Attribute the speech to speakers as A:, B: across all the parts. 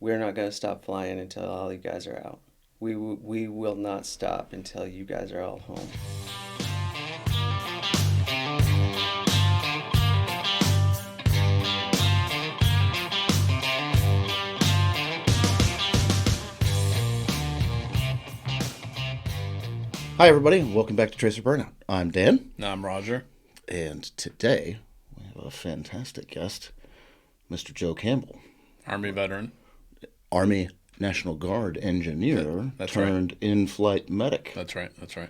A: we're not going to stop flying until all you guys are out. We will not stop until you guys are all home.
B: Hi, everybody, and welcome back to Tracer Burnout. I'm Dan.
C: I'm Roger.
B: And today, we have a fantastic guest, Mr. Joe Campbell.
C: Army veteran.
B: Army National Guard engineer
C: That's
B: turned
C: right.
B: in-flight medic.
C: That's right.
B: It's going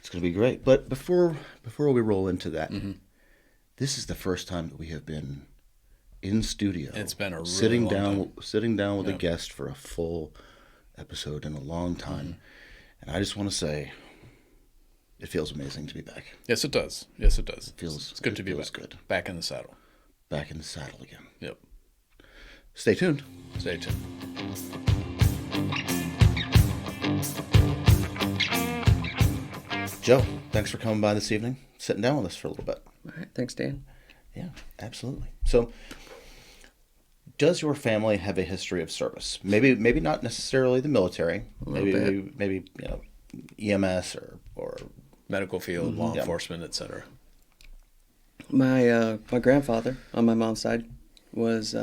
B: to be great. But before we roll into that, this is the first time that we have been in studio.
C: It's been a really
B: sitting
C: long
B: down with a guest for a full episode in a long time. And I just want to say, it feels amazing to be back.
C: Yes, it does. It's good to be back.
B: Good.
C: Back in the saddle.
B: Back in the saddle again.
C: Yep.
B: Stay tuned.
C: Stay tuned.
B: Joe, thanks for coming by this evening, sitting down with us for a little bit.
A: All right, thanks, Dan.
B: Yeah, absolutely. So, does your family have a history of service? Maybe not necessarily the military. Maybe EMS or
C: Medical field, law enforcement, etc.
A: My grandfather on my mom's side was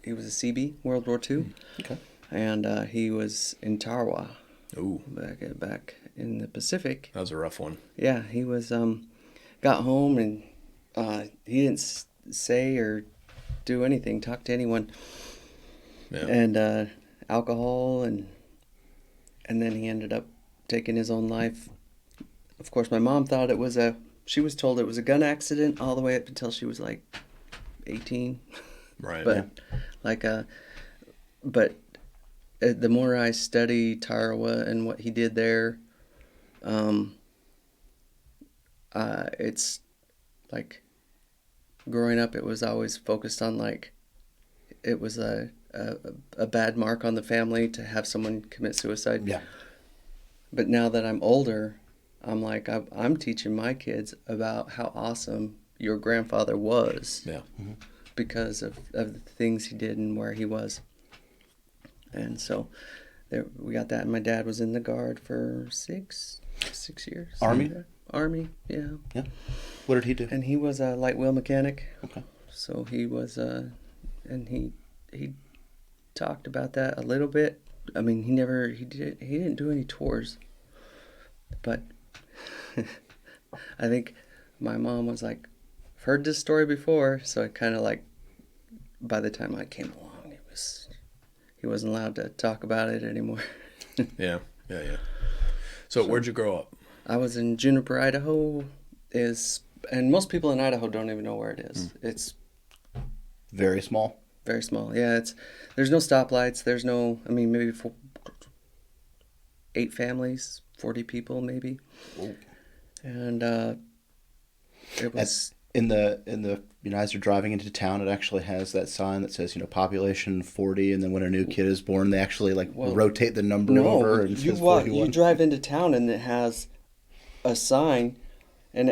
A: he was a CB World War II.
B: Okay.
A: And he was in Tarawa.
C: Ooh,
A: back in the Pacific.
C: that was a rough one.
A: Yeah, he was got home and he didn't say or do anything, talk to anyone.
C: Yeah.
A: And alcohol and then he ended up taking his own life. Of course, my mom thought she was told it was a gun accident all the way up until she was like 18.
C: Right.
A: But the more I study Tarawa and what he did there, it's like growing up, it was always focused on like it was a bad mark on the family to have someone commit suicide.
B: Yeah.
A: But now that I'm older, I'm like, I'm teaching my kids about how awesome your grandfather was.
C: Yeah.
B: Mm-hmm.
A: Because of the things he did and where he was. And so we got that. And my dad was in the Guard for six years.
B: Army?
A: Army, yeah.
B: Yeah. What did he do?
A: And he was a light wheel mechanic.
B: Okay.
A: So he was, and he talked about that a little bit. I mean, he didn't do any tours. But I think my mom was like, I've heard this story before, so it kind of like, by the time I came along, he wasn't allowed to talk about it anymore.
C: Yeah. So where'd you grow up?
A: I was in Juniper, Idaho, and most people in Idaho don't even know where it is. It's
B: very small.
A: Very small. Yeah, there's no stoplights. There's no, I mean, maybe 8 families, 40 people maybe.
B: Whoa.
A: And it was
B: in the as you're driving into town, it actually has that sign that says population 40, and then when a new kid is born, they actually rotate the number over and
A: you
B: says 41.
A: You drive into town and it has a sign, and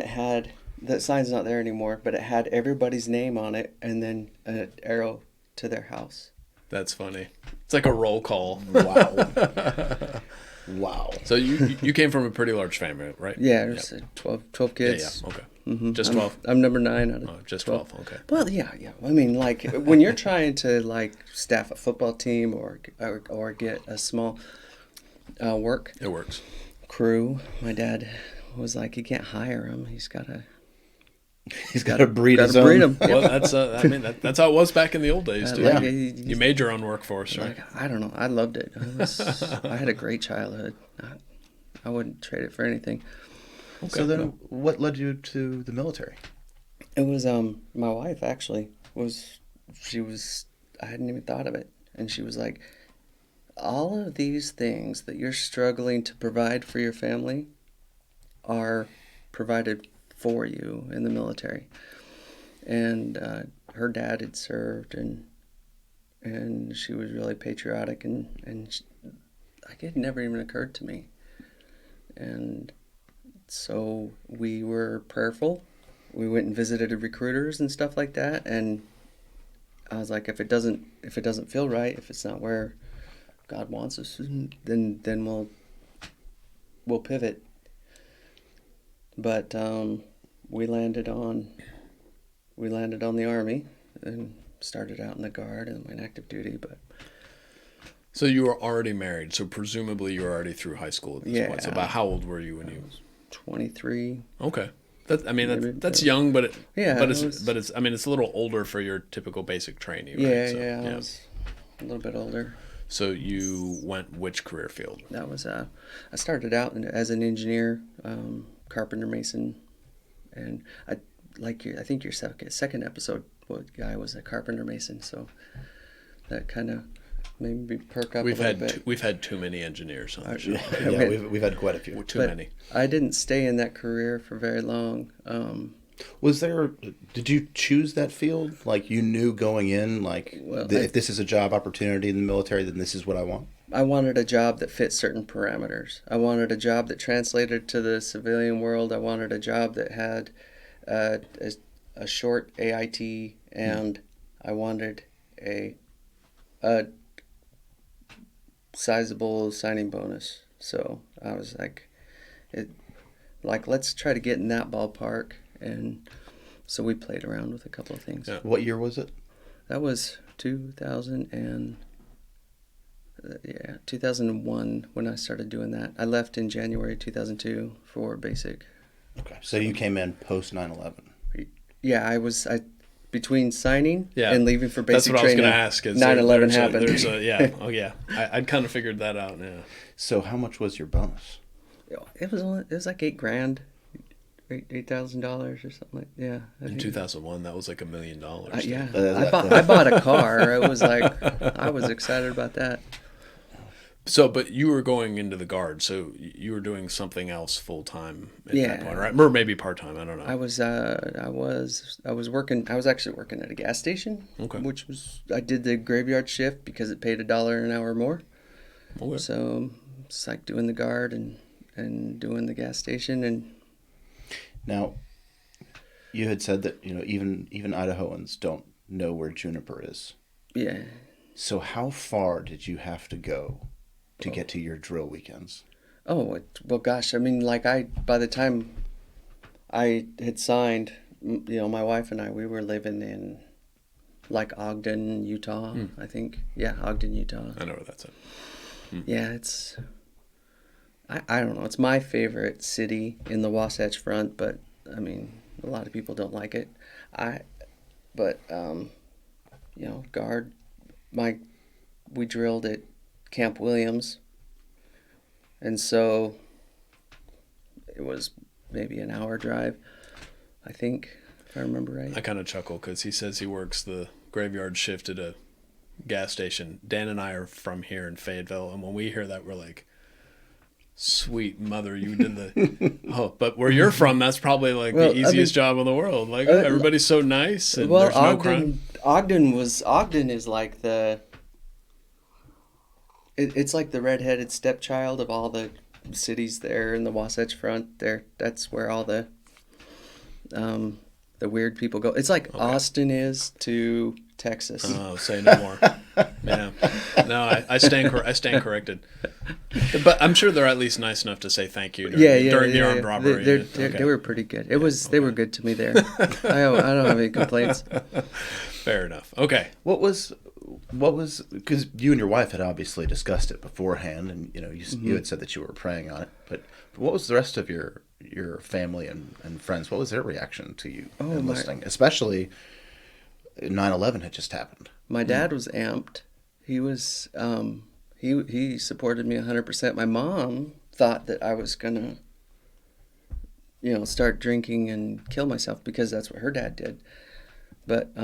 A: that sign's not there anymore, but it had everybody's name on it and then an arrow to their house.
C: That's funny. It's like a roll call.
B: Wow. Wow.
C: So you came from a pretty large family, right?
A: Yeah, there's 12 kids.
C: Yeah. Okay.
A: Mm-hmm.
C: Just 12?
A: I'm number 9 out of
C: just 12. Okay.
A: Well, yeah. I mean, like, when you're trying to, staff a football team or get a small work
C: It works.
A: crew, my dad was like, you can't hire him. He's got to
B: breed his
A: breed
B: own.
A: him.
C: Well, that's how it was back in the old days, too.
B: Yeah.
C: You made your own workforce, right?
A: I don't know. I loved it. I had a great childhood. I wouldn't trade it for anything.
B: Okay. So then, what led you to the military?
A: It was my wife actually I hadn't even thought of it, and she was like, all of these things that you're struggling to provide for your family are provided for you in the military. And her dad had served, and she was really patriotic, and it never even occurred to me. And so we were prayerful. We went and visited recruiters and stuff like that, and I was like, if it doesn't feel right, if it's not where God wants us, then we'll pivot. But we landed on the Army and started out in the Guard and went active duty. But
C: So you were already married, so presumably you were already through high school at this point. So about how old were you when you?
A: 23.
C: Okay. That's
A: Maybe,
C: young, but
A: it's
C: it's a little older for your typical basic training, right?
A: Yeah,
C: So,
A: I was a little bit older.
C: So you went which career field?
A: That was I started out as an engineer, carpenter mason, and I think your second episode guy was a carpenter mason, so that kind of made me perk up a little bit.
C: We've had too many engineers on the show.
B: Yeah, we've had quite a few.
C: Too many.
A: I didn't stay in that career for very long.
B: Did you choose that field? Like you knew going in, if this is a job opportunity in the military, then this is what I want?
A: I wanted a job that fit certain parameters. I wanted a job that translated to the civilian world. I wanted a job that had a short AIT, and I wanted a sizable signing bonus. So I was let's try to get in that ballpark. And so we played around with a couple of things.
B: Yeah. What year was it?
A: That was 2001 when I started doing that. I left in January 2002 for basic.
B: Okay, so you came in post 9/11.
A: Yeah, I between signing and leaving for basic
C: training. That's what
A: training.
C: I was going to ask.
A: 9/11 happened.
C: I'd kind of figured that out. Yeah.
B: So how much was your bonus?
A: It was like $8,000, $8,000 or something like. Yeah.
C: In 2001, that was like $1 million.
A: Yeah, I bought a car. It was like I was excited about that.
C: So, but you were going into the Guard, so you were doing something else full time at that point, right? Or maybe part time. I don't know.
A: I was working. I was actually working at a gas station.
C: Okay.
A: I did the graveyard shift because it paid $1 an hour more.
C: Okay.
A: So it's like doing the Guard and doing the gas station. And
B: now, you had said that even Idahoans don't know where Juniper is.
A: Yeah.
B: So how far did you have to go to get to your drill weekends?
A: Oh, well, gosh. I mean, by the time I had signed, my wife and we were living in Ogden, Utah, I think. Yeah, Ogden, Utah.
C: I know where that's at.
A: Yeah, it's, I don't know. It's my favorite city in the Wasatch Front, but I mean, a lot of people don't like it. Guard, we drilled at Camp Williams, and so it was maybe an hour drive, I think, if I remember right.
C: I kind of chuckle because he says he works the graveyard shift at a gas station. Dan and I are from here in Fayetteville, and when we hear that, we're like, sweet mother, you did the but where you're from, that's probably the easiest job in the world. Everybody's so nice, and there's no crime.
A: Ogden is like it's like the redheaded stepchild of all the cities there in the Wasatch Front. That's where all the weird people go. It's like Austin is to Texas.
C: Oh, say no more. Yeah, no, I stand corrected. But I'm sure they're at least nice enough to say thank you during the armed robbery.
A: They were pretty good. They were good to me there. I don't have any complaints.
C: Fair enough. Okay.
B: What was because you and your wife had obviously discussed it beforehand, and you had said that you were praying on it. But what was the rest of your family and friends? What was their reaction to you enlisting, especially 9/11 had just happened?
A: My dad was amped. He was he supported me 100%. My mom thought that I was gonna start drinking and kill myself because that's what her dad did. But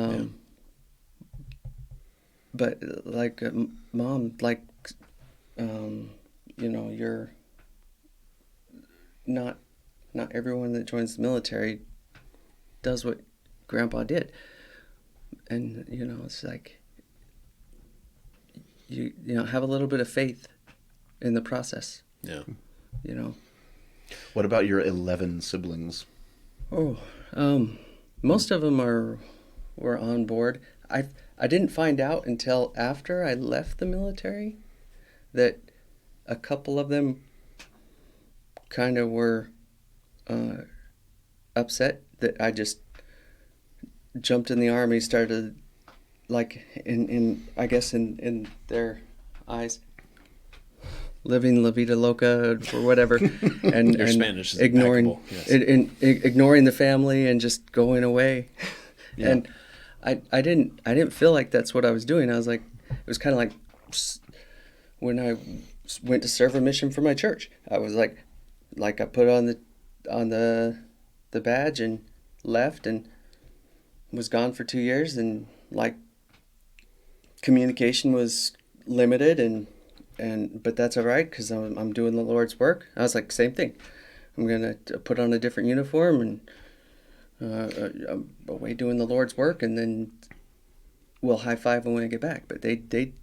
A: Mom, you're not everyone that joins the military does what Grandpa did. And, it's like, you have a little bit of faith in the process.
C: Yeah.
B: What about your 11 siblings?
A: Oh, most of them were on board. I didn't find out until after I left the military that a couple of them kind of were upset that I just jumped in the Army, started like in I guess in their eyes living la vida loca or whatever, and
C: Your Spanish is
A: ignoring
C: impeccable, yes.
A: ignoring the family and just going away.
B: Yeah.
A: And I didn't feel like that's what I was doing. I was like, it was kind of like when I went to serve a mission for my church. I was like I put on the badge and left and was gone for 2 years, and like communication was limited, and but that's all right because I'm doing the Lord's work. I was like, same thing. I'm gonna put on a different uniform and I'm away doing the Lord's work, and then we'll high five when I get back. But they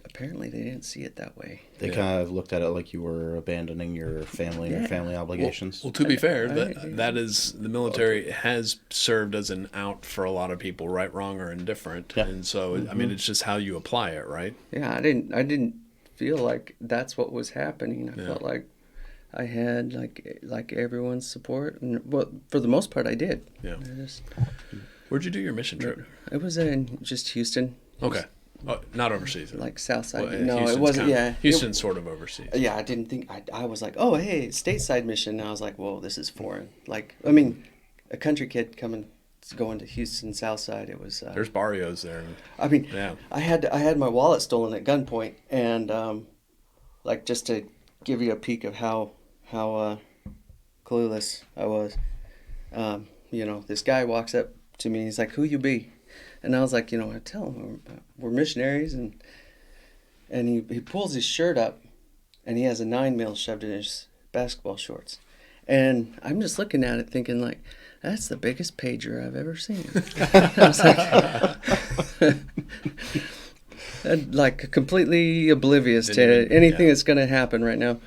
A: apparently they didn't see it that way.
B: They kind of looked at it like you were abandoning your family and your family obligations.
C: Well, to be fair, that is the military has served as an out for a lot of people, right, wrong, or indifferent, and so I mean it's just how you apply it, right?
A: Yeah, I didn't feel like that's what was happening. I felt like I had like everyone's support, and well, for the most part, I did.
C: Yeah. Where'd you do your mission trip?
A: It was in just Houston.
C: Okay. Not overseas.
A: Like South Side.
C: Well,
A: no,
C: Houston's
A: it wasn't.
C: Houston's sort of overseas.
A: Yeah, I didn't think. I was like, oh, hey, stateside mission. And I was like, whoa, this is foreign. Like, I mean, a country kid going to Houston South Side. It was.
C: There's barrios there.
A: I mean,
C: yeah.
A: I had my wallet stolen at gunpoint, and like just to give you a peek of how clueless I was. This guy walks up to me. He's like, "Who you be?" And I was like, I tell him we're missionaries, and he pulls his shirt up, and he has a 9mm shoved in his basketball shorts, and I'm just looking at it thinking like, that's the biggest pager I've ever seen. I was like completely oblivious to anything that's going to happen right now.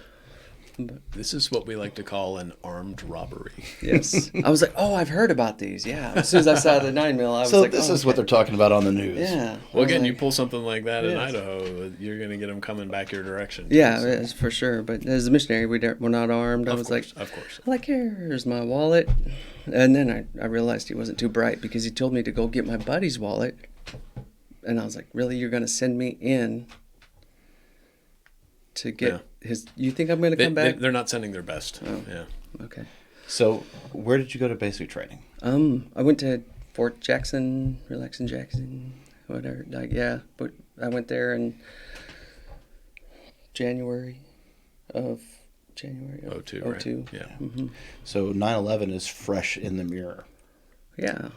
A: But,
C: this is what we like to call an armed robbery.
A: Yes. I was like, oh, I've heard about these. Yeah. As soon as I saw the 9mm, I was like,
B: this is what they're talking about on the news.
A: Yeah.
C: Well, again, you pull something like that in Idaho, you're going to get them coming back your direction.
A: Yeah, so. For sure. But as a missionary, we're not armed. I was like,
C: of course.
A: Like, here's my wallet. And then I realized he wasn't too bright because he told me to go get my buddy's wallet. And I was like, really? You're going to send me in to get his... You think I'm going to come back?
C: They're not sending their best.
A: Oh,
C: yeah.
A: Okay.
B: So, where did you go to basic training?
A: I went to Fort Jackson, Relaxing Jackson, whatever. But I went there in January of
C: 02,
A: right?
C: Yeah.
A: Mm-hmm.
B: So 9/11 is fresh in the mirror.
A: Yeah.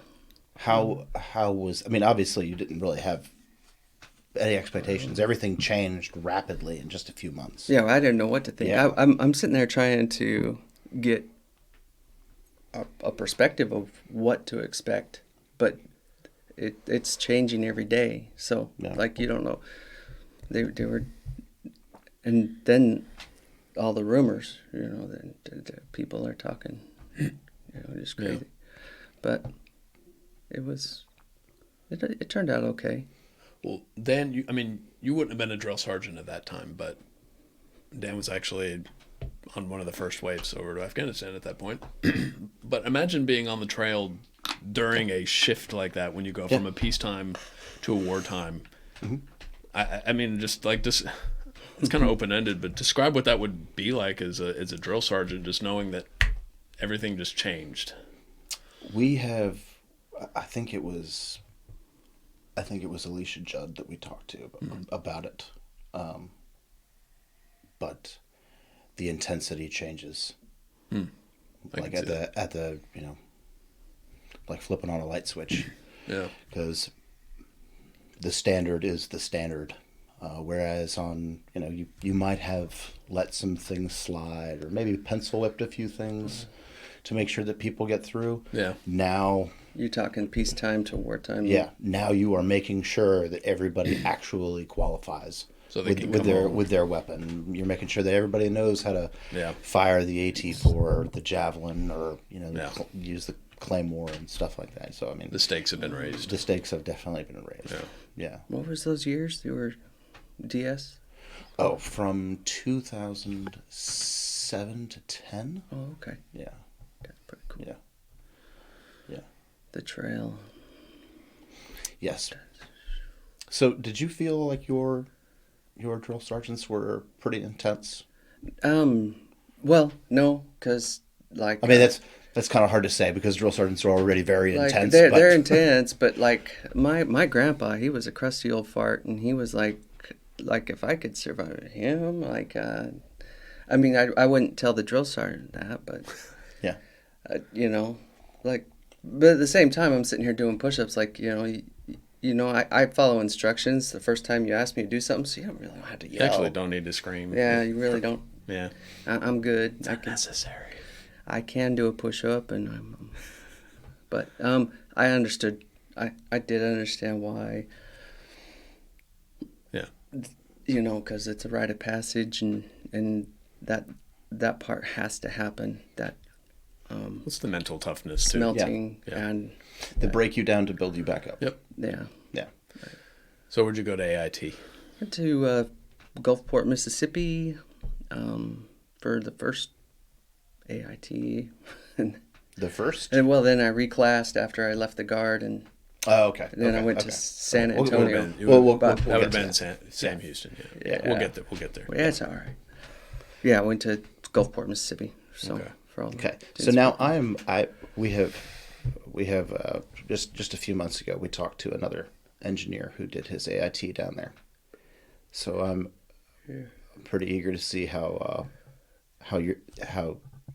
B: How was... I mean, obviously you didn't really have any expectations. Everything changed rapidly in just a few months.
A: Yeah, I didn't know what to think.
B: Yeah.
A: I'm sitting there trying to get a perspective of what to expect, but it's changing every day. So like you don't know. They were, and then all the rumors, that people are talking, just crazy. Yeah. But it turned out okay.
C: Well, Dan, you wouldn't have been a drill sergeant at that time, but Dan was actually on one of the first waves over to Afghanistan at that point. But imagine being on the trail during a shift like that when you go from a peacetime to a wartime. Mm-hmm. I mean, just it's kind of open-ended, but describe what that would be like as a drill sergeant, just knowing that everything just changed.
B: I think it was Alicia Judd that we talked to about it. But the intensity changes. Like at the like flipping on a light switch.
C: Yeah.
B: Because the standard is the standard. Whereas on, you might have let some things slide or maybe pencil whipped a few things to make sure that people get through.
C: Yeah.
B: Now...
A: You're talking peacetime to wartime.
B: Yeah. Now you are making sure that everybody actually qualifies
C: so they
B: with their weapon. You're making sure that everybody knows how to fire the AT-4 or the Javelin or use the Claymore and stuff like that. So I mean,
C: The stakes have been raised.
B: the stakes have definitely been raised.
C: Yeah.
B: Yeah.
A: What was those years? You were DS?
B: Oh, from 2007 to 10.
A: Oh, okay.
B: Yeah.
A: That's pretty cool.
B: Yeah. Yeah.
A: The trail.
B: Yes. So, did you feel like your drill sergeants were pretty intense?
A: Well, no, because like
B: I mean, that's kind of hard to say because drill sergeants are already very
A: like
B: intense.
A: they're intense, but like my grandpa, he was a crusty old fart, and he was like if I could survive him, like I mean, I wouldn't tell the drill sergeant that, but
B: Yeah.
A: you know, like, but at the same time, I'm sitting here doing push-ups, like I follow instructions the first time you ask me to do something, so you don't really have to
C: You
A: yell.
C: actually don't need to scream.
A: Yeah, you really don't.
C: Yeah.
A: I'm good.
C: It's unnecessary.
A: I can do a push-up, and but I understood. I did understand why.
C: Yeah.
A: Because it's a rite of passage, and that part has to happen. That
C: What's the mental toughness too?
A: smelting
C: Yeah.
A: and
B: They break you down to build you back up.
C: Yep.
A: yeah.
B: Yeah.
C: So where'd you go to AIT?
A: Went to Gulfport, Mississippi, for the first AIT, and
B: The first.
A: then I reclassed after I left the guard, and
B: Oh, okay.
A: then I
B: Okay,
A: went
B: okay.
A: to San
B: We'll- we'll-
A: Antonio.
B: we'll
C: that
B: get
C: would have
B: to
C: been
B: that.
C: Sam Houston. Yeah.
A: Yeah.
C: We'll get there. We'll get there.
A: Yeah, it's all right. Yeah, I went to Gulfport, Mississippi. So
C: Okay.
A: for all
B: Okay. So now we have just a few months ago we talked to another engineer who did his AIT down there. So I'm pretty eager to see how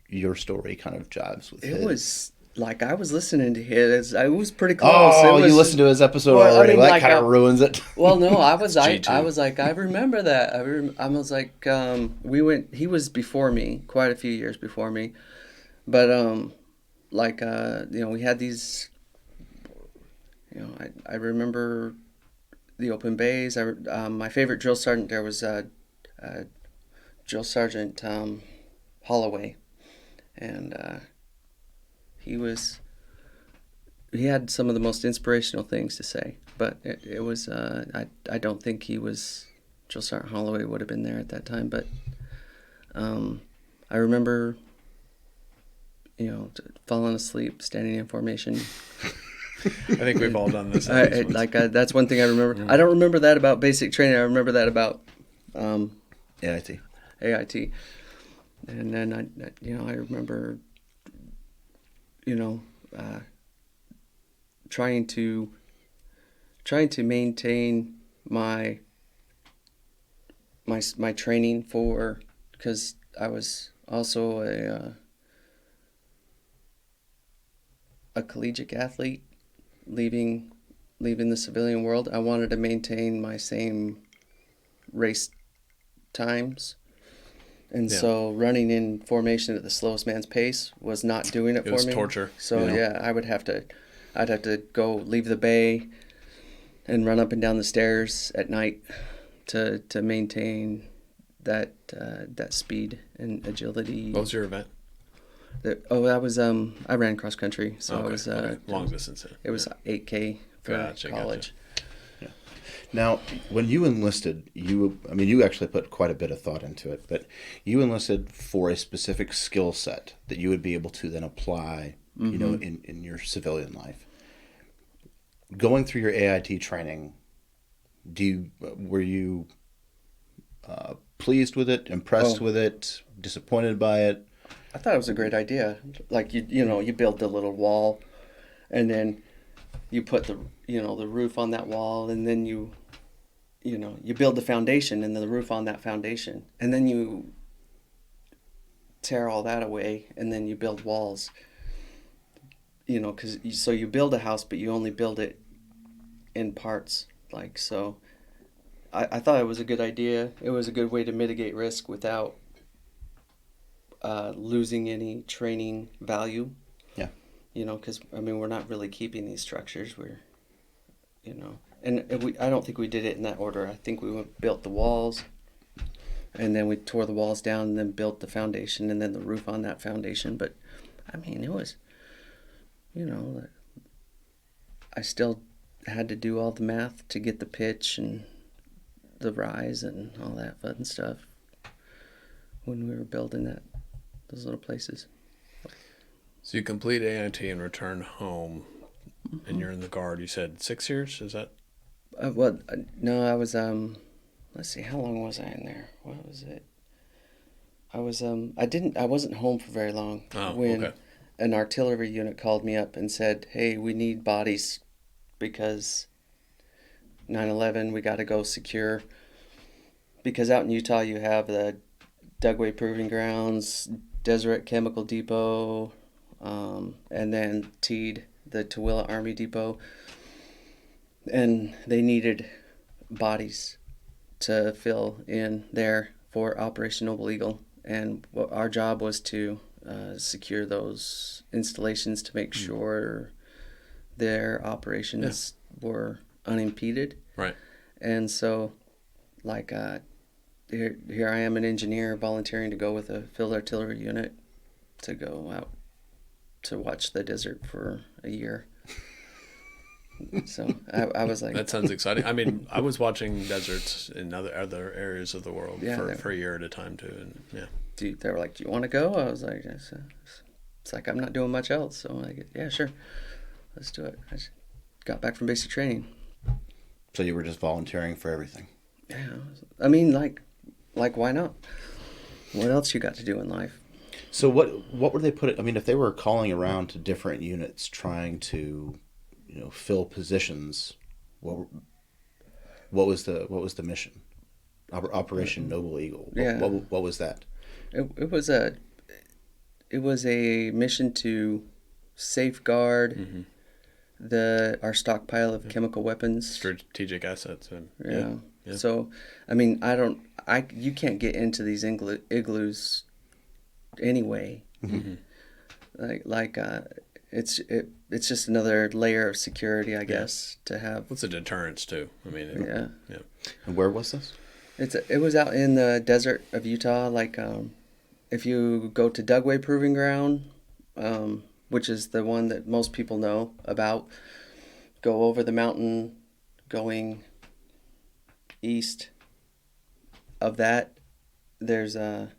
B: your story kind of jives with
A: it
B: his.
A: was like I was listening to his. I was pretty close.
B: Oh,
A: it was,
B: you listened to his episode
A: Well, I
B: already.
A: mean,
B: Well, that
A: like,
B: kind of ruins it.
A: Well, no, I was
C: G2.
A: I was like I remember that. I was like we went. He was before me, quite a few years before me, but we had these. I remember the open bays. My favorite drill sergeant there was Drill Sergeant Holloway, and he had some of the most inspirational things to say, but it was I don't think he was Drill Sergeant Holloway would have been there at that time, but I remember falling asleep standing in formation.
C: I think we've all done this. at least once.
A: That's one thing I remember. I don't remember that about basic training. I remember that about
B: AIT.
A: AIT, and then I remember trying to maintain my training because I was also a collegiate athlete leaving the civilian world. I wanted to maintain my same race times. And so running in formation at the slowest man's pace was not doing it for me.
C: It was torture.
A: So I'd have to go leave the bay and run up and down the stairs at night to maintain that speed and agility.
C: What was your event?
A: That was I ran cross country, so
C: Okay,
A: it was
C: okay. Long distance.
A: It was 8K for
C: Gotcha.
A: college.
B: Now, when you enlisted, you actually put quite a bit of thought into it, but you enlisted for a specific skill set that you would be able to then apply, in your civilian life. Going through your AIT training, were you pleased with it, impressed with it, disappointed by it?
A: I thought it was a great idea. Like you build the little wall, and then you put the roof on that wall, and then you build the foundation and then the roof on that foundation, and then you tear all that away, and then you build walls. So you build a house, but you only build it in parts. Like so, I thought it was a good idea. It was a good way to mitigate risk without losing any training value.
B: Yeah.
A: Because we're not really keeping these structures. I don't think we did it in that order. I think we built the walls, and then we tore the walls down, and then built the foundation, and then the roof on that foundation. But it you know, I still had to do all the math to get the pitch and the rise and all that fun stuff when we were building those little places.
C: So you complete AIT and return home, and you're in the Guard. You said 6 years? Is that?
A: No, I was, let's see, how long was I in there? What was it? I wasn't home for very long when
C: okay.
A: an artillery unit called me up and said, hey, we need bodies because 9/11, we got to go secure. Because out in Utah, you have the Dugway Proving Grounds, Deseret Chemical Depot, and then Teed, the Tooele Army Depot. And they needed bodies to fill in there for Operation Noble Eagle. And our job was to secure those installations to make sure their operations were unimpeded.
C: Right.
A: And so, like, here I am, an engineer volunteering to go with a field artillery unit to go out to watch the desert for a year. So I was like,
C: that sounds exciting. I mean, I was watching deserts in other areas of the world for a year at a time too, and yeah.
A: They were like, "Do you want to go?" I was like, "It's like I'm not doing much else." So I'm like, "Yeah, sure, let's do it." I just got back from basic training.
B: So you were just volunteering for everything.
A: Yeah, I mean, like why not? What else you got to do in life?
B: So what were they putting? I mean, if they were calling around to different units trying to, fill positions, what was the mission? Operation Noble Eagle. What was that?
A: It was a mission to safeguard our stockpile of chemical weapons,
C: strategic assets, and
A: yeah. So, I mean, you can't get into these igloos anyway.
C: Mm-hmm.
A: It's just another layer of security, I guess, to have.
C: It's a deterrence too. I mean,
A: yeah.
B: And where was this?
A: It was out in the desert of Utah. Like, if you go to Dugway Proving Ground, which is the one that most people know about, go over the mountain, going east of that, there's the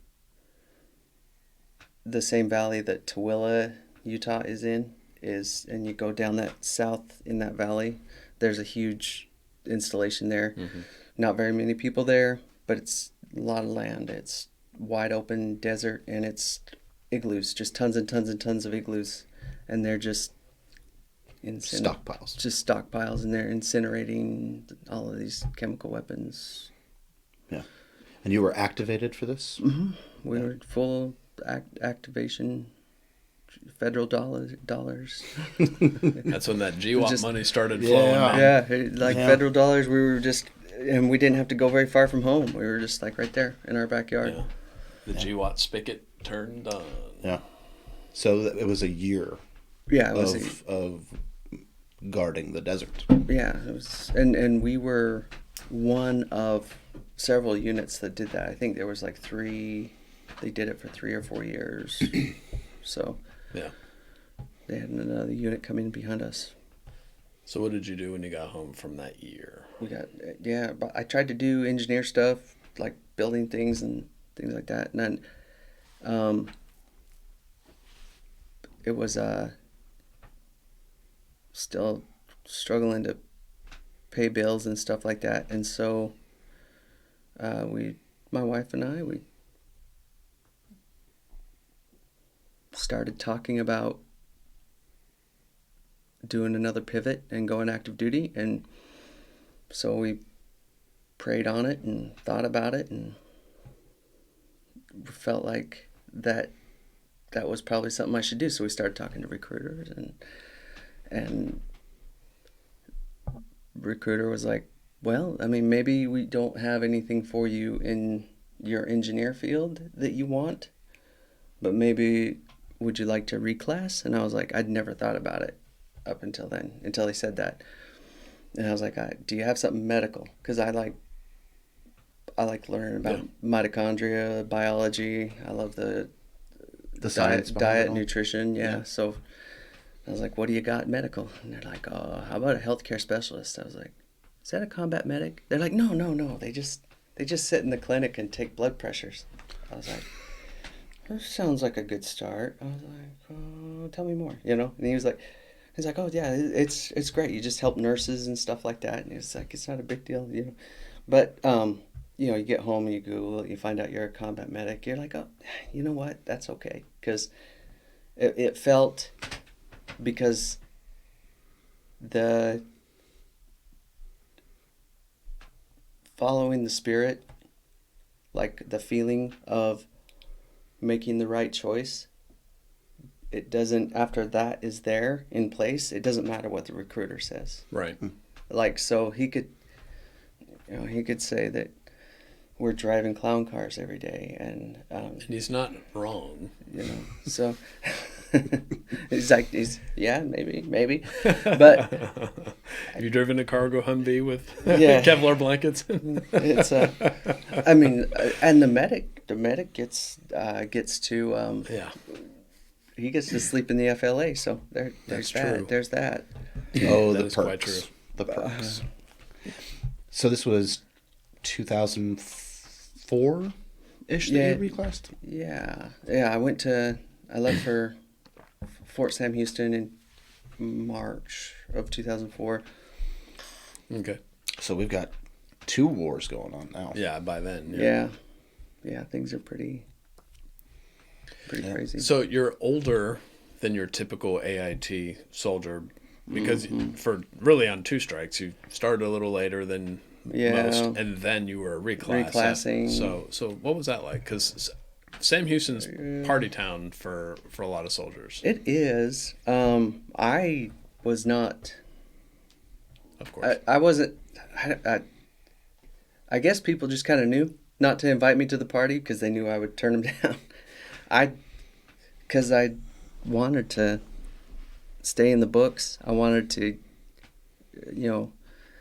A: same valley that Tooele, Utah is in, and you go down that south in that valley, there's a huge installation there.
C: Mm-hmm.
A: Not very many people there, but it's a lot of land. It's wide open desert, and it's igloos, just tons and tons and tons of igloos, and they're just
B: stockpiles.
A: Just stockpiles, and they're incinerating all of these chemical weapons.
B: Yeah. And you were activated for this?
A: Mm-hmm. We were full activation, federal dollars.
C: That's when that GWAT money started flowing.
A: Yeah, federal dollars. We were just, and we didn't have to go very far from home. We were just like right there in our backyard.
C: Yeah. The GWAT spigot turned on.
B: Yeah. So it was a year.
A: Yeah, it was
B: of guarding the desert.
A: Yeah, it was, and we were one of several units that did that. I think there was like 3. They did it for 3 or 4 years. So
C: yeah,
A: they had another unit coming behind us.
C: So what did you do when you got home from that year?
A: But I tried to do engineer stuff, like building things and things like that. And then it was still struggling to pay bills and stuff like that. And so my wife and I, we started talking about doing another pivot and going active duty. And so we prayed on it and thought about it and felt like that was probably something I should do. So we started talking to recruiters, and recruiter was like, well, I mean, maybe we don't have anything for you in your engineer field that you want, but maybe would you like to reclass? And I was like, I'd never thought about it up until then, until he said that. And I was like, do you have something medical? Because I like learning about mitochondria, biology. I love the
B: science
A: diet, nutrition. Yeah. So I was like, what do you got medical? And they're like, oh, how about a healthcare specialist? I was like, is that a combat medic? They're like, no. They just sit in the clinic and take blood pressures. I was like, that sounds like a good start. I was like, oh, tell me more, you know? And he's like, oh yeah, it's great. You just help nurses and stuff like that. And it's like, it's not a big deal, you know? But, you know, you get home and you Google it, you find out you're a combat medic. You're like, oh, you know what? That's okay. Because it felt, because the following the spirit, like the feeling of making the right choice, it doesn't, after that is there in place, it doesn't matter what the recruiter says.
C: Right.
A: Like, so he could, you know, he could say that we're driving clown cars every day, and
C: And he's not wrong.
A: you know, so he's like, yeah, maybe, but
C: Have you driven a cargo Humvee with
A: Yeah.
C: Kevlar blankets?
A: it's I mean, and the medic gets to
C: Yeah.
A: he gets to sleep in the FLA, so there's
C: That's
A: that.
C: true.
A: There's that.
B: Oh,
C: That
B: the
C: is quite
B: perks.
C: true.
B: The perks. So this was 2004-ish that
A: Yeah.
B: you reclassed?
A: Yeah. I left for Fort Sam Houston in March of 2004.
C: Okay.
B: So we've got 2 wars going on now.
C: Yeah, by then.
A: Yeah, things are pretty crazy.
C: So you're older than your typical AIT soldier because for really on 2 strikes, you started a little later than
A: Yeah.
C: most, and then you were
A: Reclassing.
C: So what was that like? Because Sam Houston's party town for a lot of soldiers.
A: It is. I was not.
C: Of course.
A: I wasn't. I guess people just kind of knew not to invite me to the party because they knew I would turn them down. Because I wanted to stay in the books. I wanted to, you know,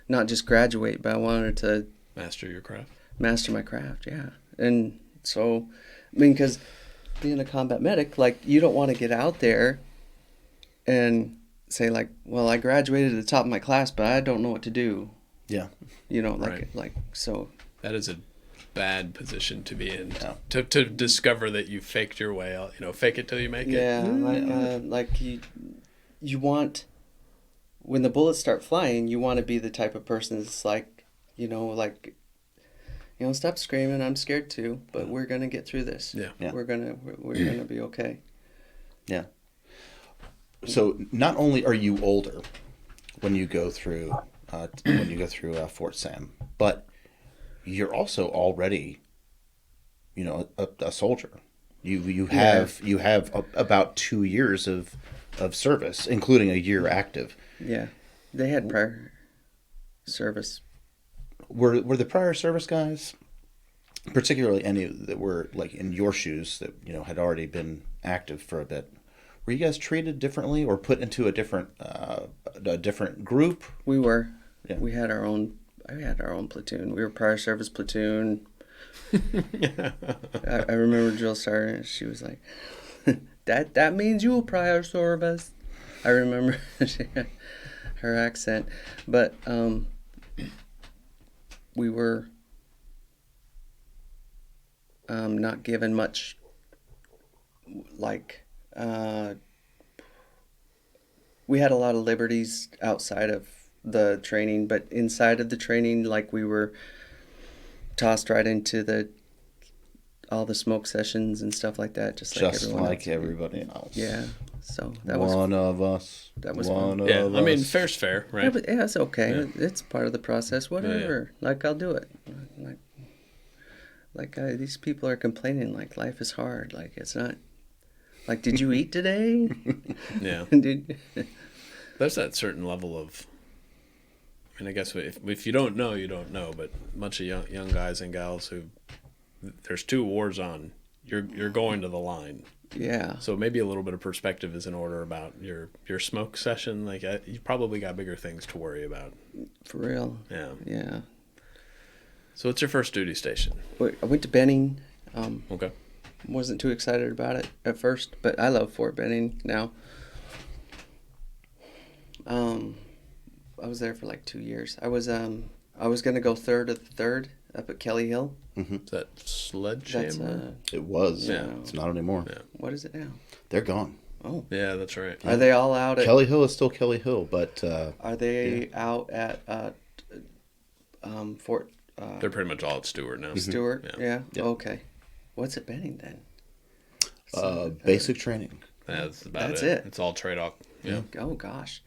A: not just graduate, but I wanted to
C: Master your craft.
A: master my craft. Yeah, and so, I mean, because being a combat medic, like, you don't want to get out there and say like, well, I graduated at the top of my class, but I don't know what to do.
B: Yeah.
A: You know,
C: Right.
A: so.
C: That is a bad position to be in.
B: Yeah.
C: To discover that you faked your way out. You know, fake it till you make it.
A: Yeah, like you want, when the bullets start flying, you want to be the type of person that's like, stop screaming, I'm scared too, but we're gonna get through this.
C: Yeah.
B: Yeah.
A: We're gonna be okay.
B: Yeah. So not only are you older when you go through Fort Sam, but you're also already, a soldier. You have about 2 years of service, including a year active.
A: Yeah, they had prior service.
B: Were the prior service guys, particularly any that were like in your shoes that had already been active for a bit, were you guys treated differently or put into a different group?
A: We were.
B: Yeah.
A: We had our own. I had our own platoon. We were prior service platoon. I remember drill sergeant. She was like, "That means you prior service." I remember her accent, but we were not given much. We had a lot of liberties outside of the training, but inside of the training, we were tossed right into all the smoke sessions and stuff like that, just like
B: everybody else.
A: Yeah, so
B: That was one of us.
A: That was
B: one
A: fun.
B: of
C: Yeah,
B: us.
C: I mean, fair's fair, right?
A: Yeah, but yeah, it's okay.
C: Yeah.
A: It's part of the process. Whatever. I'll do it. These people are complaining like life is hard. Like, it's not. Like, did you eat today?
C: Yeah. There's that certain level of. I mean, I guess if you don't know, you don't know. But a bunch of young guys and gals who, there's 2 wars on. You're going to the line.
A: Yeah.
C: So maybe a little bit of perspective is in order about your smoke session. Like, you probably got bigger things to worry about.
A: For real.
C: Yeah.
A: Yeah.
C: So what's your first duty station?
A: I went to Benning.
C: Okay.
A: Wasn't too excited about it at first, but I love Fort Benning now. Um, I was there for like 2 years. I was gonna go third of the third up at Kelly Hill.
C: Is that Sledgehammer?
A: That's
B: It was.
C: Yeah.
B: It's not anymore.
C: Yeah.
A: what is it now?
B: They're gone.
A: Oh,
C: Yeah, that's right.
A: are they all out at?
B: Kelly Hill is still Kelly Hill, but
A: Are they out at Fort
C: They're pretty much all at Stewart now.
A: Stewart?
C: Yeah.
A: Yeah.
B: Yep.
A: Okay. What's at Benning then?
B: basic training.
C: That's about
A: That's
C: it.
A: it.
C: It's all trade off. Yeah.
A: Oh gosh.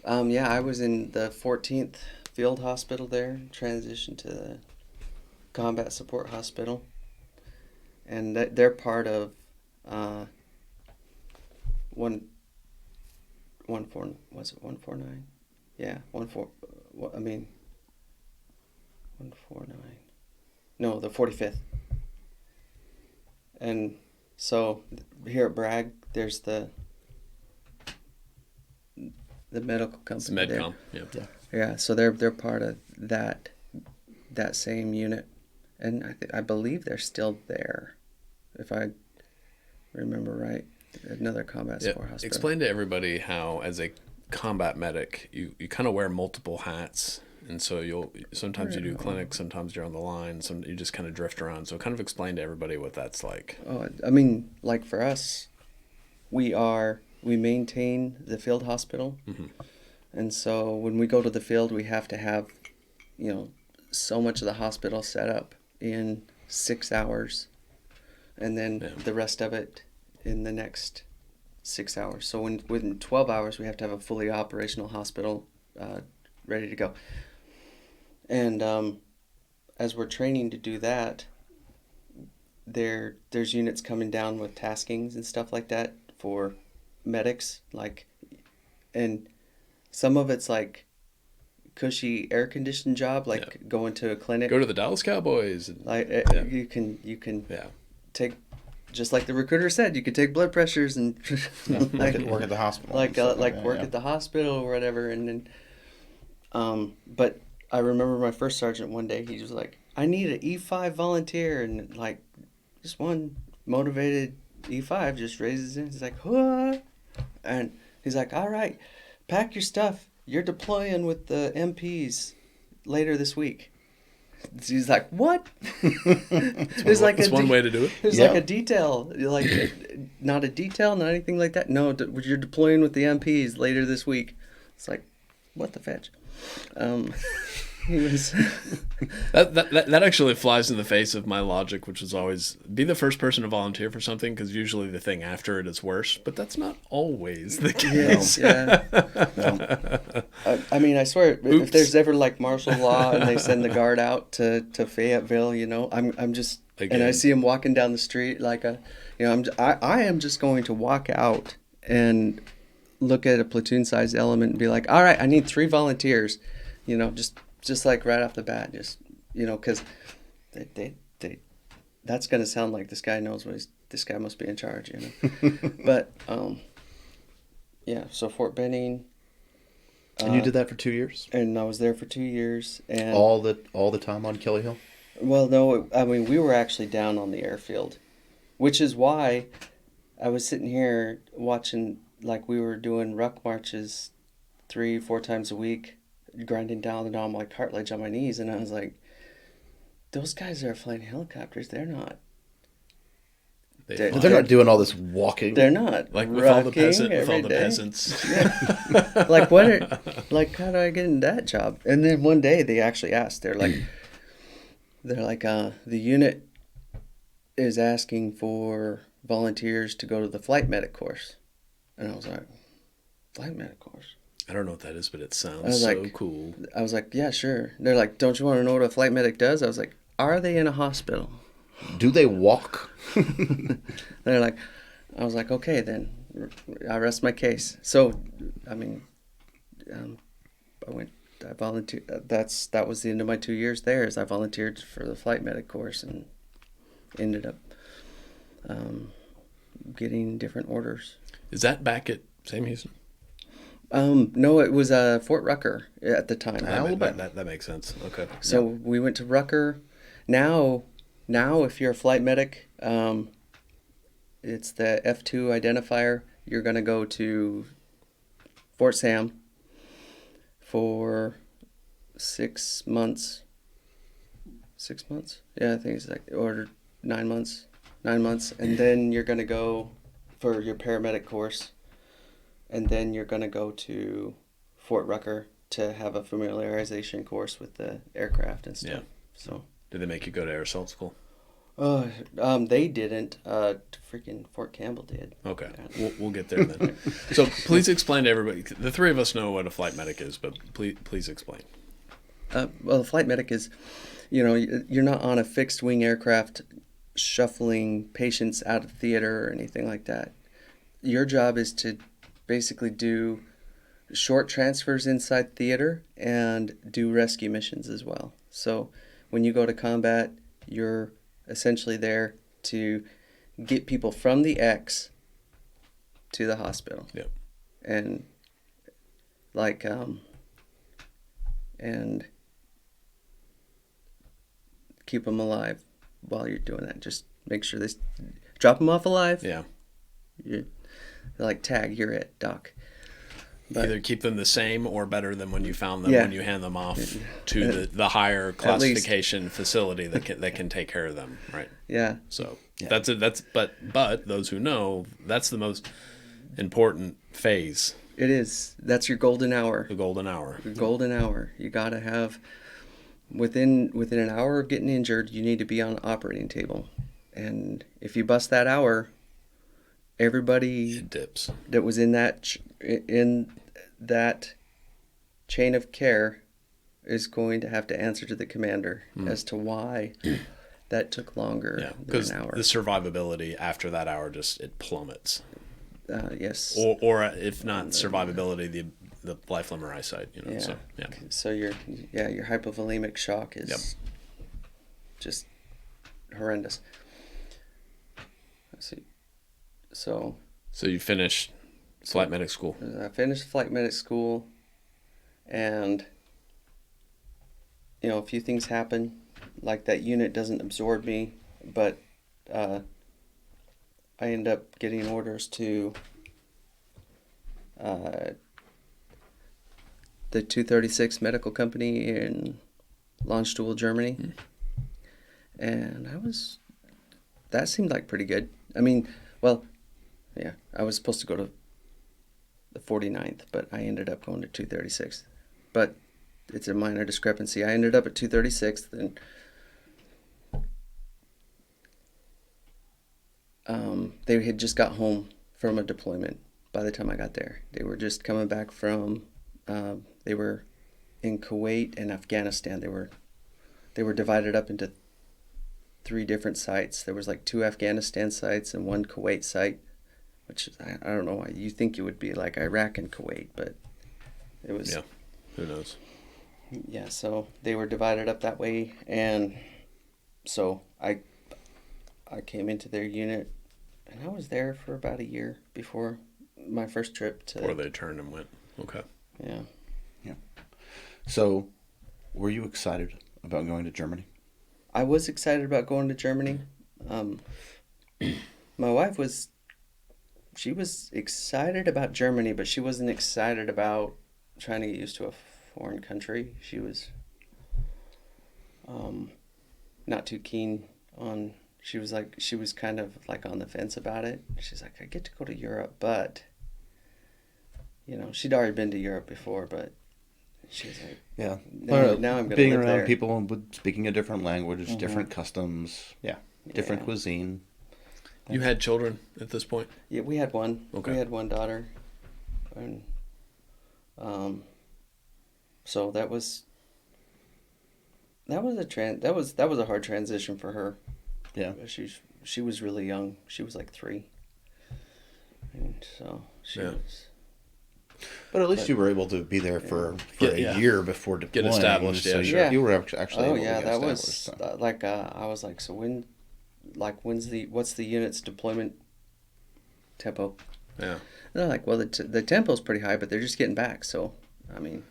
A: Yeah, I was in the 14th Field Hospital there, transitioned to the Combat Support Hospital, and they're part of one four. Was it 149? Yeah, 14. I mean 149. No, the 45th. And so here at Bragg, there's the medical
C: It's
A: company there.
C: Medcom. Yeah.
A: Yeah, so they're part of that same unit, and I believe they're still there, if I remember right. Another combat
C: Yeah.
A: support hospital.
C: Explain to everybody how, as a combat medic, you kind of wear multiple hats, and so sometimes you do clinics, sometimes you're on the line, some you just kind of drift around. So kind of explain to everybody what that's like.
A: Oh, I mean, like for us, we maintain the field hospital, and so when we go to the field, we have to have, so much of the hospital set up in 6 hours, and then the rest of it in the next 6 hours. So within 12 hours, we have to have a fully operational hospital ready to go. And as we're training to do that, there's units coming down with taskings and stuff like that for medics, and some of it's like cushy air conditioned job, going to a clinic.
C: Go to the Dallas Cowboys.
A: You can
C: Yeah.
A: take, just like the recruiter said, you could take blood pressures and
B: Work at the hospital.
A: work
B: Yeah.
A: at the hospital or whatever. And then, but I remember my first sergeant one day, he was like, "I need an E5 volunteer," and just one motivated E5 just raises it. He's like, "What?" And he's like, "All right, pack your stuff. You're deploying with the MPs later this week." He's like, "What?" It's
C: It's one way to do it.
A: There's like a detail, not a detail, not anything like that. No, you're deploying with the MPs later this week. It's like, what the fetch? He was.
C: That actually flies in the face of my logic, which was always be the first person to volunteer for something, because usually the thing after it is worse. But that's not always the case.
A: Yeah. I mean, I swear, if there's ever like martial law and they send the guard out to Fayetteville, I'm just, and I
C: Again.
A: see him walking down the street I am just going to walk out and look at a platoon size element and be like, all right, I need 3 volunteers, just like right off the bat, because they that's gonna sound like this guy knows this guy must be in charge, But yeah, so Fort Benning.
B: And you did that for 2 years?
A: And I was there for 2 years, and
B: All the time on Kelly Hill?
A: well, no, I mean, we were actually down on the airfield, which is why I was sitting here watching, we were doing ruck marches 3-4 times a week, grinding down and I'm like cartilage on my knees, and I was like, those guys that are flying helicopters, they're not.
C: They're
B: They're not doing all this walking.
A: They're not.
C: like with all the
A: every day.
C: peasants.
A: How do I get in that job? And then one day they actually asked. They're like, the unit is asking for volunteers to go to the flight medic course, and I was like, flight medic course.
C: I don't know what that is, but it
A: I
C: sounds
A: was
C: so
A: like-
C: cool.
A: I was like, yeah, sure. They're like, don't you want to know what a flight medic does? I was like, are they in a hospital?
B: Do they walk?
A: They're like, I was like, okay, then I rest my case. So, I mean, I volunteered. That was the end of my 2 years there. Is I volunteered for the flight medic course and ended up getting different orders.
C: Is that back at Sam Houston?
A: No, it was Fort Rucker at the time.
C: That makes sense. Okay.
A: So we went to Rucker. Now, if you're a flight medic, it's the F2 identifier. You're gonna go to Fort Sam, for 6 months. 6 months? Yeah, I think it's like, or 9 months. 9 months. And then you're going to go for your paramedic course. And then you're going to go to Fort Rucker to have a familiarization course with the aircraft and stuff.
C: Yeah.
A: So.
C: Did they make you go to air assault school?
A: They didn't. Freaking Fort Campbell did.
C: Okay,
A: Yeah.
C: we'll get there then. So please explain to everybody. The three of us know what a flight medic is, but please explain.
A: Well, a flight medic is, you're not on a fixed wing aircraft shuffling patients out of theater or anything like that. Your job is to basically do short transfers inside theater and do rescue missions as well. So when you go to combat, you're essentially there to get people from the X to the hospital.
C: Yep.
A: And and keep them alive while you're doing that. Just make sure drop them off alive.
C: Yeah.
A: They're like, tag, you're it, doc. But
C: either keep them the same or better than when you found them,
A: Yeah.
C: when you hand them off to the higher classification facility that can take care of them, right?
A: Yeah.
C: So
B: Yeah.
C: but those who know, that's the most important phase,
A: It is. That's your golden hour.
C: the golden hour.
A: Your golden hour. You got to have within an hour of getting injured, you need to be on the operating table. And if you bust that hour, everybody
C: It dips.
A: that was in that chain of care is going to have to answer to the commander as to why that took longer
C: Yeah,
A: than
C: because
A: an hour.
C: the survivability after that hour it plummets.
A: Yes.
C: Or if not survivability, the life limb or eyesight.
A: Yeah.
C: So yeah.
A: So your hypovolemic shock is
C: Yep.
A: just horrendous. Let's see. So
C: you finish flight medic school.
A: I finished flight medic school, and a few things happen. Like that unit doesn't absorb me, but I end up getting orders to the 236 medical company in Landstuhl, Germany. And that seemed like pretty good. I mean, well, yeah, I was supposed to go to the 49th, but I ended up going to 236. But it's a minor discrepancy. I ended up at 236, and they had just got home from a deployment by the time I got there. They were just coming back from, they were in Kuwait and Afghanistan. They were divided up into 3 different sites. There was like 2 Afghanistan sites and 1 Kuwait site, which I don't know why you think it would be like Iraq and Kuwait, but it was.
C: Yeah, who knows?
A: Yeah, so they were divided up that way, and so I came into their unit, and I was there for about a year before my first trip to.
C: Or they turned and went. Okay.
A: Yeah.
B: Yeah. So, were you excited about going to Germany?
A: I was excited about going to Germany. My wife was. She was excited about Germany, but she wasn't excited about trying to get used to a foreign country. She was not too keen on. She was kind of like on the fence about it. She's like, I get to go to Europe, but she'd already been to Europe before, but she's like,
B: Yeah.
A: now I'm going to
B: being
A: live
B: around
A: there.
B: people with speaking a different language, different customs, different
A: Yeah.
B: cuisine.
C: You had children at this point?
A: Yeah, we had one.
C: Okay.
A: We had one daughter, and so that was a hard transition for her.
B: Yeah.
A: She was really young. She was like 3, and so she
C: Yeah.
A: was.
B: But at least you were able to be there for a year before deploying.
C: Get established,
B: so
C: yeah, sure.
B: You were actually
A: Oh
B: able
A: yeah,
B: to get
A: that was
B: established, so.
A: I was like, so what's the unit's deployment tempo?
C: Yeah.
A: And they're like, well, the tempo's pretty high, but they're just getting back. So, I mean,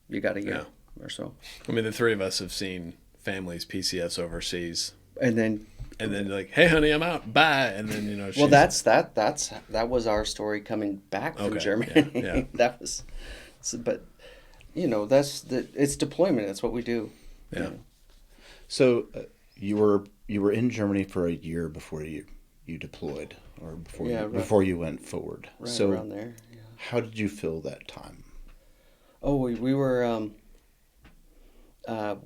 A: you got a year or so.
C: I mean, the 3 of us have seen families PCS overseas,
A: And then
C: like, hey, honey, I'm out. Bye. And then
A: well, that was our story coming back from
C: Okay,
A: Germany.
C: yeah.
A: That was, but it's deployment. It's what we do.
C: Yeah.
A: You know.
B: So you were in Germany for a year before you deployed, or before you went forward.
A: Right
B: So
A: around there. Yeah.
B: how did you fill that time?
A: Oh, we were uh,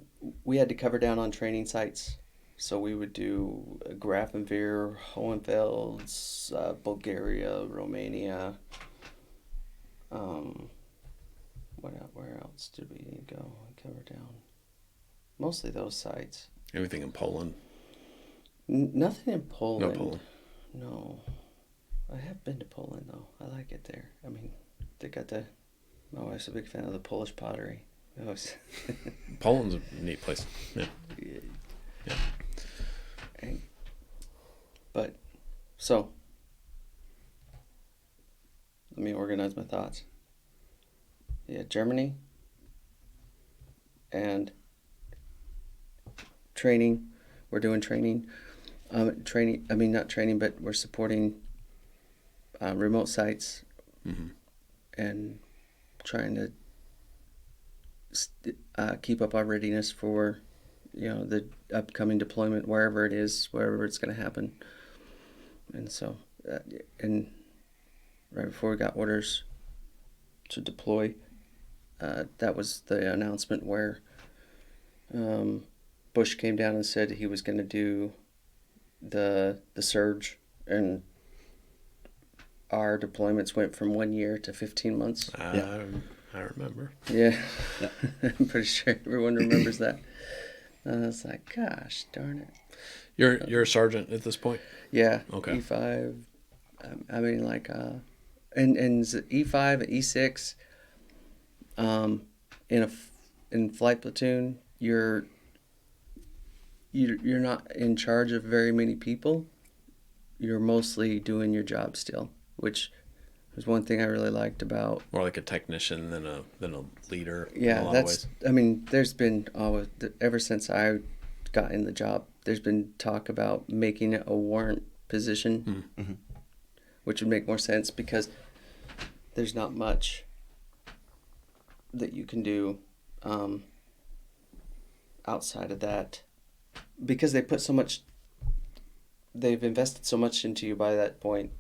A: we had to cover down on training sites, so we would do Grafenwehr, Hohenfels, Bulgaria, Romania. Um, where else did we go and cover down? Mostly those sites.
C: Everything in Poland.
A: Nothing in Poland.
C: No Poland.
A: No. I have been to Poland though. I like it there. I mean, they got the. My wife's a big fan of the Polish pottery. It was
C: Poland's a neat place. Yeah. Yeah.
A: And- but so let me organize my thoughts. Yeah, Germany and training. We're doing training. Training. I mean, not training, but we're supporting remote sites
C: Mm-hmm.
A: and trying to keep up our readiness for, the upcoming deployment wherever it is, wherever it's going to happen. And so, and right before we got orders to deploy, that was the announcement where Bush came down and said he was going to do the surge, and our deployments went from 1 year to 15 months.
C: I remember.
A: Yeah,
B: Yeah.
A: I'm pretty sure everyone remembers that. I was like, gosh darn it.
C: You're a sergeant at this point?
A: Yeah.
C: Okay.
A: E5. I mean, like, and E5 and E6. In flight platoon, you're not in charge of very many people. You're mostly doing your job still, which was one thing I really liked about.
C: More like a technician than a leader.
A: Yeah,
C: in a lot of ways.
A: I mean, there's been ever since I got in the job, there's been talk about making it a warrant position,
B: Mm-hmm.
A: which would make more sense because there's not much that you can do outside of that, because they've invested so much into you by that point,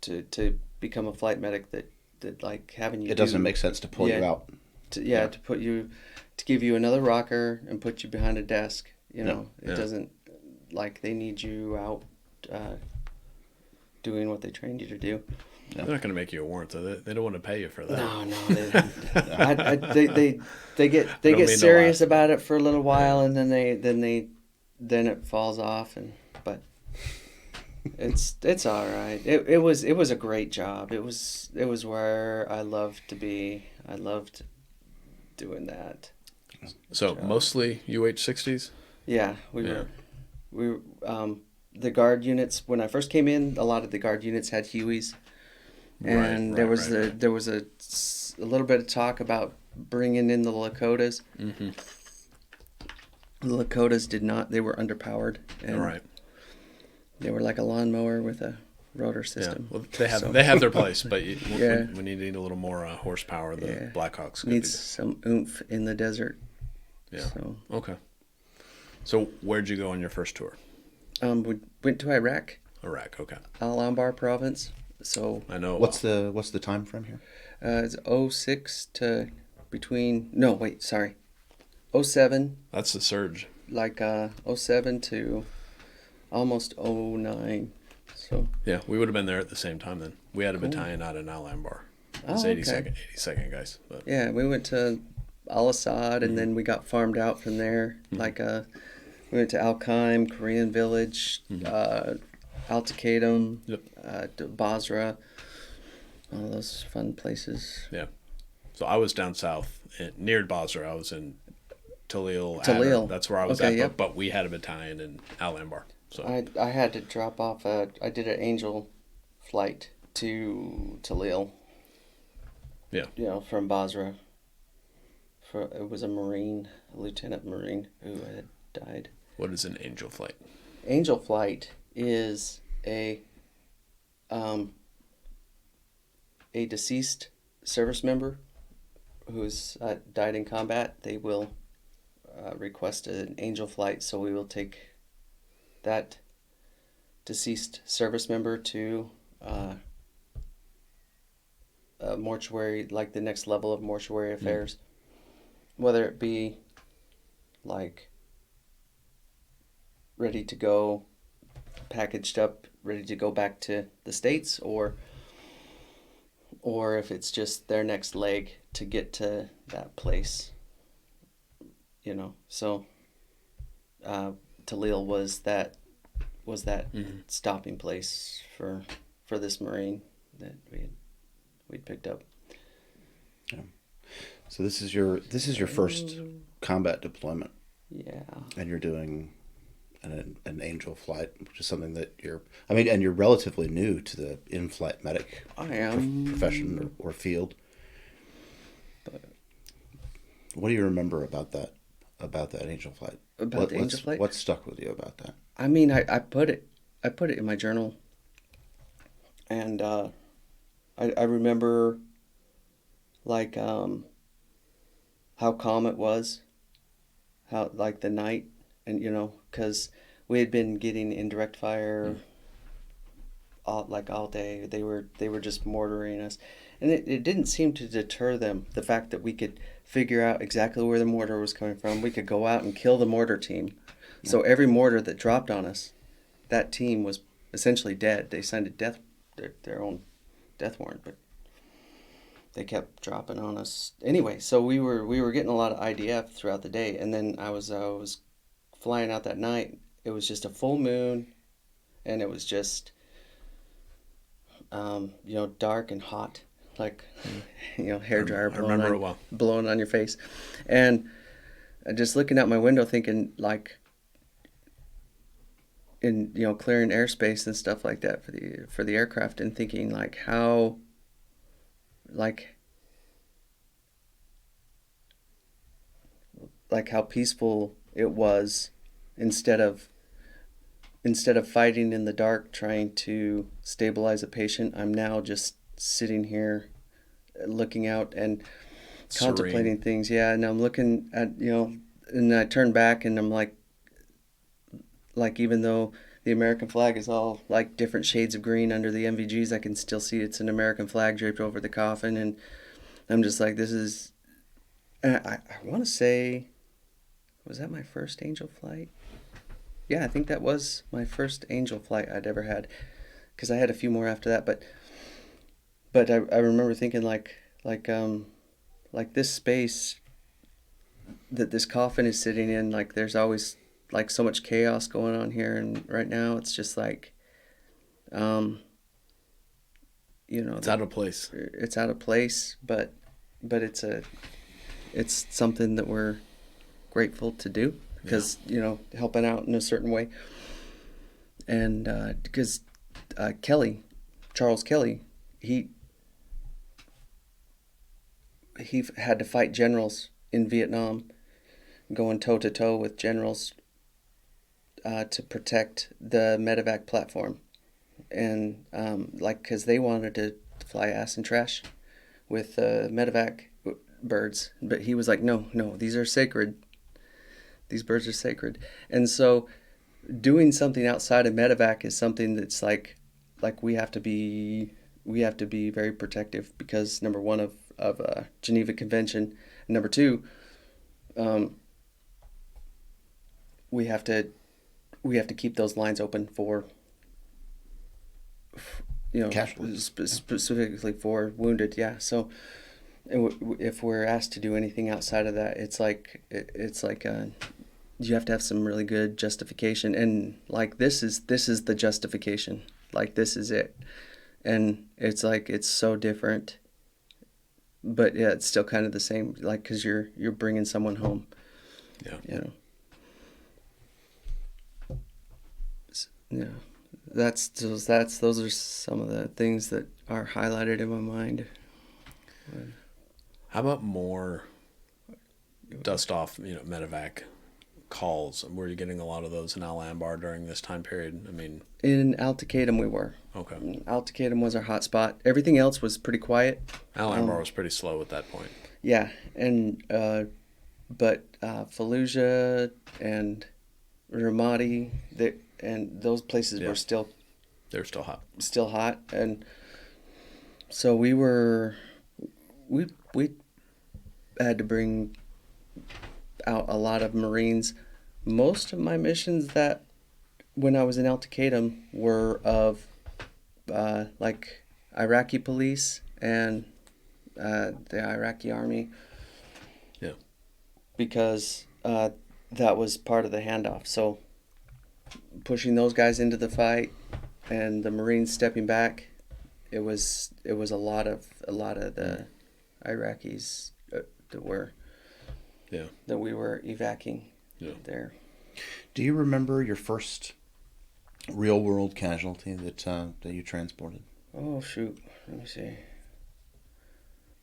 A: to become a flight medic, that like having you
B: It doesn't make sense to pull you out.
A: to give you another rocker and put you behind a desk. It
C: Yeah.
A: doesn't, like, they need you out doing what they trained you to do.
C: They're not going to make you a warrant, though. They don't want to pay you for that.
A: No, they get
C: Don't mean to
A: serious
C: laugh.
A: about it for a little while, and then it falls off, but it's all right. It was a great job. It was where I loved to be. I loved doing that.
C: So
A: job.
C: mostly UH-60s?
A: Yeah, we were the guard units. When I first came in, a lot of the guard units had Hueys, and there was a little bit of talk about bringing in the Lakotas.
C: Mm-hmm.
A: The Lakotas did not. They were underpowered, and
C: All right.
A: they were like a lawnmower with a rotor
C: Yeah.
A: system.
C: Well, they have
A: So-
C: their place, but
A: Yeah.
C: when you need a little more horsepower, the
A: Yeah.
C: Blackhawks could
A: Needs some oomph in the desert.
C: Yeah.
A: So,
C: Okay. So where'd you go on your first tour?
A: we went to Iraq,
C: Iraq. Okay.
A: Al Anbar province. So
C: I know.
B: What's the time frame here?
A: it's 06 to between. No, wait, sorry. 07,
C: That's the surge.
A: like 07 to almost 09. So
C: Yeah, we would have been there at the same time then. We had a
A: Cool.
C: battalion out in Al Anbar. It's
A: Oh,
C: 82nd guys. But
A: yeah, we went to Al Assad, and then we got farmed out from there.
C: Mhm.
A: Like we went to Al Qaim, Korean Village, Al Taqadum, to Basra, all those fun places.
C: so I was down south near Basra. I was in Talil.
A: Talil.
C: That's where I was
A: Okay,
C: at.
A: yep.
C: But we had a battalion in Al Anbar. So
A: I had to drop off. I did an Angel flight to Talil.
C: Yeah.
A: From Basra. It was a lieutenant Marine who had died.
C: what is an angel flight?
A: Angel flight is a deceased service member who's died in combat, they will request an angel flight. So we will take that deceased service member to a mortuary, like the next level of mortuary affairs, whether it be like ready to go, packaged up, ready to go back to the States, or if it's just their next leg to get to that place, you know. So Talil was that stopping place for this Marine that we'd picked up.
B: Yeah. So this is your first combat deployment.
A: Yeah.
B: And you're doing an angel flight, which is something that and you're relatively new to the in-flight medic profession or field.
A: But
B: what do you remember about that angel flight?
A: About the angel flight?
B: What stuck with you about that?
A: I mean, I put it in my journal, and I remember like how calm it was, how like the night, and you know, because we had been getting indirect fire all day. They were just mortaring us, and it didn't seem to deter them. The fact that we could figure out exactly where the mortar was coming from, we could go out and kill the mortar team. Yeah. So every mortar that dropped on us, that team was essentially dead. They signed their own death warrant, but they kept dropping on us anyway. So we were getting a lot of IDF throughout the day, and then I was flying out that night. It was just a full moon, and it was just dark and hot, like hairdryer blowing on your face, and just looking out my window, thinking like, in clearing airspace and stuff like that for the aircraft, and thinking like how peaceful it was, instead of fighting in the dark trying to stabilize a patient. I'm now just sitting here looking out and contemplating things. Yeah, and I'm looking at, and I turn back and I'm like even though the American flag is all like different shades of green under the MVGs, I can still see it's an American flag draped over the coffin, and I'm just like, this is, I want to say, was that my first angel flight? Yeah, I think that was my first angel flight I'd ever had, because I had a few more after that. But I remember thinking like this space that this coffin is sitting in, like there's always like so much chaos going on here, and right now it's just like,
C: it's out of place.
A: It's out of place, but it's something that we're grateful to do, because helping out in a certain way, and because Charles Kelly, he had to fight generals in Vietnam, going toe to toe with generals to protect the Medevac platform, and because they wanted to fly ass and trash with Medevac birds, but he was like, no, these are sacred. These birds are sacred. And so doing something outside of Medevac is something that's like we have to be very protective, because number one of Geneva Convention, and number two, we have to keep those lines open for specifically for wounded. Yeah. So if we're asked to do anything outside of that, it's like you have to have some really good justification, and like this is the justification. Like this is it, and it's like it's so different, but yeah, it's still kind of the same. Like, because you're bringing someone home. Yeah. Yeah. Those are some of the things that are highlighted in my mind.
C: How about more dust off, Medevac calls? Were you getting a lot of those in Al-Anbar during this time period? I mean,
A: In Altacadum, we were.
C: okay.
A: Altacadum was our hot spot. Everything else was pretty quiet.
C: Al-Anbar was pretty slow at that point.
A: Yeah, and but Fallujah and Ramadi, and those places
C: Yeah.
A: were still
C: They're still hot.
A: hot, and so we had to bring out a lot of Marines. Most of my missions that when I was in Altacadum were of like Iraqi police and the Iraqi army.
C: Yeah.
A: Because that was part of the handoff. So pushing those guys into the fight and the Marines stepping back, it was a lot of the Iraqis that we were evacuating there.
B: Do you remember your first real world casualty that you transported?
A: Oh shoot, let me see.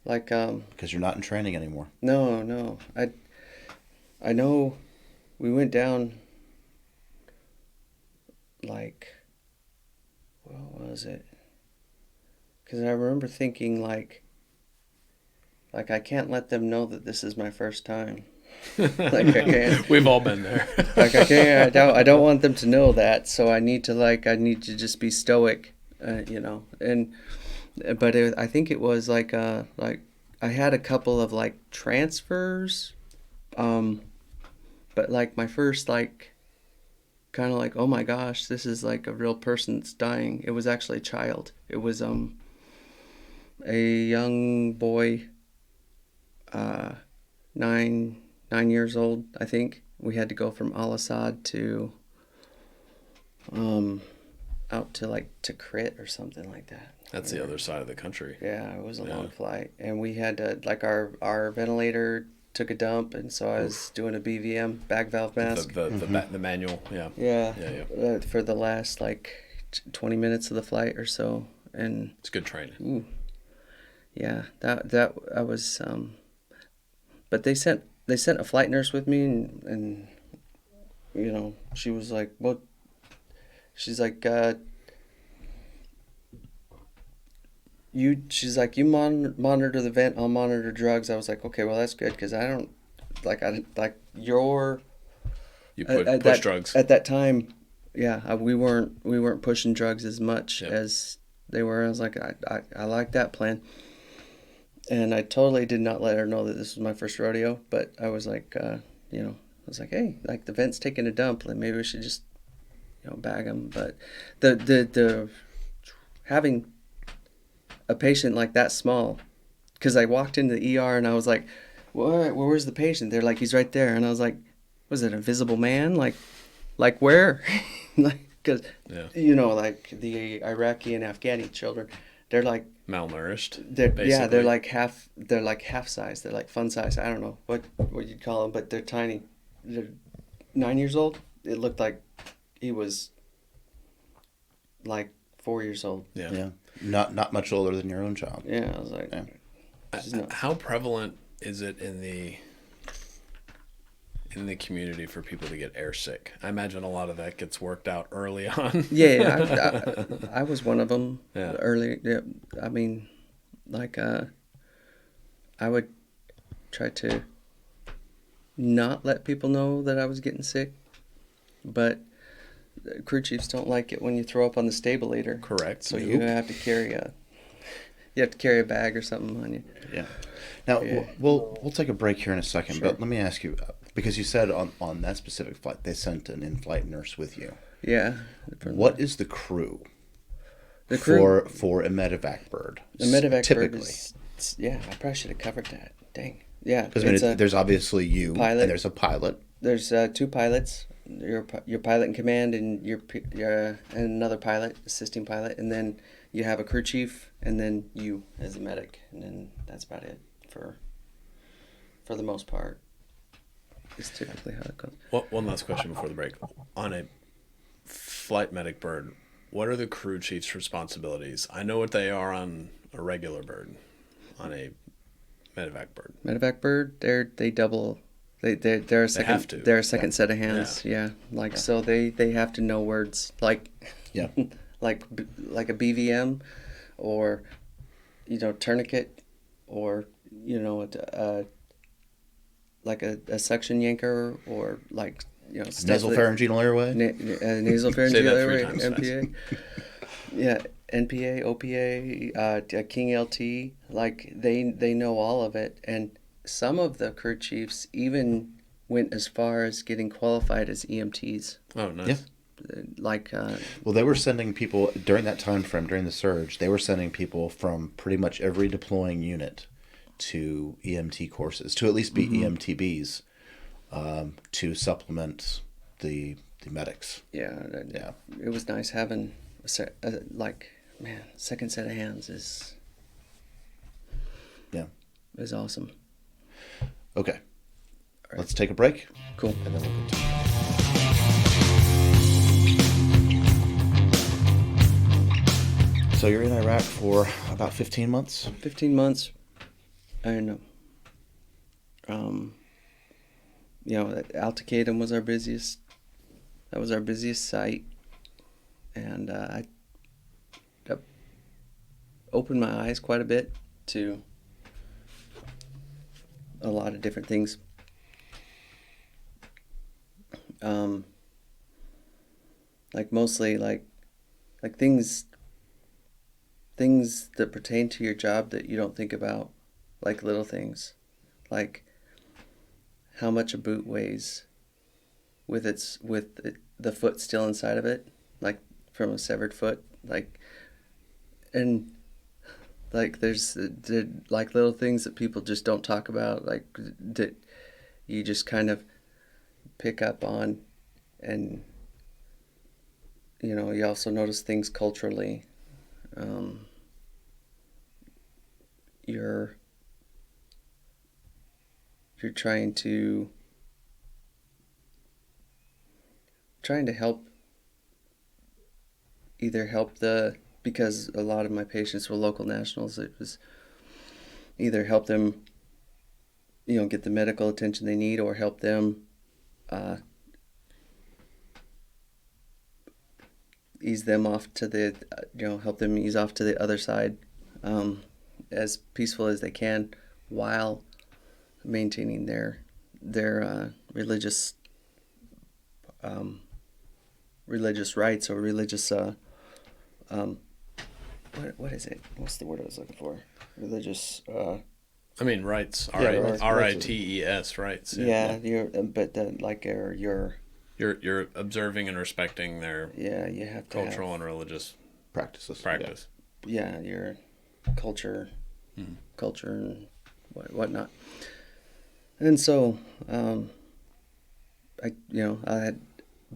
A: Like
B: Because you're not in training anymore.
A: no, I know we went down like, what was it? Because I remember thinking like I can't let them know that this is my first time. Like I can't.
C: We've all been there.
A: Like I can't. I don't want them to know that. So I need to just be stoic, And but I think it was like I had a couple of like transfers, but like my first like kind of like, oh my gosh, this is like a real person that's dying. It was actually a child. It was a young boy, 9 years old, I think. We had to go from Al Assad to out to like Tikrit or something like that.
C: That's the other side of the country.
A: Yeah, it was a long flight, and we had to like our ventilator took a dump, and so I was doing a BVM, bag valve mask.
C: The manual, yeah.
A: Yeah. For the last like 20 minutes of the flight or so, and
C: It's good training.
A: ooh, yeah, that I was. But they sent a flight nurse with me, and she was like, well, she's like, she's like, you monitor the vent, I'll monitor drugs. I was like, okay, well that's good, because I don't like your.
C: You
A: at
C: push drugs.
A: At that time, yeah, we weren't pushing drugs as much as they were. I was like, I like that plan. And I totally did not let her know that this was my first rodeo, but I was like, I was like, hey, like the vent's taking a dump, like maybe we should just, bag them. But the having a patient like that small, because I walked into the ER and I was like, where's the patient? They're like, he's right there. And I was like, was it an invisible man? Like where? Like, because, like the Iraqi and Afghani children, they're like,
C: malnourished.
A: They're like half size. They're like fun size. I don't know what you'd call them, but they're tiny. They're 9 years old. It looked like he was like 4 years old.
B: Yeah. Not much older than your own child.
A: Yeah, I was like,
C: How prevalent is it in the community for people to get airsick? I imagine a lot of that gets worked out early on.
A: Yeah, I was one of them early. Yeah, I mean, like I would try to not let people know that I was getting sick, but crew chiefs don't like it when you throw up on the stabilator.
C: Correct.
A: So you have to carry a bag or something on you.
B: Yeah. Now we'll take a break here in a second,
A: Sure.
B: but let me ask you, because you said on that specific flight they sent an in-flight nurse with you.
A: Yeah.
B: What is the crew?
A: The crew
B: for a medevac bird?
A: The medevac
B: typically.
A: bird is, I probably should have covered that. Dang. Yeah.
B: Because there's obviously you
A: pilot.
B: and there's a pilot.
A: There's two pilots. Your pilot in command and and another pilot, assisting pilot, and then you have a crew chief, and then you as a medic, and then that's about it for the most part. It's typically how it goes.
C: One last question before the break. On a flight medic bird, what are the crew chief's responsibilities? I know what they are on a regular bird. On a medevac bird.
A: Medevac bird, they double They're a second
C: have to.
A: they're a second set of hands. Yeah, like so they have to know words like
B: Yeah.
A: like a BVM, or tourniquet, or like a suction yanker, or like stuff
B: Nasopharyngeal airway.
A: nasopharyngeal
C: Say that 3
A: airway,
C: times fast.
A: NPA. Yeah, NPA, OPA, King LT, like they know all of it, and some of the crew chiefs even went as far as getting qualified as EMTs.
C: Oh, nice.
B: Yeah.
A: Like,
B: Well, they were sending people during that time frame, during the surge. They were sending people from pretty much every deploying unit to EMT courses, to at least be EMTBs, to supplement the medics.
A: yeah,
B: Yeah.
A: it was nice having man, second set of hands
B: Yeah.
A: is awesome.
B: Okay. Let's take a break,
A: Cool.
B: and then we'll continue. So you're in Iraq for about 15 months?
A: 15 months, and Al Taqadim was our busiest. That was our busiest site, and I opened my eyes quite a bit to a lot of different things. Like mostly like things that pertain to your job that you don't think about, like little things, like how much a boot weighs with the foot still inside of it, like from a severed foot, and there's like little things that people just don't talk about, like that you just kind of pick up on, and you also notice things culturally. You're trying to help, because a lot of my patients were local nationals. It was either help them get the medical attention they need, or help them ease them off to the help them ease off to the other side, as peaceful as they can, while maintaining their religious rights, or religious what is it? What's the word I was looking for? Religious.
C: I mean, rights.
B: rights.
C: RITES, rights.
A: Yeah, you're
C: You're observing and respecting their
A: you have to
C: cultural and religious
B: Practices.
C: practice.
A: your culture, and whatnot. And so, I had,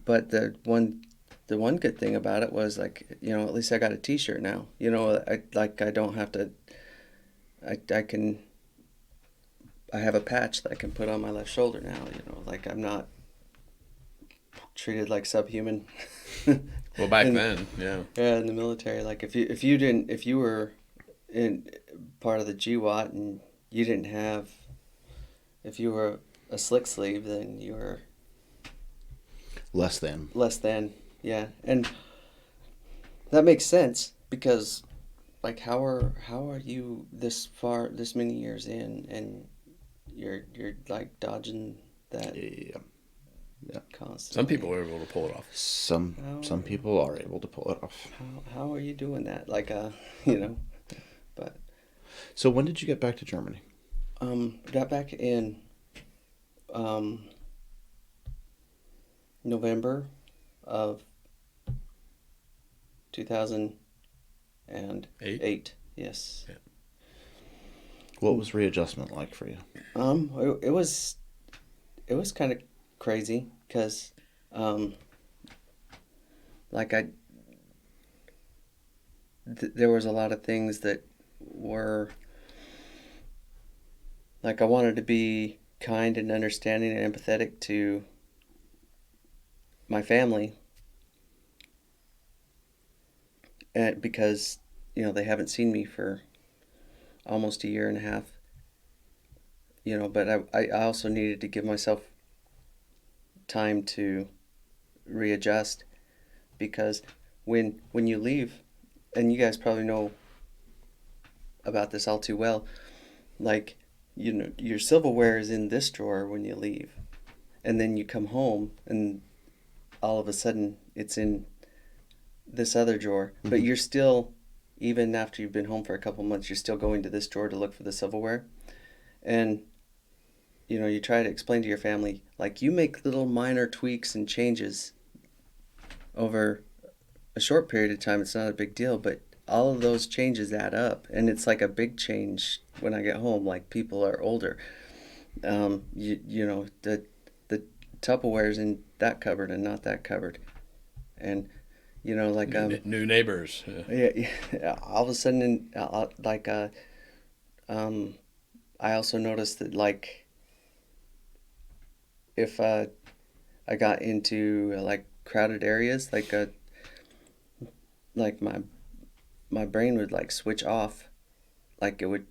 A: but the one good thing about it was, like, at least I got a T-shirt now. I don't have to. I have a patch that I can put on my left shoulder now. Like, I'm not treated like subhuman.
C: Well, back then, yeah.
A: Yeah, in the military, like if you were in part of the GWAT and you didn't have, if you were a slick sleeve, then you were
B: Less than.
A: Yeah, and that makes sense, because, like, how are you this many years in, and you're like dodging that
B: Yeah.
A: constantly?
C: Some people are able to pull it off.
B: Some people are able to pull it off.
A: How are you doing that? Like, but
B: So when did you get back to Germany?
A: got back in November of 2008. Yes.
C: Yeah.
B: What was readjustment like for you?
A: It was kind of crazy, because there was a lot of things that were, like, I wanted to be kind and understanding and empathetic to my family, and because they haven't seen me for almost a year and a half, but I also needed to give myself time to readjust, because when you leave, and you guys probably know about this all too well, like, your silverware is in this drawer when you leave, and then you come home and all of a sudden it's in this other drawer, but
B: Mm-hmm.
A: you're still, even after you've been home for a couple months, you're still going to this drawer to look for the silverware. And you try to explain to your family, like, you make little minor tweaks and changes over a short period of time, it's not a big deal, but all of those changes add up, and it's like a big change when I get home. Like, people are older. The Tupperware's in that cupboard and not that cupboard, and like,
C: New neighbors. Yeah.
A: yeah, yeah, all of a sudden, like, um, I also noticed that, like, if I got into like crowded areas, like my brain would like switch off, like it would,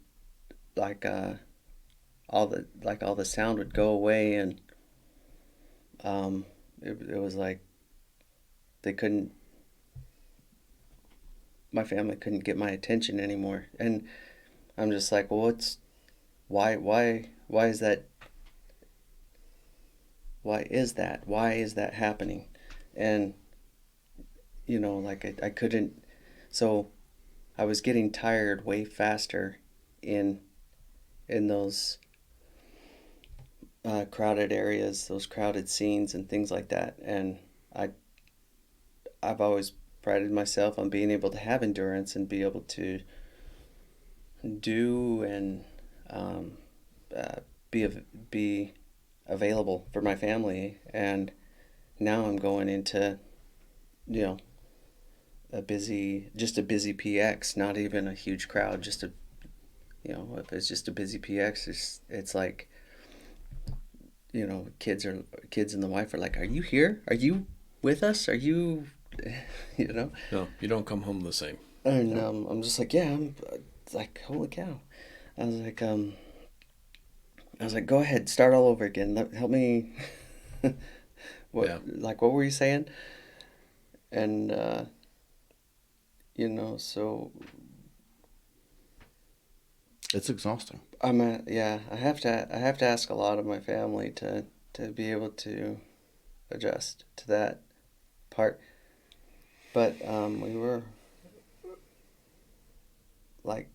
A: like, all the sound would go away, and it was like they couldn't my family couldn't get my attention anymore. And I'm just like, well, why is that, why is that happening? And like, I couldn't. So I was getting tired way faster in those crowded areas, those crowded scenes and things like that. And I I've always prided myself on being able to have endurance and be able to do and, um, uh, be available for my family. And now I'm going into, you know just a busy PX, not even a huge crowd, just a, if it's just a busy PX, it's like, kids and the wife are like, "Are you here? Are you with us? Are you?" you know.
C: No, you don't come home the same.
A: And
B: Yeah.
A: I'm just like, yeah, I'm, like, holy cow. I was like, go ahead, start all over again. Help me.
C: Yeah.
A: What were you saying? And so
B: It's exhausting.
A: I have to ask a lot of my family to be able to adjust to that part. But we were like,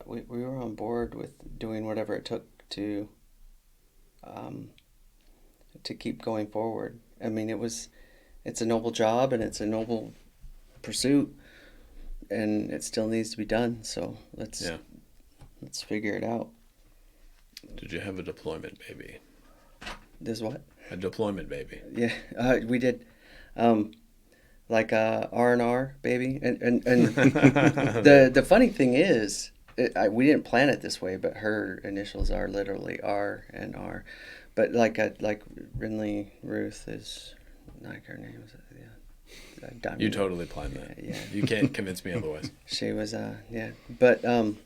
A: we were on board with doing whatever it took um, to keep going forward. I mean, it's a noble job and it's a noble pursuit, and it still needs to be done. So
C: Yeah.
A: let's figure it out.
C: Did you have a deployment baby?
A: This what?
C: A deployment baby.
A: Yeah, we did. Um, like, R&R baby, and the funny thing is, we didn't plan it this way, but her initials are literally R and R, but like Rinley Ruth is like her name is, yeah,
C: You
A: Diamond.
C: totally planned
A: Yeah,
C: that.
A: yeah.
C: You can't convince me otherwise.
A: She was, yeah, but one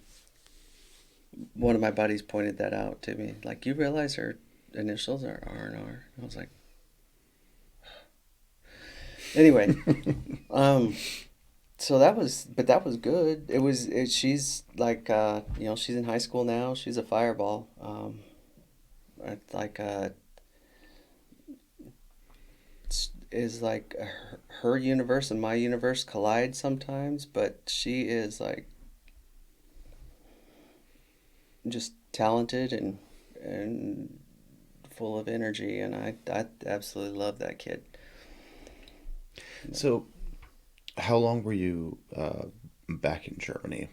A: of my buddies pointed that out to me, like, you realize her initials are R&R. I was like, anyway. um So that was good. She's like, she's in high school now. She's a fireball. Like, is like her universe and my universe collide sometimes, but she is like just talented and full of energy, and I absolutely love that kid.
B: So, how long were you back in Germany?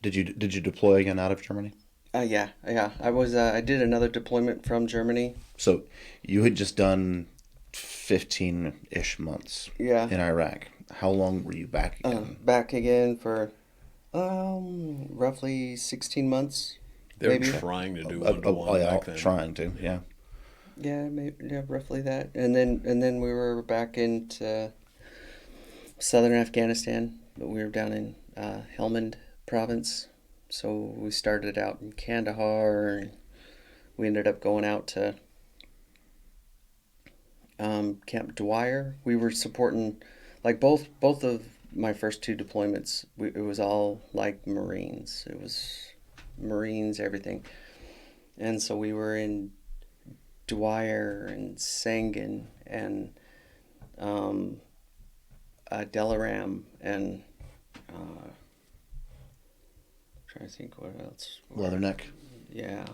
B: Did you deploy again out of Germany?
A: Yeah, yeah. I did another deployment from Germany.
B: So, you had just done 15-ish months
A: Yeah.
B: in Iraq. How long were you back again?
A: Back again for roughly 16 months,
C: They were
A: maybe.
C: trying to do one to one
B: Yeah,
C: back then.
B: trying to, yeah.
A: Yeah, maybe, yeah, roughly that. And then we were back into southern Afghanistan, but we were down in Helmand province. So we started out in Kandahar, we ended up going out to Camp Dwyer. We were supporting, like, both of my first two deployments. It was all like Marines. It was Marines, everything. And so we were in Dwyer and Sangan and Delaram and trying to think what else.
B: Leatherneck.
A: Yeah,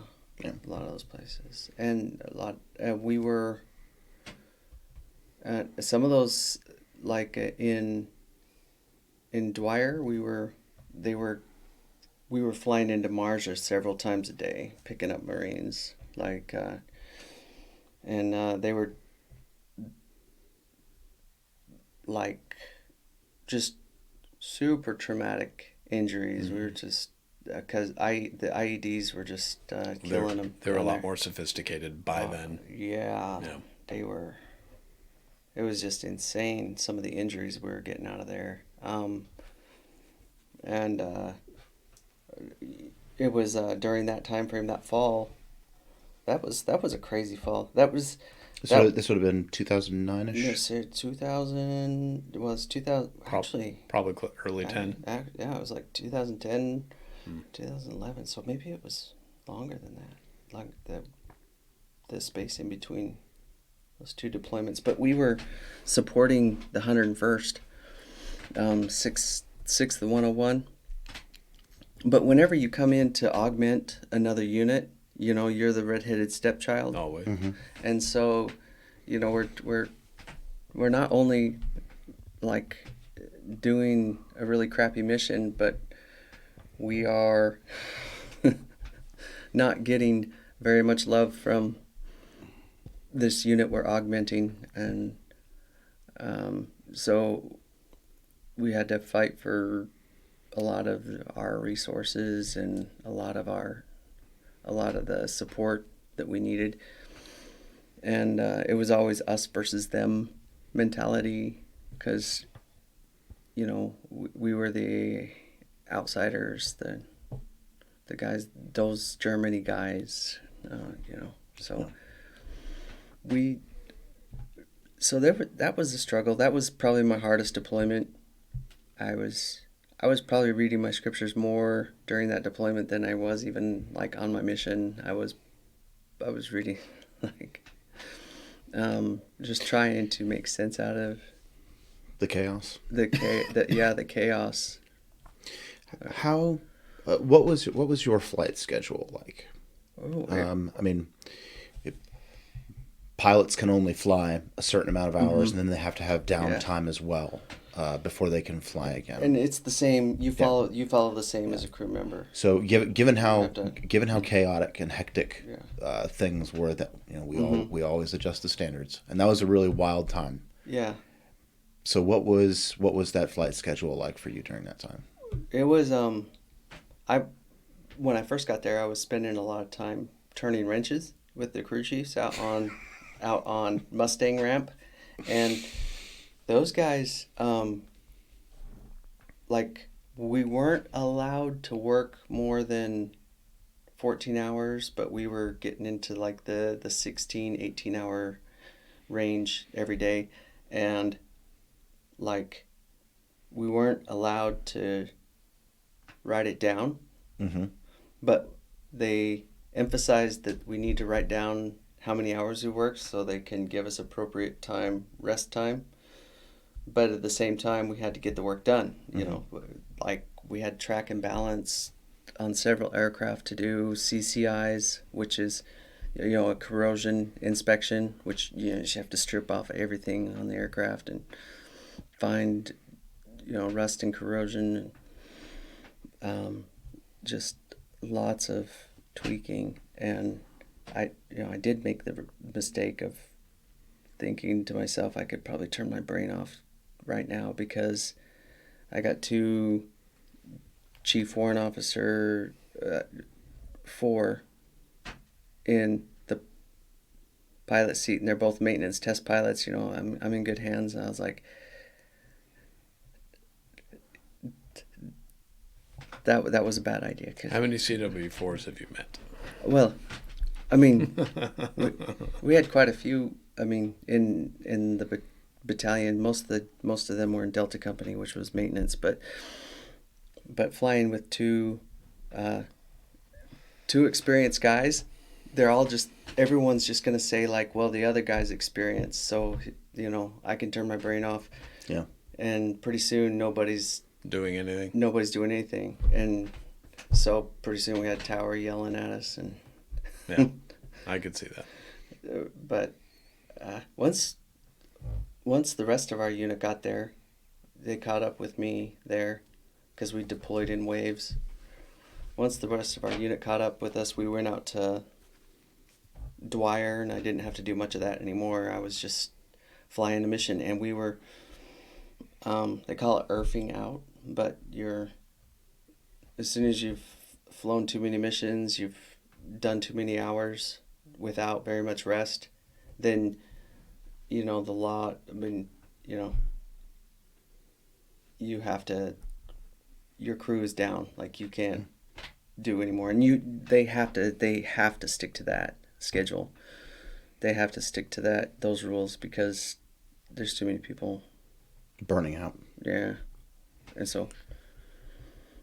B: Yeah.
A: a lot of those places, and a lot. We were some of those, like in Dwyer. We were flying into Marja several times a day, picking up Marines, like, and they were like just super traumatic injuries. We were just because the IEDs were just killing them.
C: They were a lot more sophisticated by then.
A: Yeah,
C: Yeah.
A: they were. It was just insane, some of the injuries we were getting out of there. And it was during that time frame, that fall. That was a crazy fall. This
B: This would have been 2009ish.
A: Yes, 2000. It was 2000. Actually,
C: Probably early 10.
A: Yeah, it was like 2010, 2011. So maybe it was longer than that. Like the space in between those two deployments. But we were supporting the 101st, 6th 101. But whenever you come in to augment another unit, you're the redheaded stepchild.
C: Always.
B: Mm-hmm.
A: And so, we're not only like doing a really crappy mission, but we are not getting very much love from this unit we're augmenting, and so we had to fight for a lot of our resources and a lot of the support that we needed. And it was always us versus them mentality, because we were the outsiders, the guys, those Germany guys, so that was a struggle. That was probably my hardest deployment. I was probably reading my scriptures more during that deployment than I was even like on my mission. I was reading like just trying to make sense out of
B: The chaos.
A: the chaos.
B: How? What was your flight schedule like? I mean, pilots can only fly a certain amount of hours, and then they have to have downtime as well before they can fly again.
A: And it's the same. You follow the same as a crew member.
B: So given how
A: You have to-
B: chaotic and hectic things were, that we always adjust the standards, and that was a really wild time.
A: Yeah.
B: So what was that flight schedule like for you during that time?
A: It was when I first got there, I was spending a lot of time turning wrenches with the crew chiefs out on Mustang ramp, and those guys, like, we weren't allowed to work more than 14 hours, but we were getting into like the 16, 18 hour range every day, and like we weren't allowed to write it down.
B: Mm-hmm.
A: But they emphasized that we need to write down how many hours we worked so they can give us appropriate rest time. But at the same time, we had to get the work done. Like we had track and balance on several aircraft to do CCIs, which is, a corrosion inspection, which you have to strip off everything on the aircraft and find, rust and corrosion. Just lots of tweaking, and I did make the mistake of thinking to myself I could probably turn my brain off right now, because I got two Chief Warrant Officer 4 in the pilot seat, and they're both maintenance test pilots. I'm in good hands, and I was like, that was a bad idea.
C: How many CW4s have you met?
A: Well, I mean, we had quite a few. I mean, in the battalion, most of them were in Delta Company, which was maintenance. But flying with uh, two experienced guys, they're all just everyone's just gonna say like, well, the other guy's experienced, so I can turn my brain off,
B: Yeah.
A: and pretty soon
C: Doing anything?
A: nobody's doing anything, and so pretty soon we had Tower yelling at us, and
C: Yeah, I could see that.
A: but once the rest of our unit got there, they caught up with me there because we deployed in waves. Once the rest of our unit caught up with us, we went out to Dwyer, and I didn't have to do much of that anymore. I was just flying a mission, and we were, they call it earthing out, but as soon as you've flown too many missions, you've done too many hours without very much rest, then, the law, I mean, you have to, your crew is down, like you can't do anymore, and they have to stick to that schedule. They have to stick to those rules because there's too many people.
B: Burning out.
A: Yeah, and so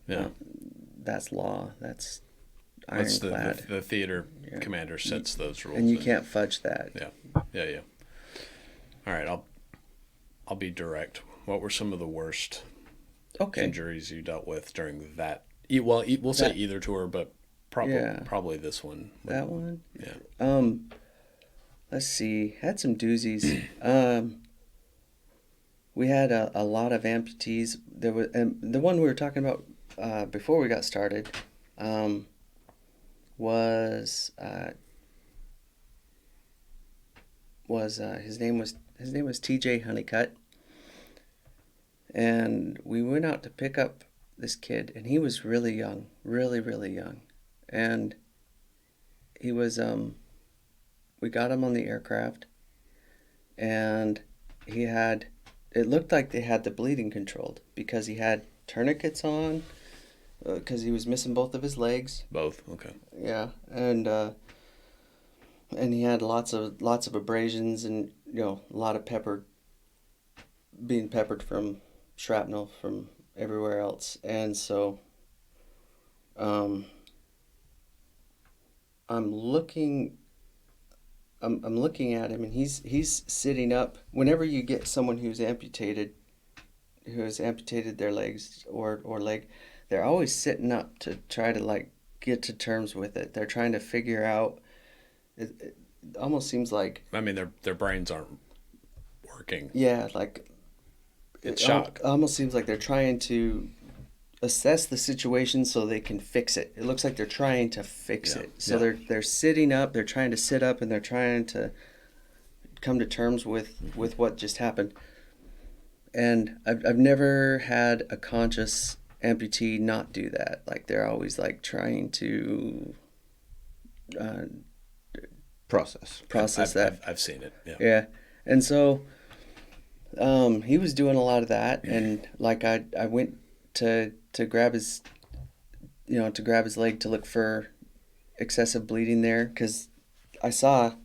C: Yeah.
A: that's law. That's
C: That's
A: ironclad.
C: the theater
A: Yeah.
C: commander sets those rules.
A: And you can't fudge that.
C: Yeah. All right, I'll be direct. What were some of the worst
A: Okay.
C: injuries you dealt with during that? Well, we'll say either tour, but probably this one.
A: That one.
C: Yeah.
A: Let's see. Had some doozies. We had a lot of amputees. There was, and the one we were talking about before we got started was his name was T.J. Honeycutt, and we went out to pick up this kid, and he was really young, really young, and he was we got him on the aircraft, and it looked like they had the bleeding controlled because he had tourniquets on because he was missing both of his legs.
C: Both. Okay.
A: Yeah, and he had lots of abrasions, and a lot of being peppered from shrapnel from everywhere else, and so I'm looking at him, and he's sitting up. Whenever you get someone who has amputated their legs or leg, they're always sitting up to try to like get to terms with it. They're trying to figure out. It almost seems like,
C: I mean, their brains aren't working.
A: yeah, like
C: It's shock.
A: Almost seems like they're trying to assess the situation so they can fix it. It looks like they're trying to fix it. So they're sitting up, they're trying to sit up, and they're trying to come to terms with what just happened. And I've never had a conscious amputee not do that. Like they're always like trying to
B: Process.
A: that.
C: I've seen it. Yeah.
A: Yeah. And so he was doing a lot of that, and like I went to grab his leg to look for excessive bleeding there, because I saw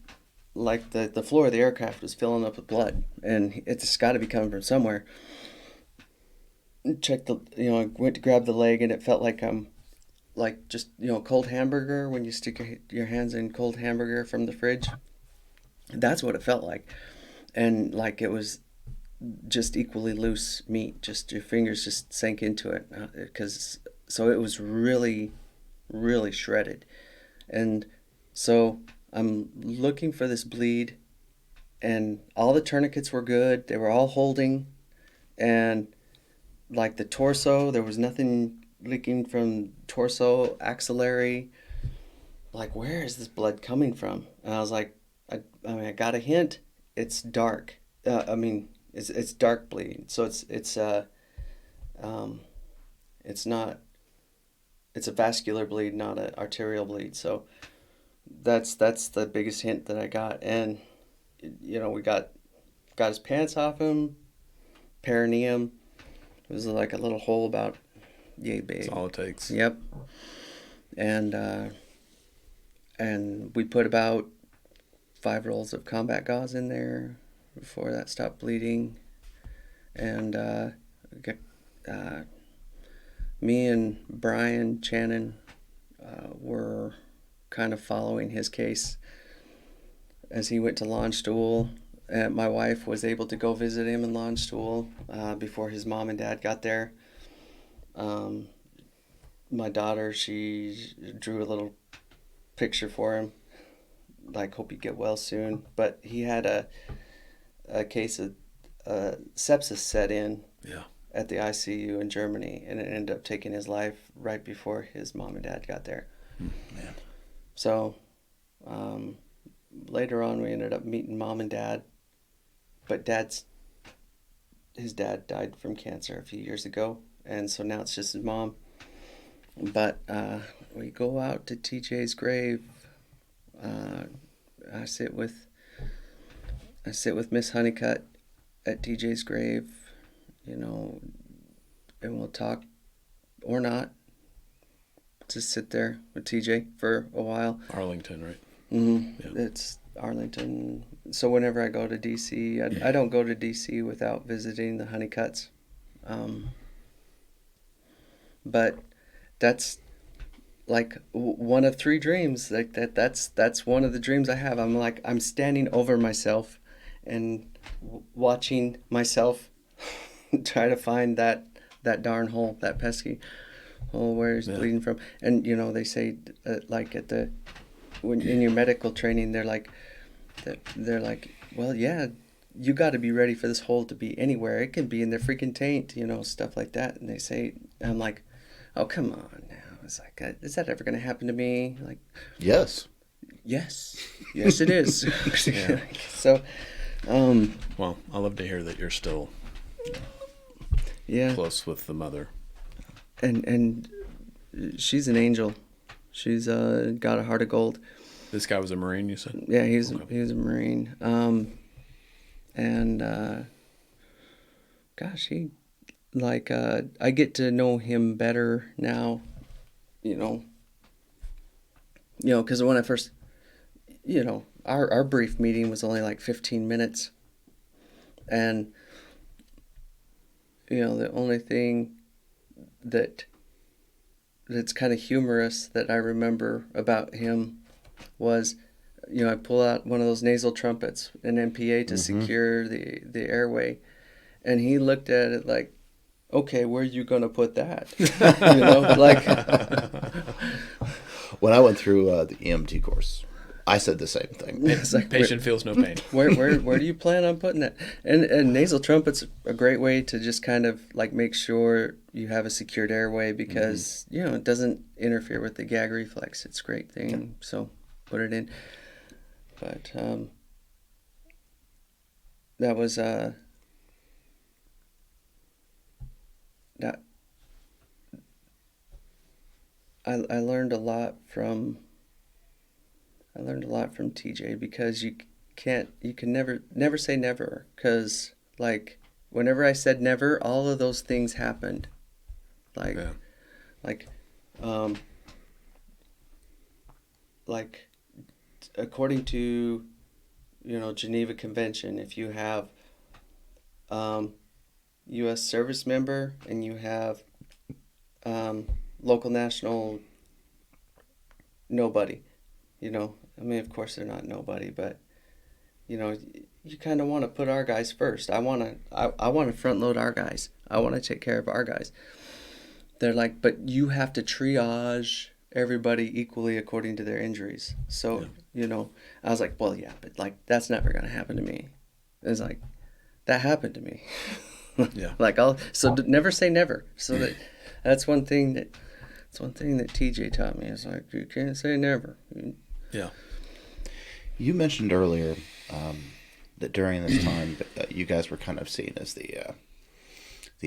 A: like the floor of the aircraft was filling up with blood, and it's got to be coming from somewhere. Checked I went to grab the leg, and it felt like like just cold hamburger when you stick your hands in cold hamburger from the fridge. That's what it felt like, and like it was just equally loose meat. Just your fingers just sank into it, so it was really shredded, and so I'm looking for this bleed, and all the tourniquets were good. They were all holding, and like the torso, there was nothing leaking from torso, axillary. Like, where is this blood coming from? And I was like, I got a hint. It's dark. It's dark bleeding. So it's not. It's a vascular bleed, not an arterial bleed. So that's the biggest hint that I got. And we got his pants off him, perineum. It was like a little hole about yay big.
C: That's all it takes.
A: Yep. And and we put about 5 rolls of combat gauze in there before that stopped bleeding. And me and Brian Channon were kind of following his case as he went to launch school. And my wife was able to go visit him in launch school before his mom and dad got there. My daughter, she drew a little picture for him, like, hope you get well soon. But he had a case of sepsis set in
C: Yeah.
A: at the ICU in Germany, and it ended up taking his life right before his mom and dad got there.
B: Man.
A: So later on, we ended up meeting mom and dad, but his dad died from cancer a few years ago, and so now it's just his mom. But we go out to TJ's grave. I sit with Miss Honeycutt at TJ's grave, and we'll talk or not. Just sit there with TJ for a while.
C: Arlington, right?
A: Mm-hmm.
C: Yeah.
A: It's Arlington. So whenever I go to DC, I don't go to DC without visiting the Honeycutts. But that's like one of 3 dreams. Like that's one of the dreams I have. I'm standing over myself and watching myself try to find that darn hole, that pesky hole where he's bleeding from. And they say like when in your medical training, they're like, well, yeah, you got to be ready for this hole to be anywhere. It can be in their freaking taint, stuff like that. And they say, I'm like, oh, come on now. It's like, is that ever going to happen to me? Like,
B: Yes.
A: yes, it is.
C: Yeah.
A: So,
C: Well, I love to hear that you're still
A: yeah,
C: close with the mother.
A: and she's an angel. She's got a heart of gold.
C: This guy was a Marine, you said?
A: Yeah, he was
C: Okay.
A: a Marine. Gosh, he I get to know him better now. Because when I first, our brief meeting was only like 15 minutes, and the only thing that's kind of humorous that I remember about him was, I pull out one of those nasal trumpets, an MPA, to secure the airway, and he looked at it like, okay, where are you going to put that? Like,
B: When I went through the EMT course, I said the same thing.
A: it's like,
C: Patient feels no pain.
A: where do you plan on putting that? And nasal trumpet's a great way to just kind of like make sure you have a secured airway, because it doesn't interfere with the gag reflex. It's a great thing.
B: Yeah.
A: So put it in. But that was that I learned a lot from TJ, because you can never say never, because like whenever I said never, all of those things happened. Like
C: Yeah.
A: like according to Geneva Convention, if you have U.S. service member and you have local national nobody, I mean, of course they're not nobody, but you kind of want to put our guys first. I want to front load our guys. I want to take care of our guys. They're like, but you have to triage everybody equally according to their injuries. So, I was like, well, yeah, but like that's never going to happen to me. It's like, that happened to me.
C: Yeah.
A: Like never say never. So that's one thing that TJ taught me. Is like, you can't say never.
C: Yeah.
B: You mentioned earlier that during this time you guys were kind of seen as the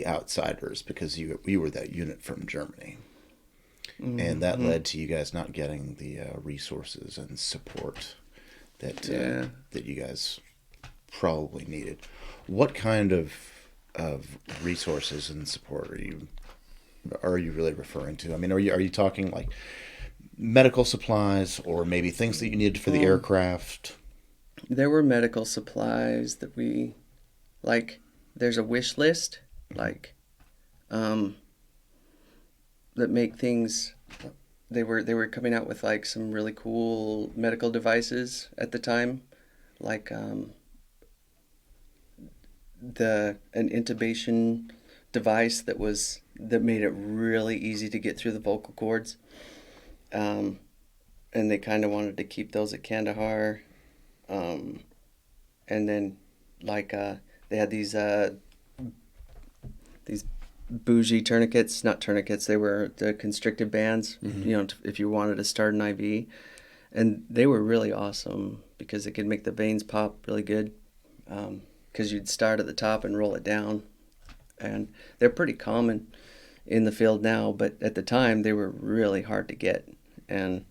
B: outsiders, because you were that unit from Germany. And that led to you guys not getting the resources and support that you guys probably needed. What kind of resources and support are you really referring to? I mean, are you talking like medical supplies or maybe things that you needed for the aircraft?
A: There were medical supplies that we like. There's a wish list, like, that make things. They were coming out with like some really cool medical devices at the time, like an intubation device that made it really easy to get through the vocal cords. And they kind of wanted to keep those at Kandahar. And then like they had these bougie tourniquets, not tourniquets, they were the constricted bands, if you wanted to start an IV. And they were really awesome because it could make the veins pop really good, because you'd start at the top and roll it down. And they're pretty common in the field now, but at the time they were really hard to get. And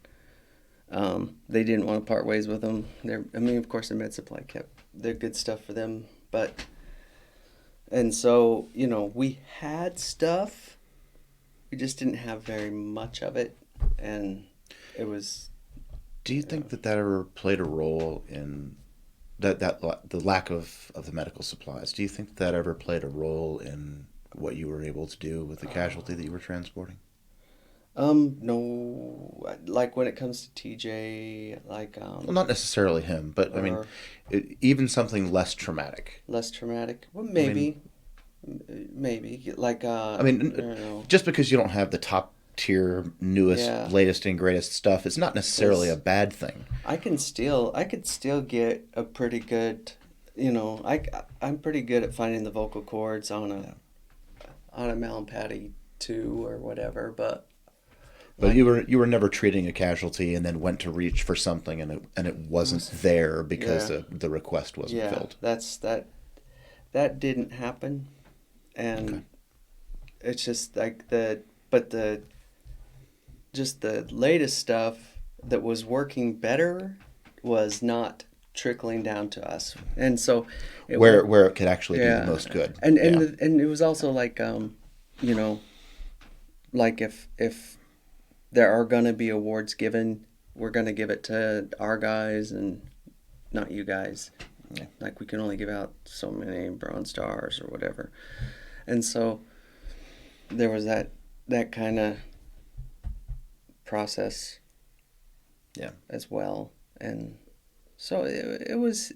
A: they didn't want to part ways with them. Of course, the med supply kept their good stuff for them, and so, we had stuff, we just didn't have very much of it, and it was.
B: Do you think that ever played a role in that the lack of the medical supplies? Do you think that ever played a role in what you were able to do with the casualty that you were transporting?
A: No, like when it comes to TJ, like
B: Well, not necessarily him, but I mean, even something less traumatic.
A: less traumatic. Well, maybe, like
B: I
A: I
B: mean,
A: don't know.
B: just because you don't have the top tier, newest,
A: Yeah.
B: latest and greatest stuff, it's not necessarily a bad thing.
A: I could still get a pretty good, I'm pretty good at finding the vocal cords on a Malampati 2 or whatever, but
B: But you were never treating a casualty and then went to reach for something and it wasn't there because
A: Yeah.
B: the request wasn't
A: yeah,
B: filled.
A: that didn't happen, and
B: Okay.
A: it's just like the latest stuff that was working better was not trickling down to us, and so
B: Where it could actually do
A: yeah,
B: the most good.
A: and
B: Yeah.
A: and it was also like like if there are gonna be awards given, we're gonna give it to our guys and not you guys.
B: Yeah.
A: Like we can only give out so many bronze stars or whatever, and so there was that kind of process,
B: Yeah.
A: as well, and so it was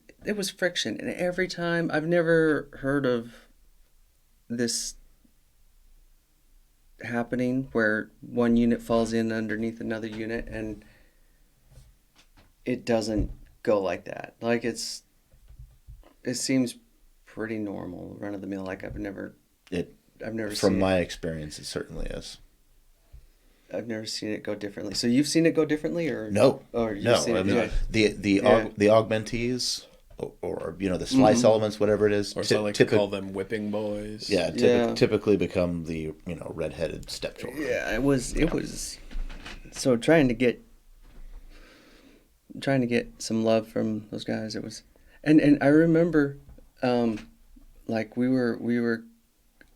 A: friction, and every time I've never heard of this happening where one unit falls in underneath another unit and it doesn't go like that. Like it seems pretty normal, run of the mill. Like I've never
B: From
A: seen
B: my experience, it certainly is.
A: I've never seen it go differently. So you've seen it go differently, or
B: No,
A: or you've
B: no.
A: seen
B: I
A: it,
B: mean,
A: yeah.
B: the
A: Yeah.
B: augmentees or the splice elements, whatever it is,
C: Or as I like to call them, whipping boys.
B: yeah,
A: Yeah.
B: typically become the redheaded stepchildren.
A: Yeah, it was so trying to get some love from those guys. It was, and I remember, like we were,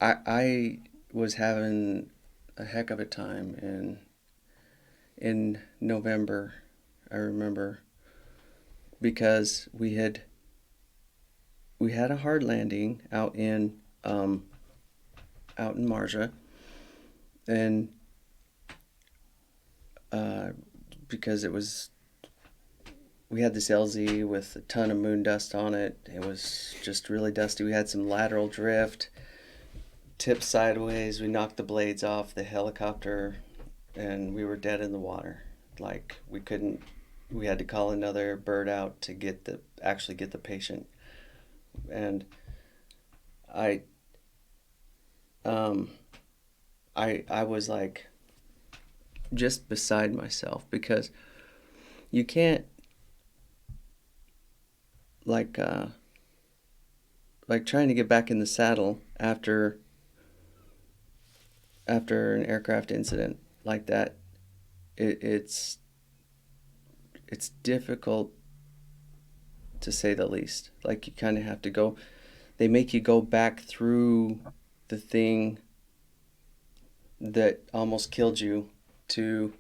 A: I was having a heck of a time in November. I remember because we had a hard landing out in Marja, and because we had this LZ with a ton of moon dust on it. It was just really dusty. We had some lateral drift, tipped sideways. We knocked the blades off the helicopter, and we were dead in the water. Like we had to call another bird out to actually get the patient. And I was like just beside myself because you can't like trying to get back in the saddle after an aircraft incident like that. It's difficult, to say the least. Like you kind of have to go. They make you go back through the thing that almost killed you to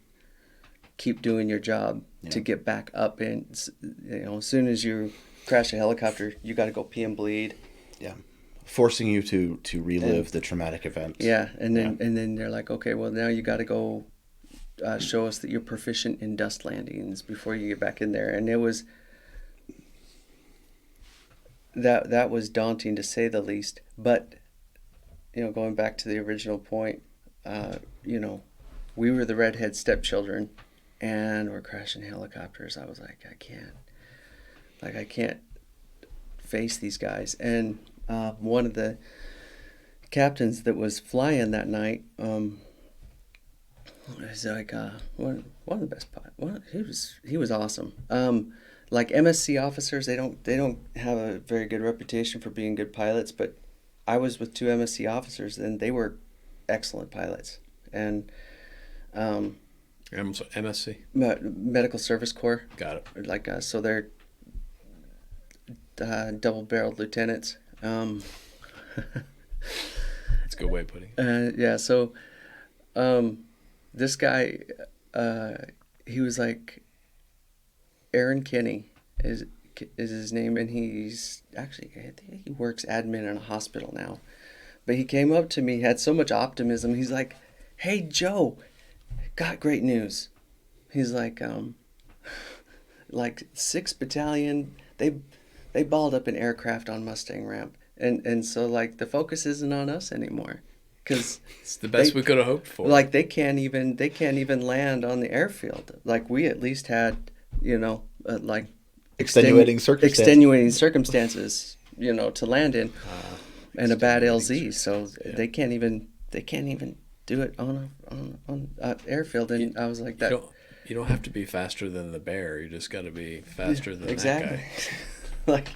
A: keep doing your job
B: Yeah.
A: to get back up. And as soon as you crash a helicopter, you got to go pee and bleed.
B: Yeah. Forcing you to relive the traumatic event.
A: Yeah, and then they're like, okay, well now you got to go show us that you're proficient in dust landings before you get back in there. And it was that was daunting to say the least. But going back to the original point, we were the redhead stepchildren, and we're crashing helicopters. I was like, I can't face these guys. And one of the captains that was flying that night, was like one of the best pilots. He was awesome. Like MSC officers, they don't have a very good reputation for being good pilots, but I was with two MSC officers, and they were excellent pilots. And
C: MSC?
A: Medical Service Corps.
C: Got it.
A: Like so they're double-barreled lieutenants.
C: That's a good way of putting it.
A: Yeah, so this guy, he was like, Aaron Kinney is his name, and he's actually, I think he works admin in a hospital now. But he came up to me, had so much optimism. He's like, "Hey Joe, got great news." He's like 6th Battalion, they balled up an aircraft on Mustang Ramp, and so like the focus isn't on us anymore, because
C: It's the best we could have hoped for.
A: like they can't even land on the airfield. Like we at least had like
B: Extenuating
A: circumstances to land in, and a bad LZ, so
C: Yeah.
A: they can't even do it on a airfield. And I was like, that
C: You don't have to be faster than the bear. You just got to be faster than
A: exactly.
C: that guy.
A: Like,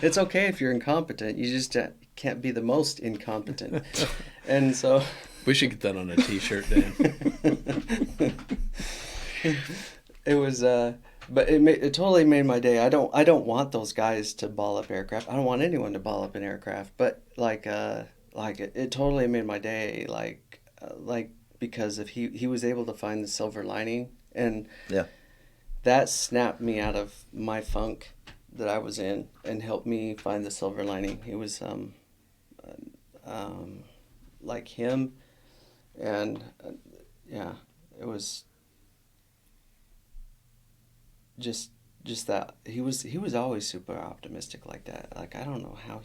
A: it's okay if you're incompetent. You just can't be the most incompetent. And so
C: We should get that on a T-shirt, Dan.
A: it was, but it totally made my day. I don't want those guys to ball up aircraft. I don't want anyone to ball up an aircraft. But it totally made my day. Because if he was able to find the silver lining, and
B: Yeah.
A: that snapped me out of my funk that I was in and helped me find the silver lining. It was like him, and it was just that he was always super optimistic like that. Like, I don't know how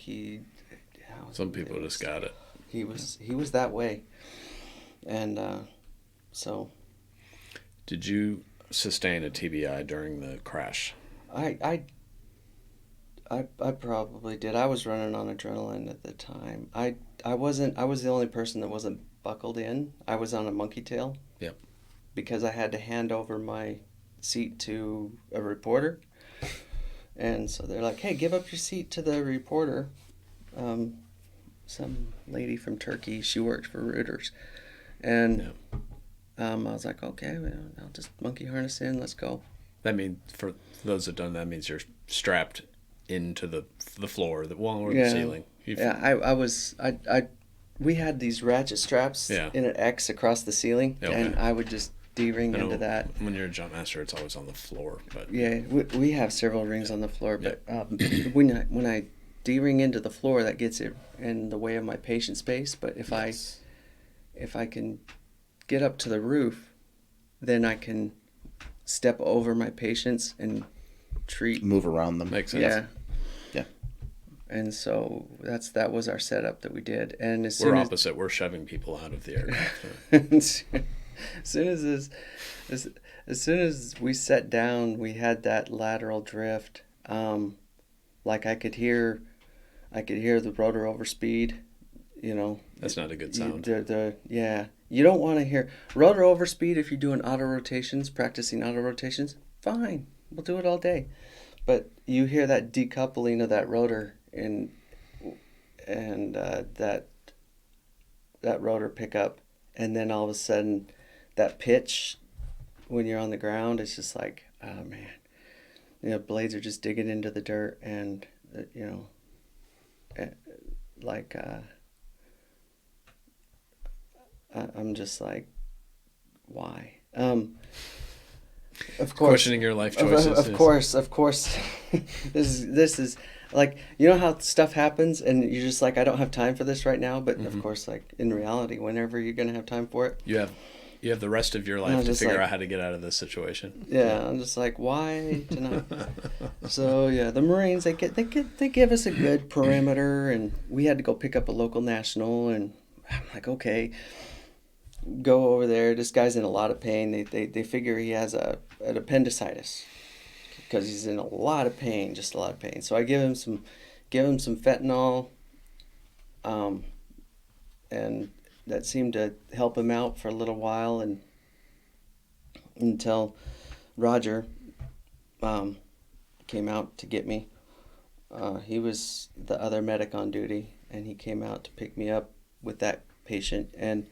C: Some people just got it.
A: he was that way. And so
C: Did you sustain a TBI during the crash?
A: I probably did. I was running on adrenaline at the time. I was the only person that wasn't buckled in. I was on a monkey tail.
C: Yep.
A: Because I had to hand over my seat to a reporter. And so they're like, "Hey, give up your seat to the reporter." Some lady from Turkey, she worked for Reuters. And I was like, "Okay, well, I'll just monkey harness in, let's go."
C: That means, for those that don't know, that means you're strapped into the floor, the wall, or
A: Yeah.
C: the ceiling.
A: We had these ratchet straps
C: Yeah.
A: in an X across the ceiling,
C: Okay.
A: and I would just D-ring
C: I know
A: into that.
C: When you're a jump master, it's always on the floor. But
A: Yeah, we have several rings on the floor, but when I D-ring into the floor, that gets it in the way of my patient space. But if I can get up to the roof, then I can step over my patients and treat.
B: Move around them.
C: Makes sense.
A: Yeah.
B: Yeah.
A: And so that was our setup that we did. And as
C: We're
A: soon
C: opposite. We're shoving people out of the aircraft.
A: as soon as we sat down, we had that lateral drift. Like I could hear the rotor overspeed.
C: That's not a good sound.
A: You don't want to hear rotor overspeed if you're doing auto rotations, practicing auto rotations. Fine, we'll do it all day. But you hear that decoupling of that rotor and that rotor pickup, and then all of a sudden that pitch when you're on the ground, it's just like, oh man, blades are just digging into the dirt, and I'm just like, why? Of course.
C: Questioning your life choices.
A: Of course, of course. This is like, you know how stuff happens and you're just like, I don't have time for this right now. But of course, like in reality, whenever you're gonna have time for it,
C: You have the rest of your life to figure out how to get out of this situation.
A: Yeah, I'm just like, why tonight? So yeah, the Marines they give us a good perimeter, and we had to go pick up a local national, and I'm like, okay, go over there. This guy's in a lot of pain. They figure he has an appendicitis because he's in a lot of pain, just a lot of pain. So I give him some fentanyl, and that seemed to help him out for a little while, and until Roger came out to get me. He was the other medic on duty, and he came out to pick me up with that patient. And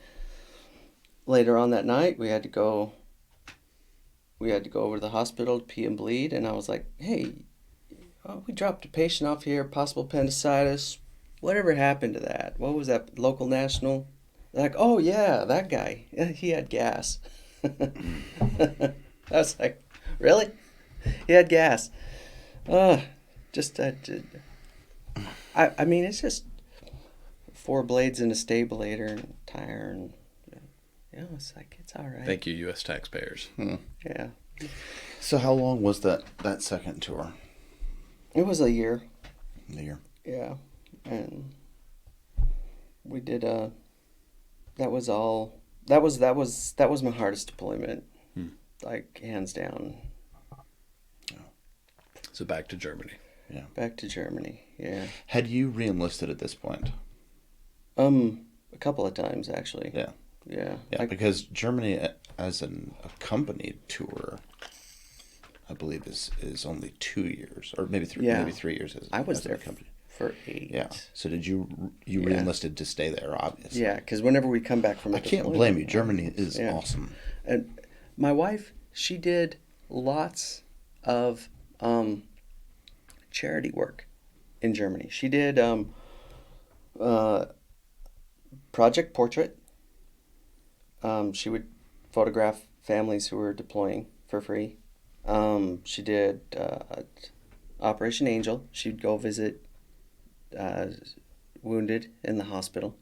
A: later on that night, we had to go over to the hospital to pee and bleed. And I was like, hey, we dropped a patient off here, possible appendicitis. Whatever happened to that? What was that, local national? They're like, oh yeah, that guy. He had gas. I was like, really? He had gas. I mean, it's just 4 blades and a stabulator and a tire, and it's like, it's all right.
C: Thank you, U.S. taxpayers.
A: Yeah.
B: So how long was that second tour?
A: It was a year.
B: A year.
A: Yeah, and we did that was my hardest deployment, like hands down.
C: So back to Germany.
B: Yeah.
A: Back to Germany. Yeah.
B: Had you re-enlisted at this point?
A: A couple of times actually.
B: Yeah.
A: Yeah.
B: Yeah, because Germany as a company tour, I believe is only 2 years, or maybe 3 years.
A: I was
B: as
A: there
B: a company
A: for 8.
B: Yeah. So did you re-enlisted to stay there? Obviously.
A: Yeah, because whenever we come back from
B: I can't blame you. Germany is
A: Yeah.
B: awesome.
A: And my wife, she did lots of charity work in Germany. She did Project Portrait. She would photograph families who were deploying for free. She did Operation Angel. She'd go visit wounded in the hospital,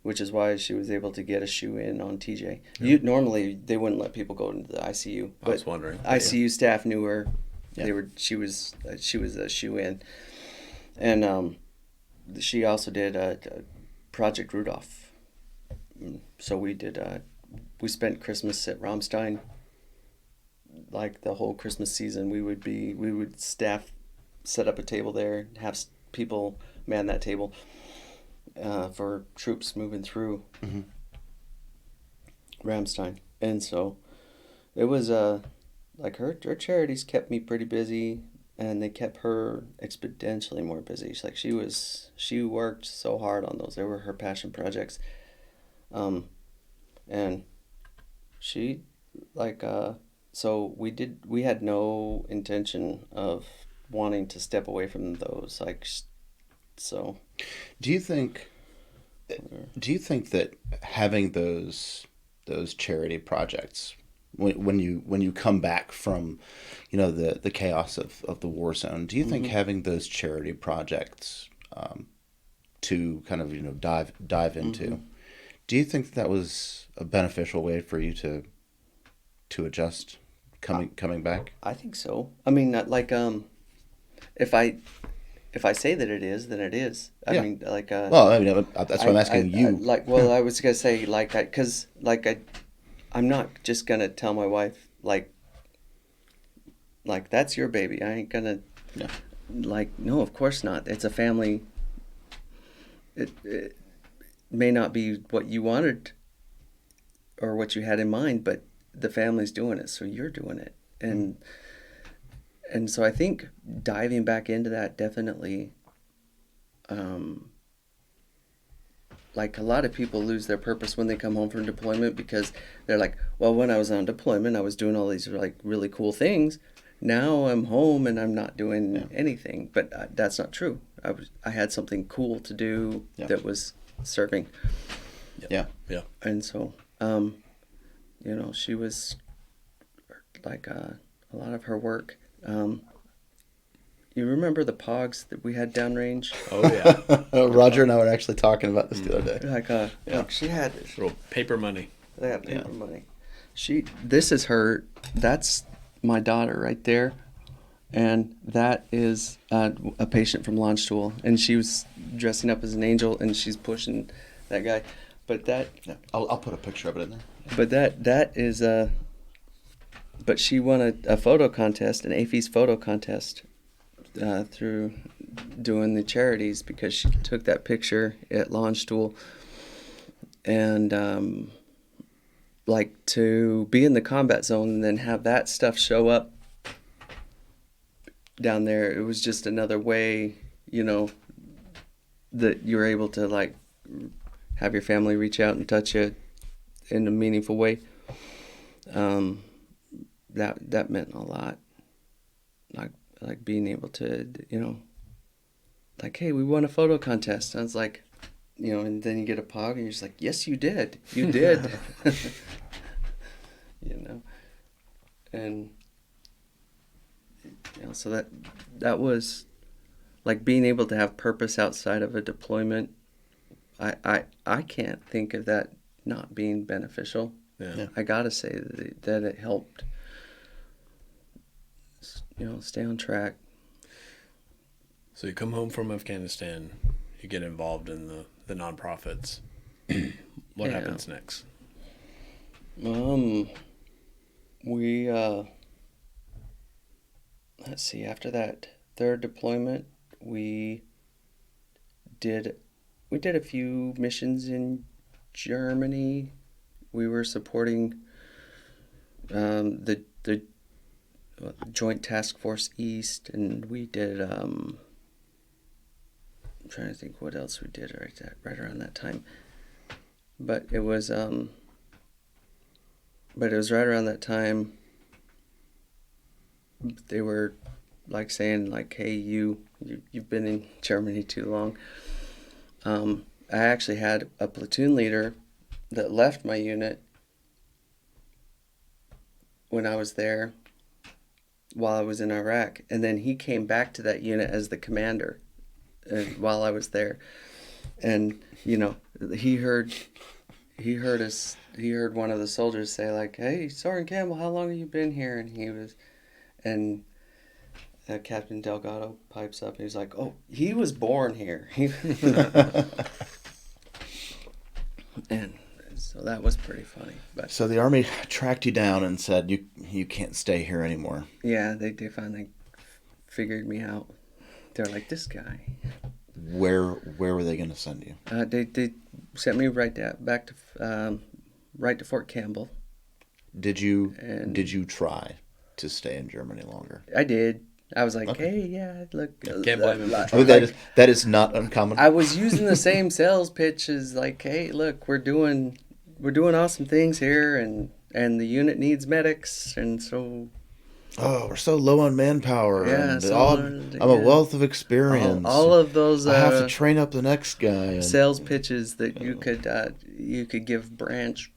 A: which is why she was able to get a shoe in on TJ.
C: Yeah.
A: Normally they wouldn't let people go into the ICU, but
C: I was wondering.
A: ICU staff knew her.
B: Yeah.
A: She was a shoe in, and she also did Project Rudolph. So we did. We spent Christmas at Rammstein. Like the whole Christmas season, we would staff, set up a table there, have people man that table for troops moving through Rammstein. And so it was like her charities kept me pretty busy, and they kept her exponentially more busy. She worked so hard on those. They were her passion projects. And she so we had no intention of wanting to step away from those, so.
B: Do you think that having those charity projects, when you come back from, the chaos of the war zone, do you think having those charity projects to kind of dive into, do you think that was a beneficial way for you to adjust coming back?
A: I think so. I mean, if I say that it is, then it is. I mean,
B: well, I mean, that's why I'm asking you.
A: I was gonna say, because I'm not just gonna tell my wife like that's your baby. I ain't gonna.
B: No.
A: No, of course not. It's a family. It may not be what you wanted or what you had in mind, but the family's doing it, so you're doing it, and so I think diving back into that definitely, like a lot of people lose their purpose when they come home from deployment, because they're like, well, when I was on deployment, I was doing all these like really cool things. Now I'm home and I'm not doing anything, but that's not true. I had something cool to do that was serving.
B: Yeah.
A: And so, she was like a lot of her work. You remember the pogs that we had downrange?
C: Oh yeah,
B: Roger and I were actually talking about this the other day.
A: Like she had
C: little paper money.
A: that paper money. This is her. That's my daughter right there, and that is a patient from Launch Tool, and she was dressing up as an angel, and she's pushing that guy. But that,
B: Yeah, I'll put a picture of it in there.
A: but that is But she won a photo contest, an AFIS photo contest, through doing the charities because she took that picture at Launch Tool, and like to be in the combat zone and then have that stuff show up down there. It was just another way, that you were able to like have your family reach out and touch you in a meaningful way. That meant a lot. Like being able to, like, hey, we won a photo contest. And I was like, and then you get a pog and you're just like, yes, you did. You did. And, so that was like being able to have purpose outside of a deployment. I can't think of that not being beneficial.
C: Yeah.
A: I gotta say that it helped, stay on track.
C: So you come home from Afghanistan, you get involved in the nonprofits. What happens next?
A: We let's see. After that third deployment, we did a few missions in Germany. We were supporting the Joint Task Force East, and we did. I'm trying to think what else we did right around that time, but it was right around that time. They were like saying like, "Hey, you've been in Germany too long." I actually had a platoon leader that left my unit when I was there while I was in Iraq, and then he came back to that unit as the commander while I was there, and he heard one of the soldiers say like, "Hey, Sergeant Campbell, how long have you been here?" And Captain Delgado pipes up and he's like, "Oh, he was born here." And so that was pretty funny. But
B: So the Army tracked you down and said you can't stay here anymore.
A: yeah, they finally figured me out. They're like, "This guy."
B: Where were they going to send you?
A: They sent me right back to Fort Campbell.
B: Did you try to stay in Germany longer?
A: I did. I was like,
B: Okay.
A: "Hey, yeah, look."
C: Can't blame him for
B: Oh,
C: trying.
B: that is not uncommon.
A: I was using the same sales pitch as like, "Hey, look, we're doing awesome things here, and the unit needs medics, and so
B: Oh, we're so low on manpower.
A: Yeah,
B: and
A: so
B: I'm a wealth of experience.
A: all of those
B: I have to train up the next guy. And
A: sales pitches that you could give branch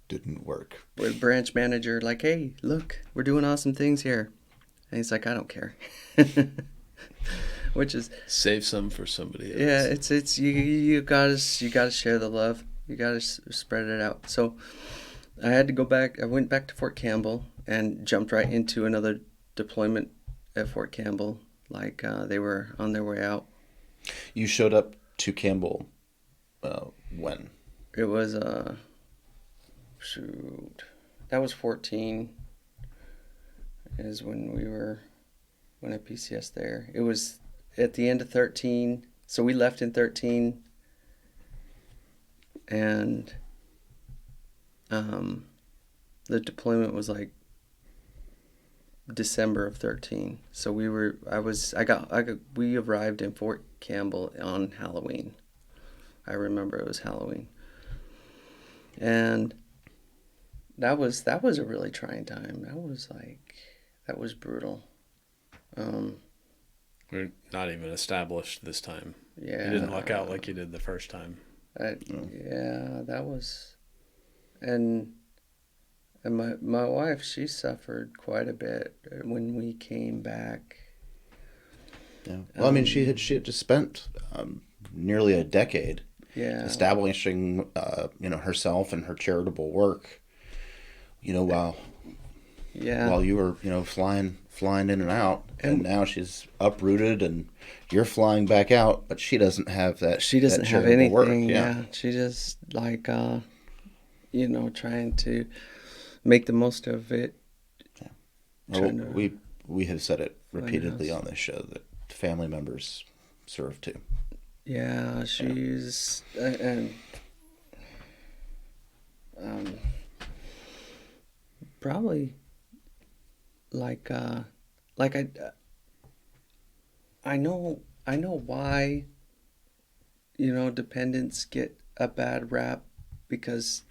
B: didn't work.
A: with branch manager like, "Hey, look, we're doing awesome things here," and he's like, "I don't care," which is
C: Save some for somebody else.
A: yeah, it's you gotta share the love, you gotta spread it out. So I had to go back. I went back to Fort Campbell and jumped right into another deployment at Fort Campbell. Like they were on their way out.
B: You showed up to Campbell when?
A: It was shoot, that was 14. Is when I PCS there. It was at the end of 13. So we left in 13, and the deployment was like December of 13. So we arrived in Fort Campbell on Halloween. I remember it was Halloween. And that was a really trying time. That was brutal.
C: We're not even established this time.
A: Yeah.
C: You didn't luck out like you did the first time.
A: Yeah, that was, and And my wife, she suffered quite a bit when we came back.
B: Yeah. Well, I mean, she had just spent nearly a decade
A: Yeah.
B: establishing, herself and her charitable work. While
A: Yeah.
B: you were, flying in and out, and
A: And
B: now she's uprooted, and you're flying back out, but she doesn't have that.
A: she doesn't
B: that
A: have
B: charitable work.
A: anything.
B: Yeah.
A: Yeah. She just like trying to make the most of it.
B: Well,
A: Trying to
B: we have said it
A: find
B: repeatedly
A: us.
B: on this show that family members serve too.
A: Yeah, she's and um, probably like like I know why dependents get a bad rap because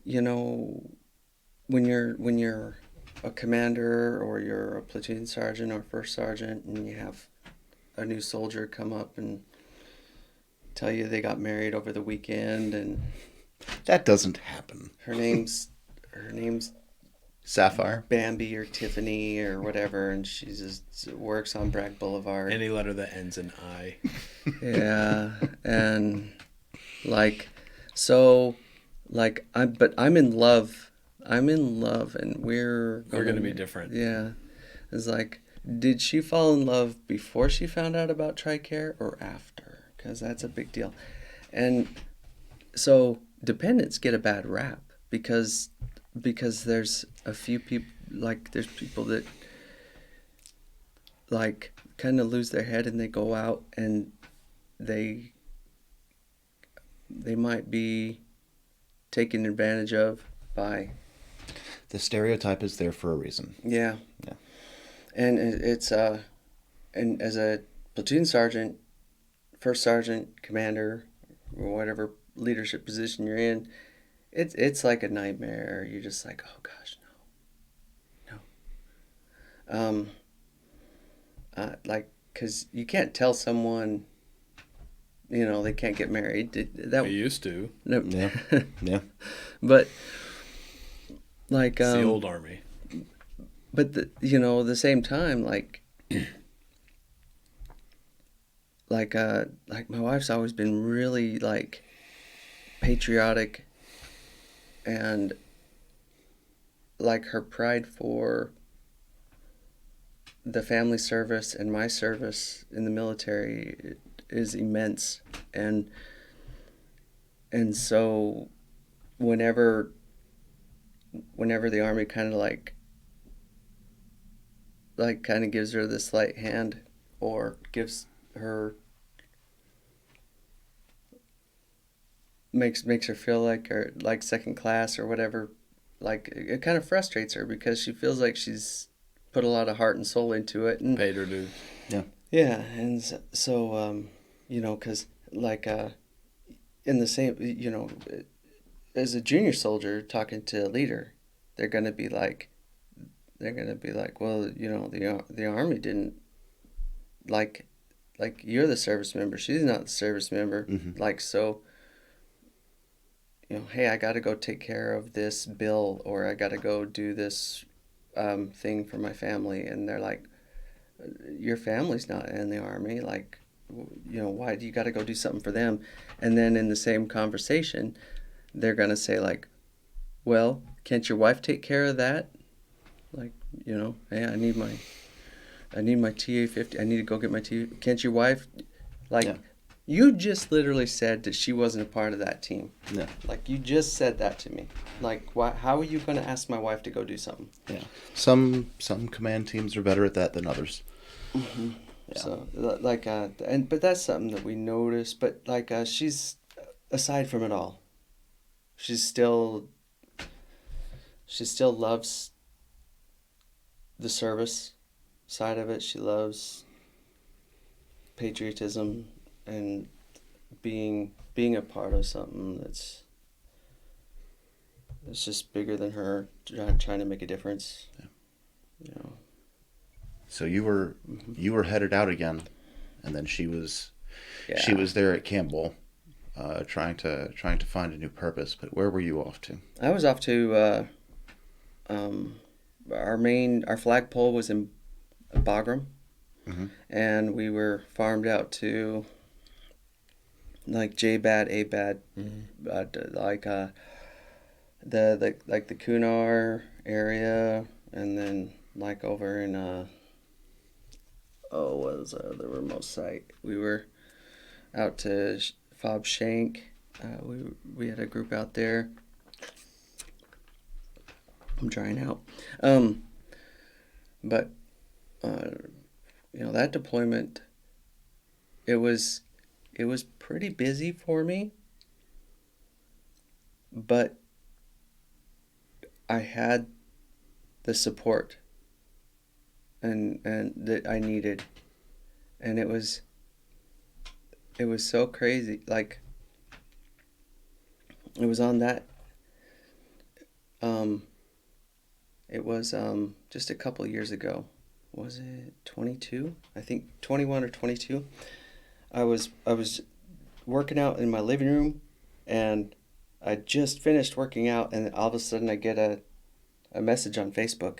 A: you know when you're a commander or you're a platoon sergeant or first sergeant and you have a new soldier come up and tell you they got married over the weekend and
B: That doesn't happen.
A: her name's
B: Sapphire.
A: Bambi or Tiffany or whatever, and she just works on Bragg Boulevard.
C: Any letter that ends in I.
A: Yeah, and like so I'm in love. I'm in love and we're
C: Gonna be different.
A: Yeah. It's like, did she fall in love before she found out about TRICARE or after? Because that's a big deal. And so dependents get a bad rap because there's a few people, like there's people that like kind of lose their head and they go out and they might be taken advantage of by.
B: The stereotype is there for a reason.
A: Yeah.
B: Yeah.
A: And it's and as a platoon sergeant, first sergeant, commander, or whatever leadership position you're in, it's like a nightmare. You're just like, oh gosh, no. Like, cause you can't tell someone, they can't get married.
C: We used to.
A: No.
B: Yeah. Yeah.
A: But like
C: It's the old army.
A: but the same time, like my wife's always been really like patriotic and like her pride for the family service and my service in the military is immense, and so whenever the army kind of kind of gives her this light hand or gives her makes her feel like second class or whatever, like it kind of frustrates her because she feels like she's put a lot of heart and soul into it and
C: Paid her dues.
A: yeah, and so because in the same as a junior soldier talking to a leader, they're gonna be like, well, the army didn't like you're the service member, she's not the service member,
B: Mm-hmm.
A: like so. Hey, I got to go take care of this bill, or I got to go do this thing for my family, and they're like, your family's not in the army, like, why do you got to go do something for them? And then in the same conversation, they're gonna say like, well, can't your wife take care of that? Like, hey, I need my TA-50. I need to go get my TA. Can't your wife? Like,
B: Yeah.
A: you just literally said that she wasn't a part of that team.
B: Yeah.
A: Like, you just said that to me. Like, how are you going to ask my wife to go do something?
B: Yeah. Some command teams are better at that than others.
A: Mm-hmm.
B: Yeah.
A: So, but that's something that we noticed. But, she's, aside from it all, she still loves the service side of it. She loves patriotism and being a part of something that's just bigger than her, trying to make a difference.
B: Yeah. So you were headed out again, and then she was there at Campbell, trying to find a new purpose. But where were you off to?
A: I was off to um, our flagpole was in Bagram,
B: Mm-hmm.
A: and we were farmed out to like J-Bad, A-Bad,
C: Mm-hmm.
A: like the Kunar area, and then like over in what was the remote site? We were out to Fob Shank. We had a group out there. I'm trying out, um, but uh, that deployment, it was pretty busy for me, but I had the support and that I needed, and it was so crazy. Like it was on that. Um, it was just a couple years ago. Was it 22? I think 21 or 22. I was working out in my living room, and I just finished working out, and all of a sudden I get a message on Facebook,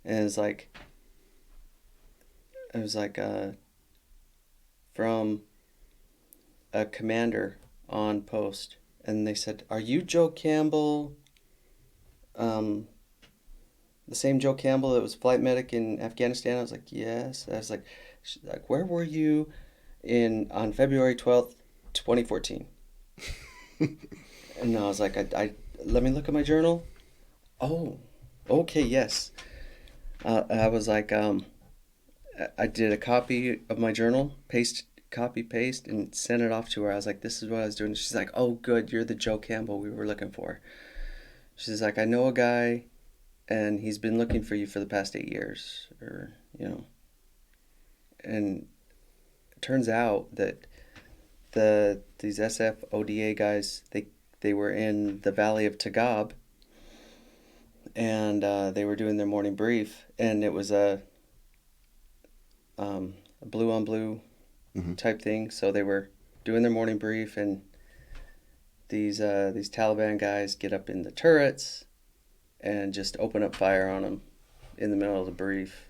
A: and it was like from a commander on post, and they said, "Are you Joe Campbell? Um, the same Joe Campbell that was flight medic in Afghanistan?" I was like, "Yes." I was like, she's like, "Where were you in on February 12th, 2014?" And I was like, I let me look at my journal. Oh, okay, yes. I was like, I did a copy of my journal, copy, paste, and sent it off to her. I was like, this is what I was doing. She's like, oh, good, you're the Joe Campbell we were looking for. She's like, I know a guy, and he's been looking for you for the past 8 years, And it turns out that these SF ODA guys, they were in the Valley of Tagab, and they were doing their morning brief, and it was a blue on blue
B: Mm-hmm.
A: type thing. So they were doing their morning brief, and these Taliban guys get up in the turrets and just open up fire on them in the middle of the brief.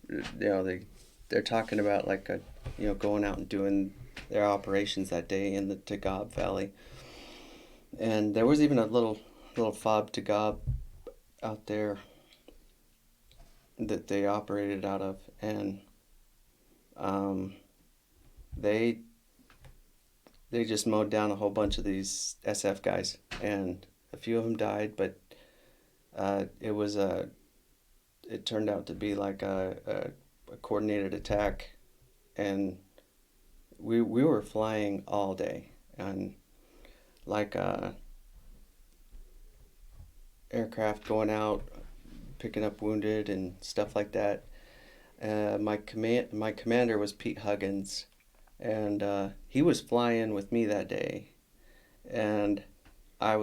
A: They're talking about like going out and doing their operations that day in the Tagab Valley, and there was even a little fob Tagab out there that they operated out of, and um, they they just mowed down a whole bunch of these SF guys, and a few of them died, but it turned out to be like a coordinated attack, and we were flying all day, and like aircraft going out, picking up wounded and stuff like that. My commander was Pete Huggins, and he was flying with me that day, and I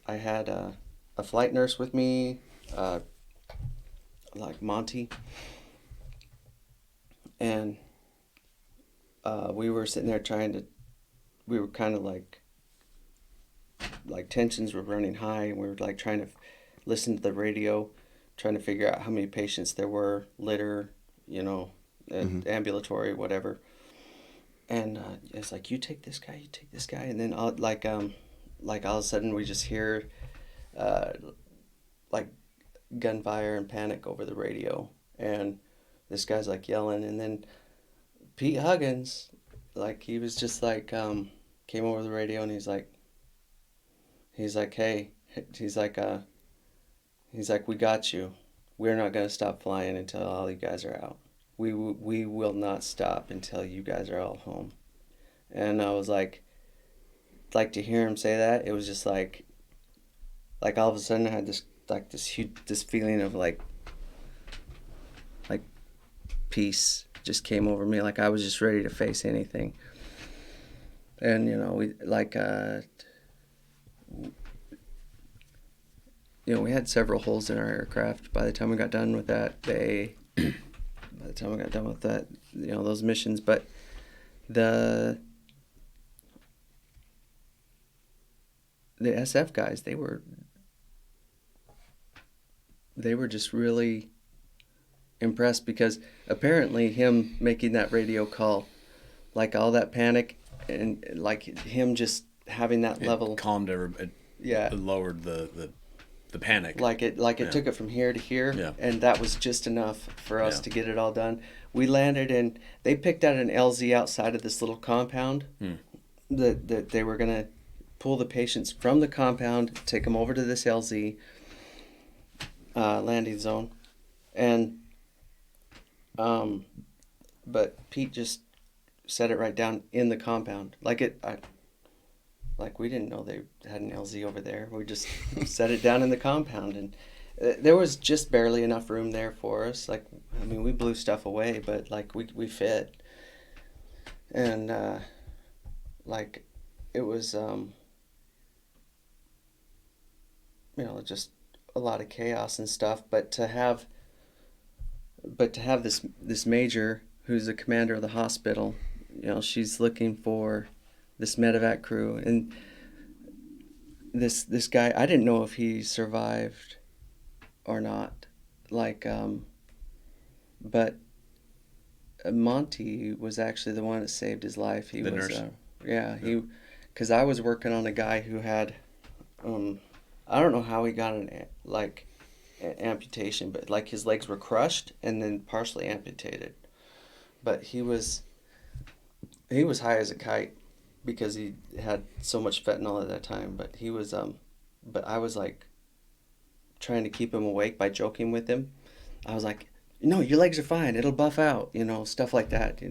A: had a flight nurse with me, uh, like Monty, and we were sitting there we were kind of like tensions were running high, and we were like trying to listen to the radio, trying to figure out how many patients there were, litter,
B: Mm-hmm.
A: ambulatory, whatever. And it's like, you take this guy, you take this guy, and then like all of a sudden we just hear uh, like gunfire and panic over the radio, and this guy's like yelling, and then Pete Huggins, like he was just like came over the radio, and he's like, hey, he's like he's like, we got you. We're not gonna stop flying until all you guys are out. We will not stop until you guys are all home. And I was like to hear him say that, it was just like all of a sudden I had this huge this feeling of like peace just came over me. Like I was just ready to face anything. And we like we had several holes in our aircraft by the time we got done with that day. By the time we got done with that, those missions, but the SF guys, they were just really impressed because apparently him making that radio call, like all that panic and like him just having that
C: It
A: level,
C: calmed it
A: yeah,
C: lowered the panic.
A: like it
C: Yeah.
A: took it from here to here,
C: Yeah.
A: and that was just enough for us
C: Yeah.
A: to get it all done. We landed and they picked out an LZ outside of this little compound that they were gonna pull the patients from the compound, take them over to this LZ landing zone, and but Pete just set it right down in the compound, like we didn't know they had an LZ over there. We just set it down in the compound, and there was just barely enough room there for us. Like, I mean, we blew stuff away, but like we fit, and like it was just a lot of chaos and stuff. But to have this major who's the commander of the hospital, she's looking for this medevac crew, and this guy, I didn't know if he survived or not, like but Monty was actually the one that saved his life. He
C: The
A: was
C: nurse?
A: he, because I was working on a guy who had I don't know how he got an amputation, but like his legs were crushed and then partially amputated, but he was high as a kite because he had so much fentanyl at that time. But he was but I was like trying to keep him awake by joking with him. I was like, no, your legs are fine, it'll buff out, stuff like that.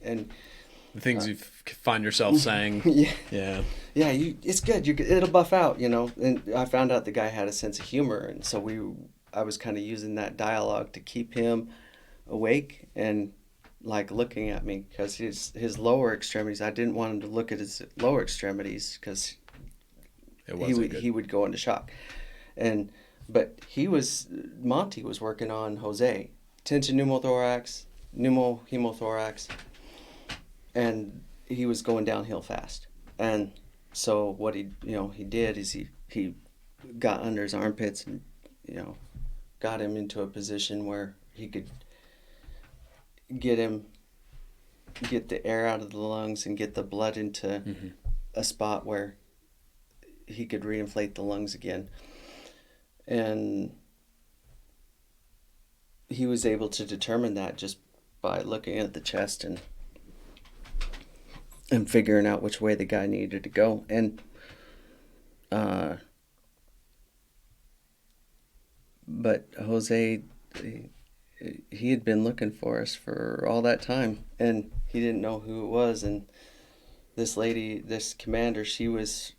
A: And
C: The things you find yourself saying.
A: yeah,
C: Yeah.
A: yeah, it's good, it'll buff out. And I found out the guy had a sense of humor, and so I was kind of using that dialogue to keep him awake and like looking at me, because his lower extremities, I didn't want him to look at his lower extremities because he would go into shock. And but Monty was working on Jose, tension pneumothorax, pneumohemothorax, and he was going downhill fast. And so what he did is he got under his armpits and got him into a position where he could get the air out of the lungs and get the blood into a spot where he could reinflate the lungs again. And he was able to determine that just by looking at the chest and figuring out which way the guy needed to go. And but Jose, he had been looking for us for all that time, and he didn't know who it was. And this lady, this commander, she was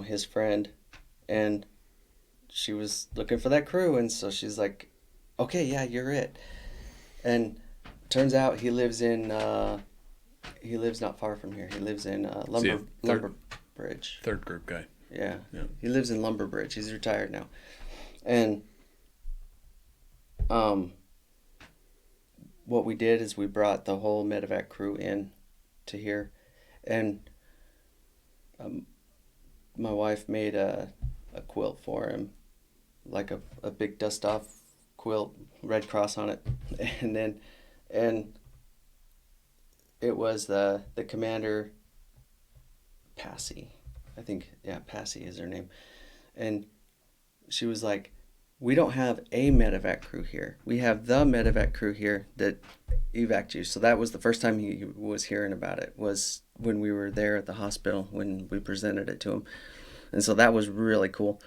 A: his friend, and she was looking for that crew. And so she's like, okay, yeah, you're it. And turns out he lives not far from here. He lives in Lumber Bridge.
C: Third group guy.
A: Yeah.
C: Yeah.
A: He lives in Lumber Bridge. He's retired now. And what we did is we brought the whole medevac crew in to here, and my wife made a quilt for him, like a big dust off quilt, Red Cross on it. And it was the commander, Passy, I think. Yeah, Passy is her name. And she was like, we don't have a medevac crew here. We have the medevac crew here that evac you. So that was the first time he was hearing about it, was when we were there at the hospital when we presented it to him. And so that was really cool.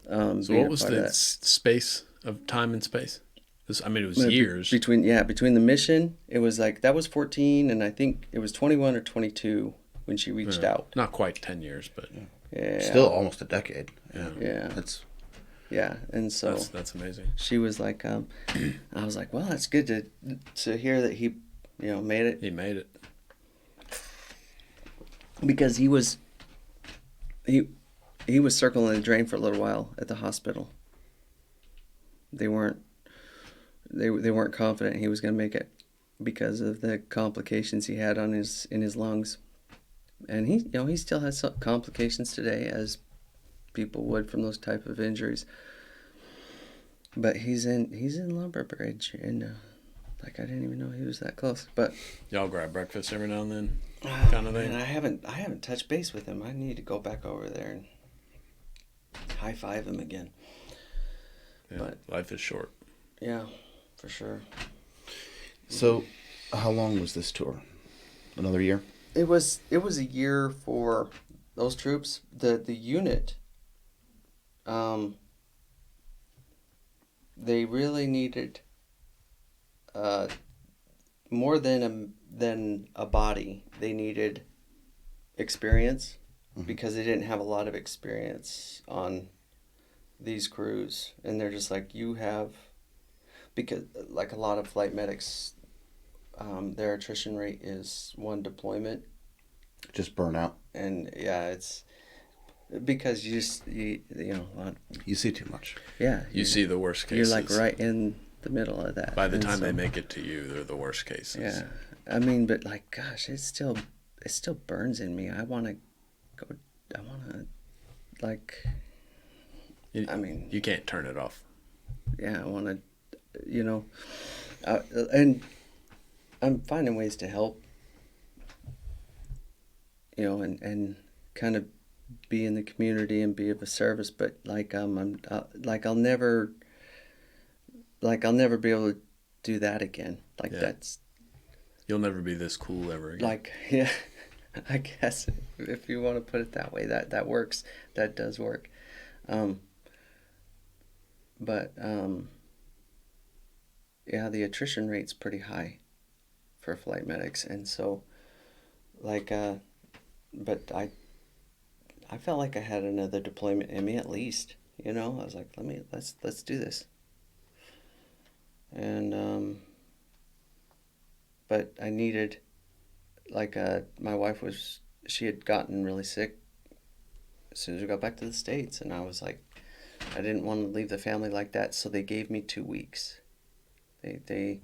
C: So what was the space of time and space? It was years.
A: Between the mission, it was like, that was 14, and I think it was 21 or 22 when she reached out.
C: Not quite 10 years, but
A: Yeah.
B: Still almost a decade.
C: yeah.
A: Yeah.
B: That's
A: And so
C: That's amazing.
A: she was like, I was like, well, it's good to hear that he, made it.
C: He made it.
A: Because he was circling the drain for a little while at the hospital. They weren't confident he was going to make it because of the complications he had in his lungs. And he still has some complications today, as people would from those type of injuries. but he's in Lumber Bridge, and like I didn't even know he was that close. But
C: Y'all grab breakfast every now and then,
A: oh,
C: kind of thing.
A: man, I haven't touched base with him. I need to go back over there and high five him again.
C: Yeah,
A: But
C: life is short.
A: yeah, for sure.
B: So, how long was this tour? Another year?
A: It was a year for those troops. The unit, they really needed more than a body. They needed experience because they didn't have a lot of experience on these crews, and they're just like, you have, because like a lot of flight medics, their attrition rate is one deployment.
B: Just burnout.
A: And yeah, it's because you know,
B: You see too much.
A: yeah,
C: You see the worst cases.
A: you're like right in the middle of that.
C: By the
A: And
C: time they
A: so,
C: make it to you, they're the worst cases.
A: yeah, I mean, but like, gosh, it still burns in me. I want to go. I want to, like, I mean,
C: You can't turn it off.
A: yeah, I want to, you know, and I'm finding ways to help, you know, and kind of be in the community and be of a service. But like, I'm like, I'll never be able to do that again. Like
C: Yeah.
A: that's
C: You'll never be this cool ever again.
A: like, yeah, I guess if you want to put it that way, that works. That does work. But yeah, the attrition rate's pretty high for flight medics, and so like, but I felt like I had another deployment in me at least. You know, I was like, let's do this. And but I needed, like, my wife she had gotten really sick as soon as we got back to the States, and I was like, I didn't want to leave the family like that, so they gave me 2 weeks. They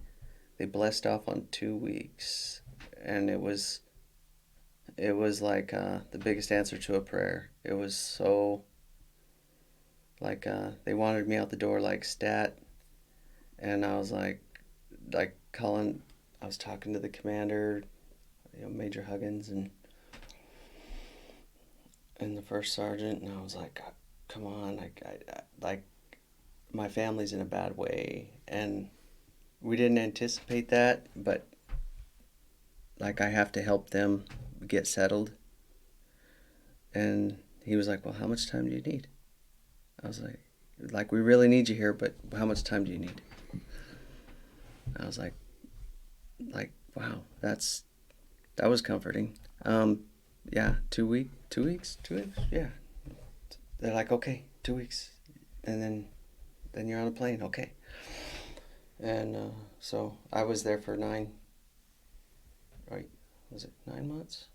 A: blessed off on 2 weeks, and it was like the biggest answer to a prayer. It was so, like, they wanted me out the door like stat, and I was like calling. I was talking to the commander, you know, Major Huggins, and the first sergeant, and I was like, come on, like my family's in a bad way, and we didn't anticipate that, but like I have to help them get settled. And he was like, well, how much time do you need? I was like, we really need you here, but how much time do you need? I was like, wow, that was comforting. Yeah, 2 weeks, yeah. They're like, okay, 2 weeks, and then you're on a plane, okay. And so I was there for 9 months,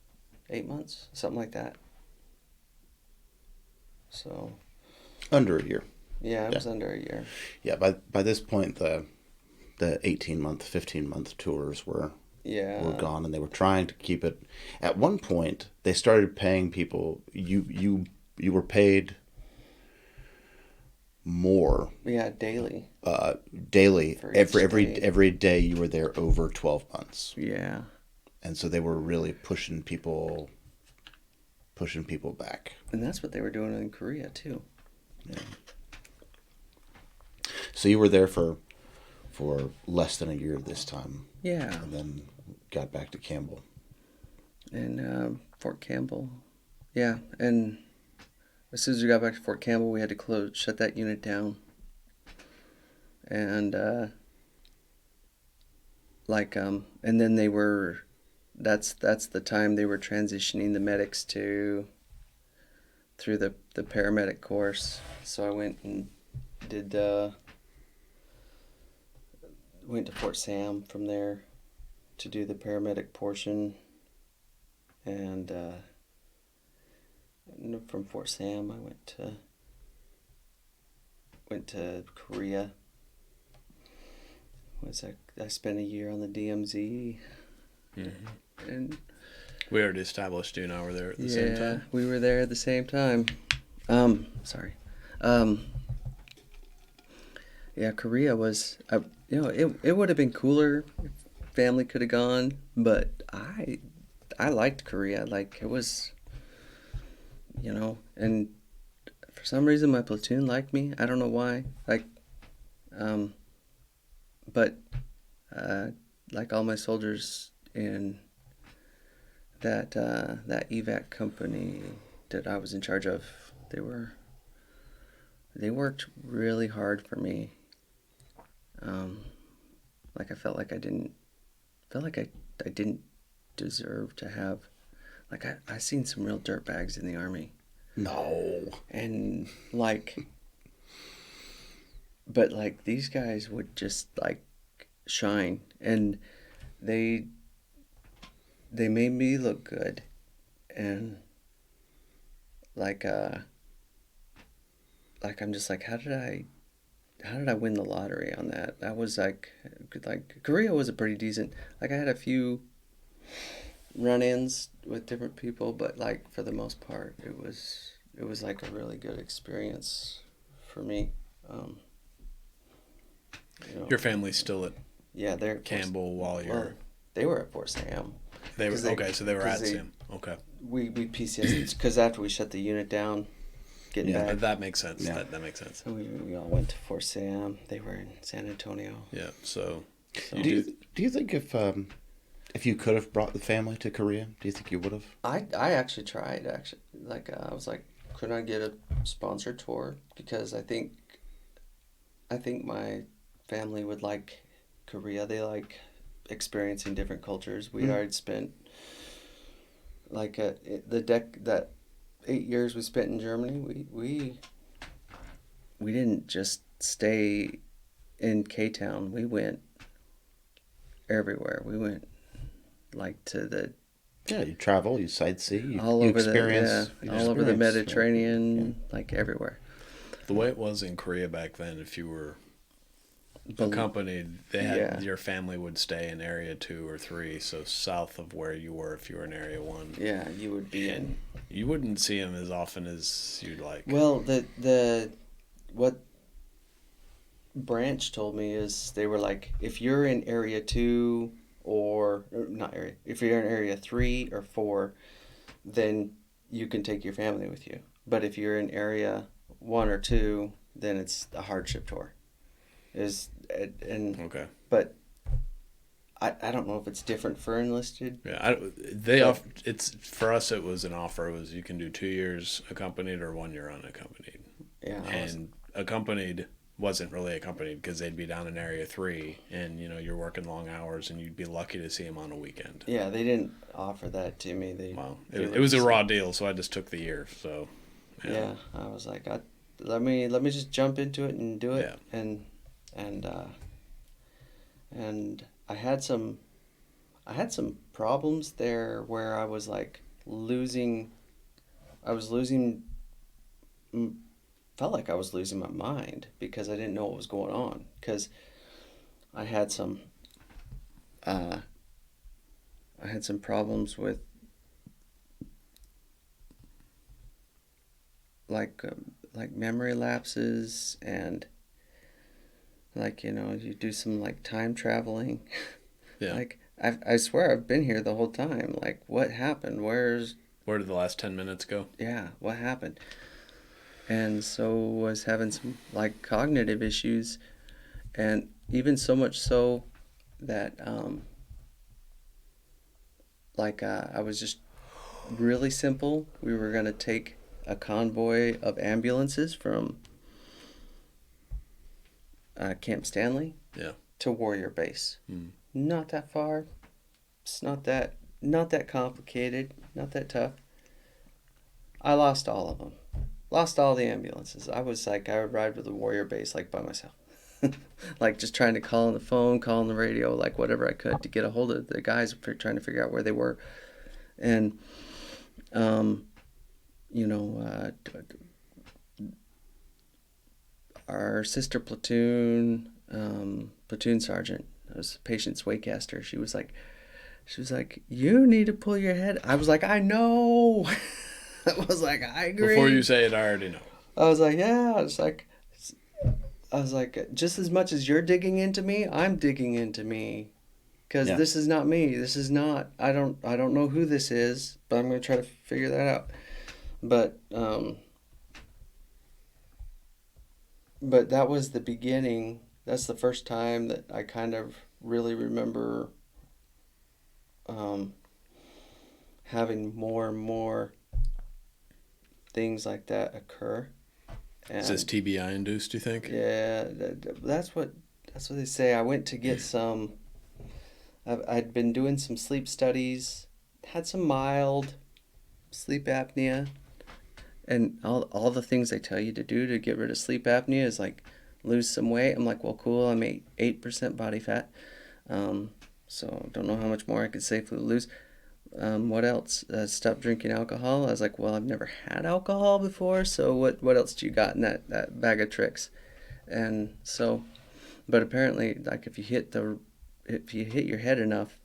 A: 8 months, something like that. So
B: Under a year.
A: yeah, it was under a year.
B: Yeah, by this point, the 18-month, 15-month tours were gone, and they were trying to keep it. At one point, they started paying people. You were paid more.
A: Yeah, daily.
B: Daily.
A: For each day.
B: Every day you were there over 12 months.
A: Yeah.
B: And so they were really pushing people back.
A: And that's what they were doing in Korea too.
B: Yeah. So you were there for less than a year this time.
A: Yeah.
B: And then got back to Campbell.
A: And Fort Campbell. Yeah, and as soon as we got back to Fort Campbell, we had to shut that unit down. And and then that's the time they were transitioning the medics through the paramedic course. So I went and went to Fort Sam from there to do the paramedic portion, and from Fort Sam I went to Korea. I spent a year on the DMZ.
C: Mm-hmm.
A: And
C: we already established you and I were there at the same time.
A: We were there at the same time. Sorry. Yeah, Korea was, it would have been cooler if family could have gone, but I liked Korea. Like, it was, and for some reason my platoon liked me. I don't know why. Like, um, but like all my soldiers in that evac company that I was in charge of, they worked really hard for me. Like I felt like I didn't deserve to have, like I seen some real dirtbags in the Army.
B: No.
A: And like, but like these guys would just like shine, and they made me look good, and like like I'm just like, how did I win the lottery on that? That was like Korea was a pretty decent, like I had a few run-ins with different people, but like for the most part it was like a really good experience for me. um
C: Your family's still at
A: yeah, they're
C: Campbell while you're.
A: well, they were at Fort Sam.
C: They were
A: 'Cause they-
C: okay, so they were
A: 'cause
C: at
A: they-
C: Sam. Okay,
A: We PCS because after we shut the unit down, getting
B: Yeah,
A: back,
C: that makes sense.
B: Yeah.
C: That makes sense.
A: so we all went to Fort Sam. They were in San Antonio.
C: Yeah. So
A: So
B: Do you think if you could have brought the family to Korea, do you think you would have?
A: I actually tried, like I was like, could I get a sponsored tour, because I think my family would like Korea. They like experiencing different cultures. We already spent like that 8 years we spent in Germany. We didn't just stay in K-Town. We went everywhere. We went like to the
B: Yeah, you travel, you sightsee, you,
A: all
B: you
A: over
B: experience,
A: the
B: you
A: all over the
B: experience,
A: Mediterranean, like everywhere.
C: the way it was in Korea back then, if you were
A: Bel-
C: accompanied, they had
A: Yeah.
C: your family would stay in area 2 or 3, so south of where you were if you were in area 1.
A: Yeah, you would be in.
C: And you wouldn't see them as often as you'd like.
A: Well, the what Branch told me is they were like, if you're in area 2 or not area, if you're in area 3 or 4, then you can take your family with you. But if you're in area 1 or 2, then it's a hardship tour.
C: Okay.
A: But I don't know if it's different for enlisted.
C: Yeah, it's for us. It was an offer. It was you can do 2 years accompanied or 1 year unaccompanied.
A: Yeah,
C: And accompanied wasn't really accompanied because they'd be down in area 3, and you're working long hours, and you'd be lucky to see them on a weekend.
A: yeah, they didn't offer that to me.
C: Wow,
A: they
C: it
A: were
C: was a
A: just-
C: raw deal, so I just took the year. So
A: Yeah, I was like, let me just jump into it and do it.
C: Yeah.
A: And I had some problems there where I was like losing. Felt like I was losing my mind because I didn't know what was going on, because I had some problems with like memory lapses, and like you do some like time traveling.
C: yeah.
A: Like I swear I've been here the whole time. Like, what happened?
C: Where did the last 10 minutes go?
A: Yeah, what happened? And so was having some like cognitive issues, and even so much so that I was just really simple. We were gonna take a convoy of ambulances from Camp Stanley
C: Yeah.
A: to Warrior Base.
C: Mm.
A: Not that far. It's not that complicated. Not that tough. I lost all of them. Lost all the ambulances. I was like, I would ride with the Warrior Base like by myself. Like just trying to call on the phone, call on the radio, like whatever I could to get a hold of the guys, trying to figure out where they were. And, our sister platoon, platoon sergeant, was Patience Waycaster. She was like, you need to pull your head. I was like, I know. I was like, I agree.
C: Before you say it, I already know.
A: I was like, yeah. It's like, I was like, just as much as you're digging into me, I'm digging into me. Because
B: Yeah.
A: this is not me. This is not. I don't know who this is, but I'm gonna try to figure that out. But but that was the beginning. That's the first time that I kind of really remember um, having more and more things like that occur. And
C: Is this TBI induced, do you think?
A: yeah, that's what they say. I went to get some. I'd been doing some sleep studies, had some mild sleep apnea, and all the things they tell you to do to get rid of sleep apnea is like lose some weight. I'm like, well, cool. I'm 8% body fat, so don't know how much more I could safely lose. What else? Stop drinking alcohol. I was like, well, I've never had alcohol before, so what else do you got in that bag of tricks? And so, but apparently, like if you hit your head enough,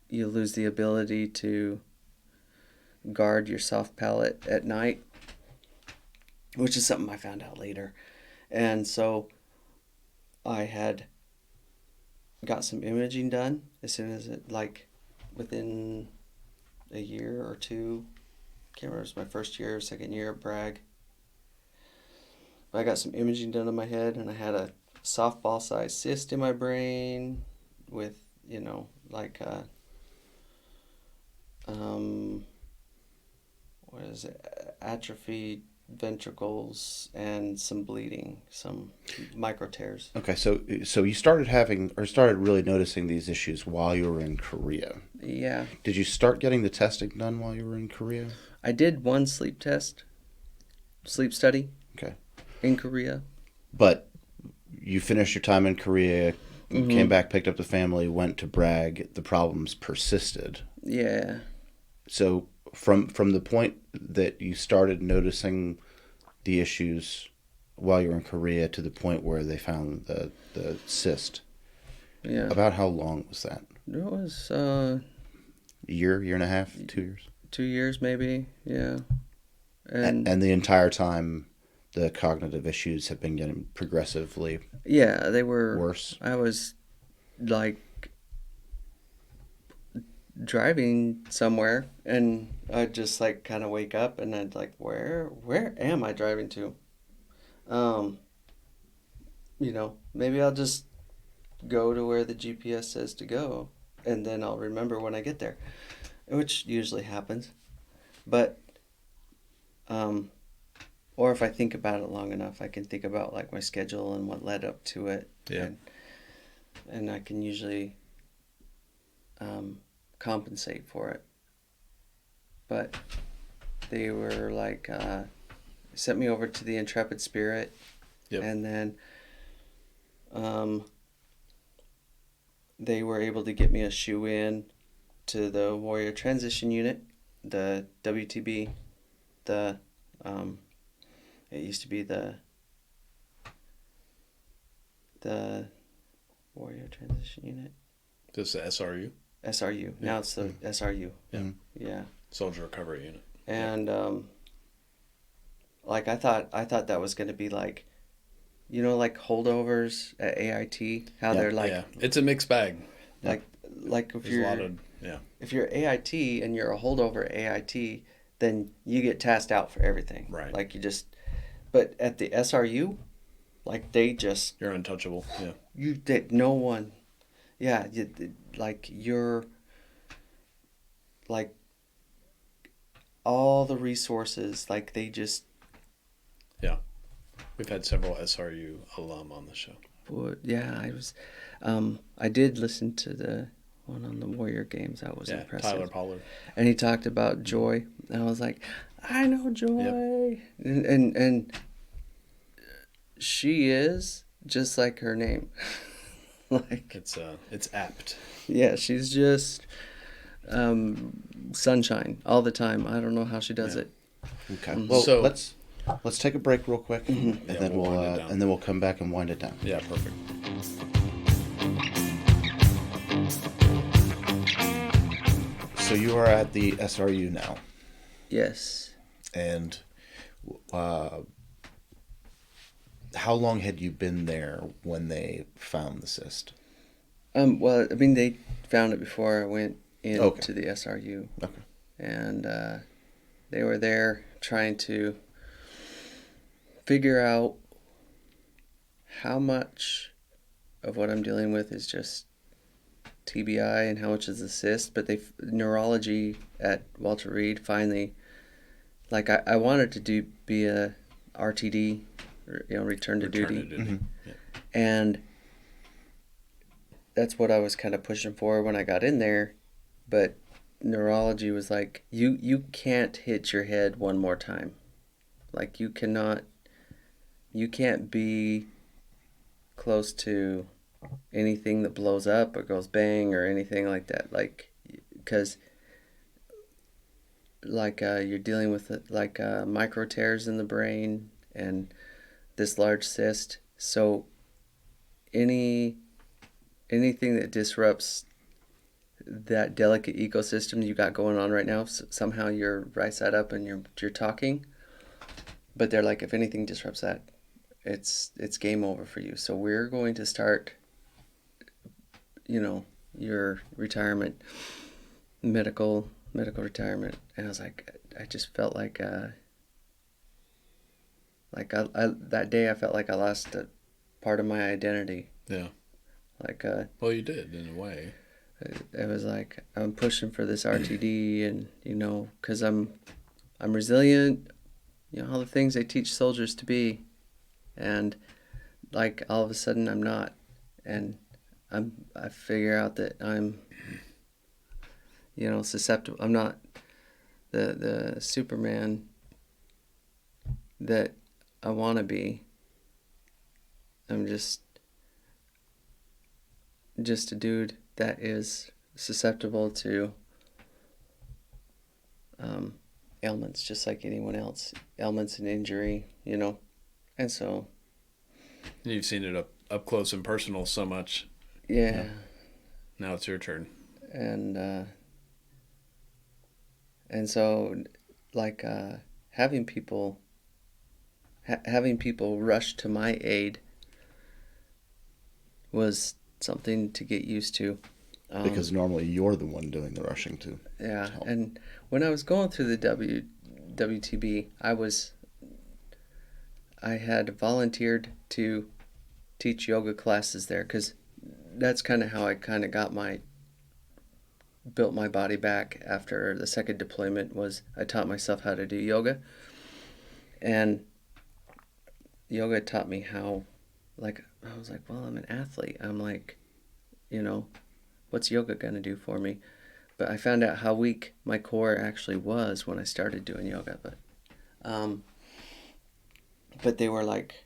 A: you lose the ability to guard your soft palate at night, which is something I found out later. And so I had got some imaging done as soon as it, like within a year or two. Can't remember if it was my first year or second year of brag. But I got some imaging done on my head, and I had a softball sized cyst in my brain with, like what is it, atrophied ventricles and some bleeding, some micro tears.
B: Okay, so you started really noticing these issues while you were in Korea.
A: Yeah.
B: Did you start getting the testing done while you were in Korea?
A: I did one sleep study
B: Okay.
A: in Korea.
B: But you finished your time in Korea,
A: Mm-hmm.
B: came back, picked up the family, went to Bragg. The problems persisted.
A: Yeah.
B: So from the point that you started noticing the issues while you were in Korea to the point where they found the cyst,
A: Yeah.
B: about how long was that?
A: It was
B: A year and a half, 2 years?
A: 2 years maybe. Yeah.
B: And the entire time, the cognitive issues have been getting progressively
A: yeah, they were
B: worse.
A: I was like driving somewhere, and I'd just like kind of wake up, and I'd like, where am I driving to? Maybe I'll just go to where the GPS says to go, and then I'll remember when I get there, which usually happens. But or if I think about it long enough, I can think about like my schedule and what led up to it.
C: Yeah.
A: And I can usually compensate for it. But they were like, sent me over to the Intrepid Spirit.
C: Yep.
A: And then they were able to get me a shoe-in to the Warrior Transition Unit, the WTB, it used to be the Warrior Transition Unit.
C: This is the SRU?
A: SRU.
C: Yeah.
A: Now it's the SRU.
C: Yeah.
A: Yeah.
C: Soldier Recovery Unit.
A: And like I thought that was going to be like, like holdovers at AIT, how they're like,
C: yeah, it's a mixed bag.
A: like if
C: There's
A: you're
C: a lot of
A: if you're AIT and you're a holdover at AIT, then you get tasked out for everything.
C: Right.
A: Like but at the SRU, like they just
C: you're untouchable. Yeah.
A: you did no one, yeah, you're like all the resources, like they just.
C: Yeah. We've had several SRU alum on the show.
A: Yeah, I did listen to the one on the Warrior Games. That was impressive.
C: Tyler Pollard.
A: And he talked about Joy, and I was like, I know Joy. Yep. And she is just like her name. Like
C: it's apt.
A: Yeah, she's just sunshine all the time. I don't know how she does it.
B: Okay.
A: Mm-hmm.
B: Well,
C: So-
B: let's take a break real quick, and
C: Yeah,
B: then
C: we'll wind it down.
B: and then we'll come back and wind it down.
C: Yeah, perfect.
B: So you are at the SRU now,
A: Yes.
B: and how long had you been there when they found the cyst?
A: Well, I mean, they found it before I went
B: Okay.
A: into the SRU,
B: Okay.
A: and they were there trying to figure out how much of what I'm dealing with is just TBI and how much is a cyst. But neurology at Walter Reed finally, like I wanted to be a RTD, return to duty,
B: Mm-hmm.
C: Yeah.
A: and that's what I was kind of pushing for when I got in there. But neurology was like, you can't hit your head one more time. Like you can't be close to anything that blows up or goes bang or anything like that. Like, because like you're dealing with like micro tears in the brain and this large cyst. So anything that disrupts that delicate ecosystem you got going on right now, somehow you're right side up and you're talking. But they're like, if anything disrupts that, it's game over for you. So we're going to start, your retirement, medical retirement. And I was like, I just felt like I that day I felt like I lost a part of my identity.
C: Yeah.
A: Like
C: Well, you did in a way.
A: it was like I'm pushing for this RTD, and because I'm resilient, all the things they teach soldiers to be, and like all of a sudden I'm not, and I figure out that I'm susceptible. I'm not the Superman that I want to be. I'm just a dude that is susceptible to ailments, just like anyone else. Ailments and injury, and so
C: And you've seen it up close and personal so much.
A: yeah.
C: Now it's your turn.
A: And so like having people rush to my aid was something to get used to.
B: Because normally you're the one doing the rushing too.
A: Yeah, and when I was going through the WTB, I had volunteered to teach yoga classes there, because that's kind of how I kind of built my body back after the second deployment. Was I taught myself how to do yoga, and yoga taught me how, like, I was like, well, I'm an athlete. I'm like, what's yoga gonna do for me? But I found out how weak my core actually was when I started doing yoga. But they were like,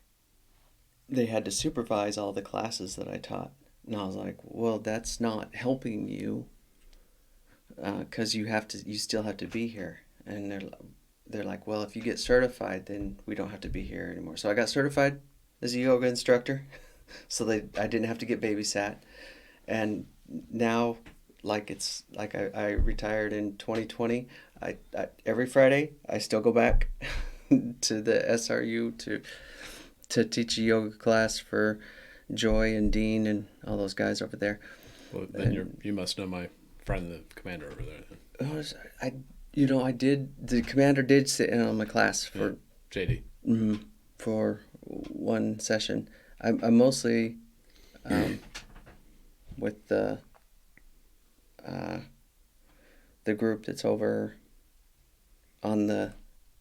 A: they had to supervise all the classes that I taught, and I was like, well, that's not helping you, because you still have to be here. And they're like, well, if you get certified, then we don't have to be here anymore. So I got certified as a yoga instructor, so I didn't have to get babysat. And now, like, it's like I retired in 2020. I every Friday I still go back to the SRU to teach a yoga class for Joy and Dean and all those guys over there.
C: Well, then you must know my friend, the commander over there.
A: I did. The commander did sit in on my class for
C: JD.
A: For one session. I'm mostly with the group that's over on the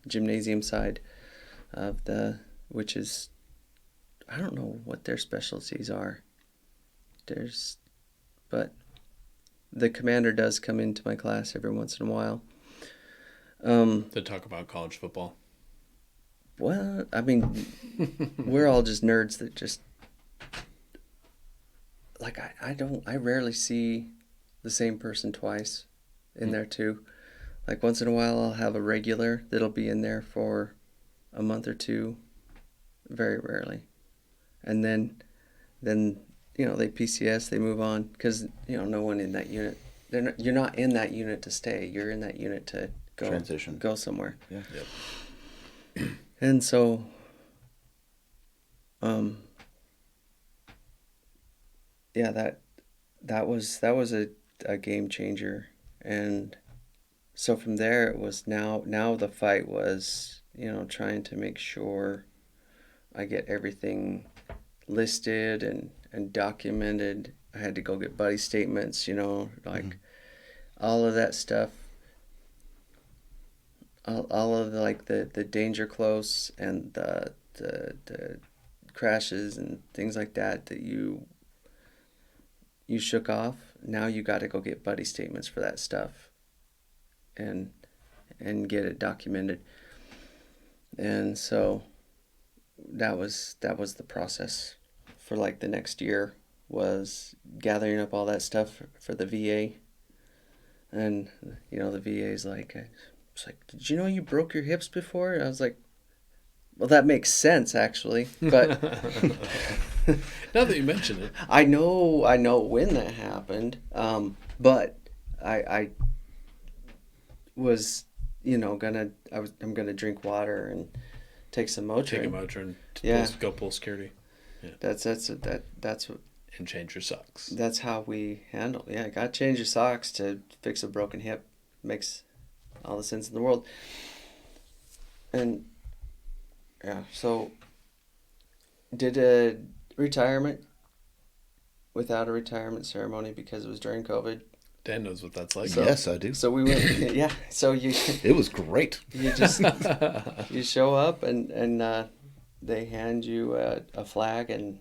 A: gymnasium side of which is, I don't know what their specialties are. But the commander does come into my class every once in a while.
C: To talk about college football.
A: Well, I mean, we're all just nerds that just, like, I rarely see the same person twice in there too. Like, once in a while I'll have a regular that'll be in there for a month or two, very rarely. And then they PCS, they move on, because no one in that unit, you're not in that unit to stay, you're in that unit to go somewhere.
B: Yeah.
C: Yep.
A: And so Um, yeah, that was a game changer, and so from there it was now the fight was, trying to make sure I get everything listed and documented. I had to go get buddy statements,
B: Mm-hmm.
A: all of that stuff, all of the danger close and the crashes and things like that you shook off. Now you got to go get buddy statements for that stuff and get it documented. And so that was the process for like the next year, was gathering up all that stuff for the VA. And the VA's like, it's like, did you know you broke your hips before? And I was like, well, that makes sense actually, but
C: Now that you mention it,
A: I know when that happened. But I was I'm gonna drink water and take some
C: take a
A: Motrin.
C: Motrin to
A: Yeah,
C: go pull security. Yeah.
A: that's
C: And change your socks.
A: that's how we handle. Yeah, got to change your socks to fix a broken hip. Makes all the sense in the world. And yeah, so did a retirement without a retirement ceremony because it was during COVID.
C: Dan knows what that's like.
A: So
B: Yes, I do.
A: so we went. Yeah, so you
B: It was great.
A: you just you show up and they hand you a flag and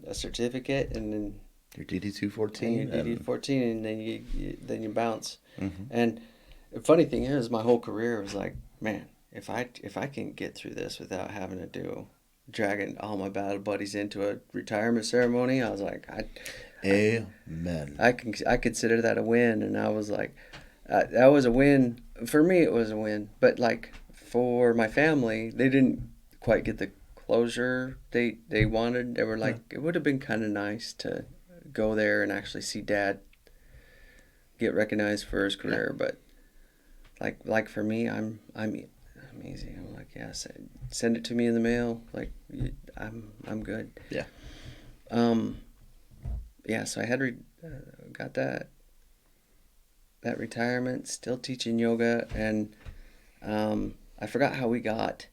A: a certificate and then
B: Your DD two
A: and
B: fourteen
A: your DD-14 and then you bounce.
B: Mm-hmm.
A: And the funny thing is, my whole career was like, man, if I can get through this without having to dragging all my battle buddies into a retirement ceremony, I was like,
B: Amen.
A: I consider that a win. And I was like, that was a win for me. It was a win, but like for my family, they didn't quite get the closure they wanted. They were like, it would have been kind of nice to go there and actually see Dad get recognized for his career, but like for me, I'm easy. I'm like, yeah, send it to me in the mail. Like, I'm good.
B: Yeah.
A: Um, yeah. So I had got that retirement. Still teaching yoga, and I forgot how we got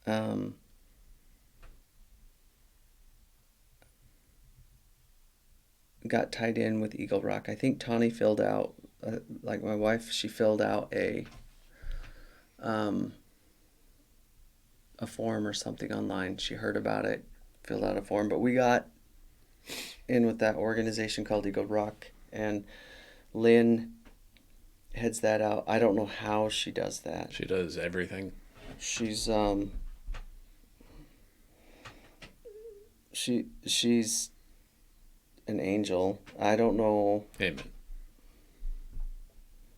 A: um got tied in with Eagle Rock. I think Tawny filled out, like my wife, she filled out um, a form or something online. She heard about it, filled out a form, but we got in with that organization called Eagle Rock, and Lynn heads that out. I don't know how she does that.
C: She does everything.
A: She's she's an angel. I don't know.
C: Amen.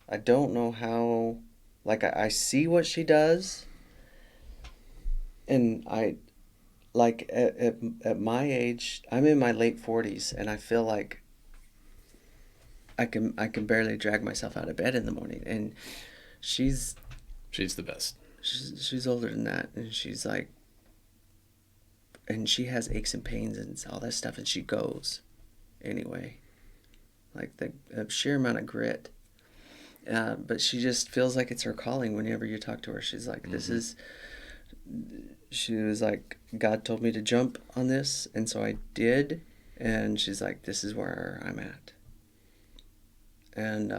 A: I don't know how. Like I see what she does, and I like at my age, I'm in my late 40s, and I feel like I can barely drag myself out of bed in the morning, and she's
C: She's the best.
A: she's older than that, and she's like, and she has aches and pains and all that stuff, and she goes anyway. Like the sheer amount of grit. But she just feels like it's her calling whenever you talk to her. She's like, she was like, God told me to jump on this, and so I did. And she's like, this is where I'm at. And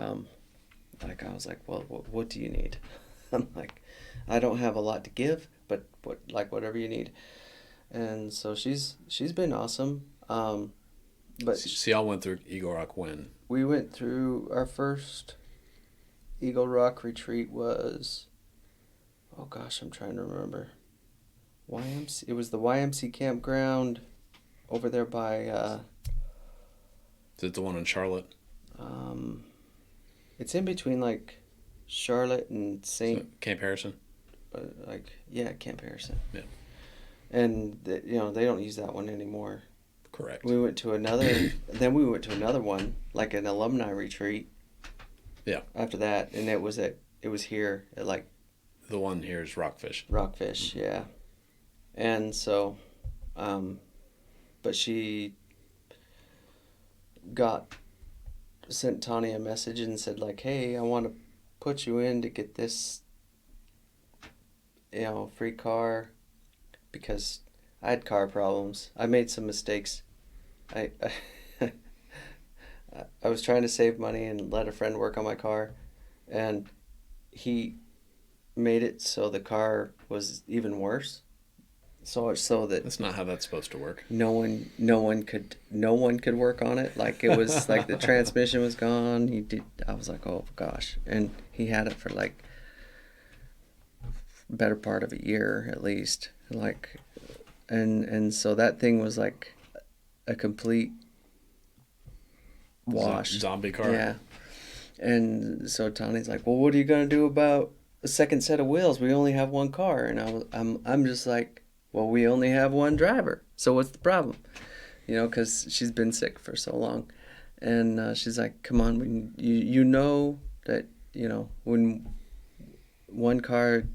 A: like I was like, well, what do you need? I'm like, I don't have a lot to give, but whatever you need. And so she's been awesome. But
C: So y'all went through Eagle Rock when?
A: we went through our first Eagle Rock retreat was, oh gosh, I'm trying to remember. YMC. It was the YMC campground over there by
C: Is it the one in Charlotte?
A: it's in between like Charlotte and St.
C: So, Camp Harrison?
A: Camp Harrison.
C: Yeah.
A: And they don't use that one anymore.
C: Correct.
A: We went to another. Then we went to another one, like an alumni retreat.
C: Yeah.
A: After that, and it was here at like
C: The one here is Rockfish.
A: Rockfish, yeah. And so, but she got sent Tawny a message and said like, "Hey, I want to put you in to get this, free car because I had car problems. I made some mistakes. I I was trying to save money and let a friend work on my car, and he made it so the car was even worse. So much so that
C: That's not how that's supposed to work.
A: no one could work on it. Like it was like the transmission was gone. I was like, oh gosh, and he had it for like better part of a year at least. Like, and so that thing was like a complete wash.
C: Zombie car.
A: Yeah. And so Tony's like, well, what are you gonna do about a second set of wheels? We only have one car. And I'm just like, well, we only have one driver. So what's the problem? Because she's been sick for so long, and she's like, come on, you know that when one car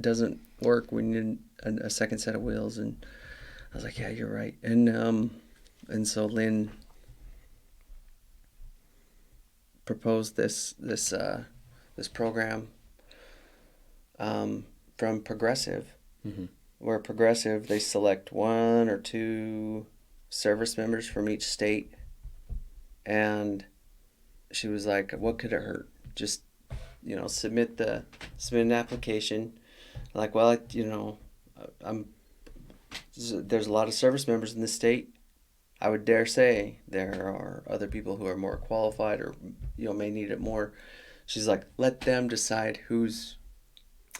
A: doesn't work, we need a second set of wheels. And I was like, yeah, you're right. And so Lynn proposed this program from Progressive,
C: Mm-hmm.
A: where Progressive, they select one or two service members from each state, and she was like, what could it hurt? Just submit an application. Like, well, I'm there's a lot of service members in the state. I would dare say there are other people who are more qualified or may need it more. She's like, let them decide who's.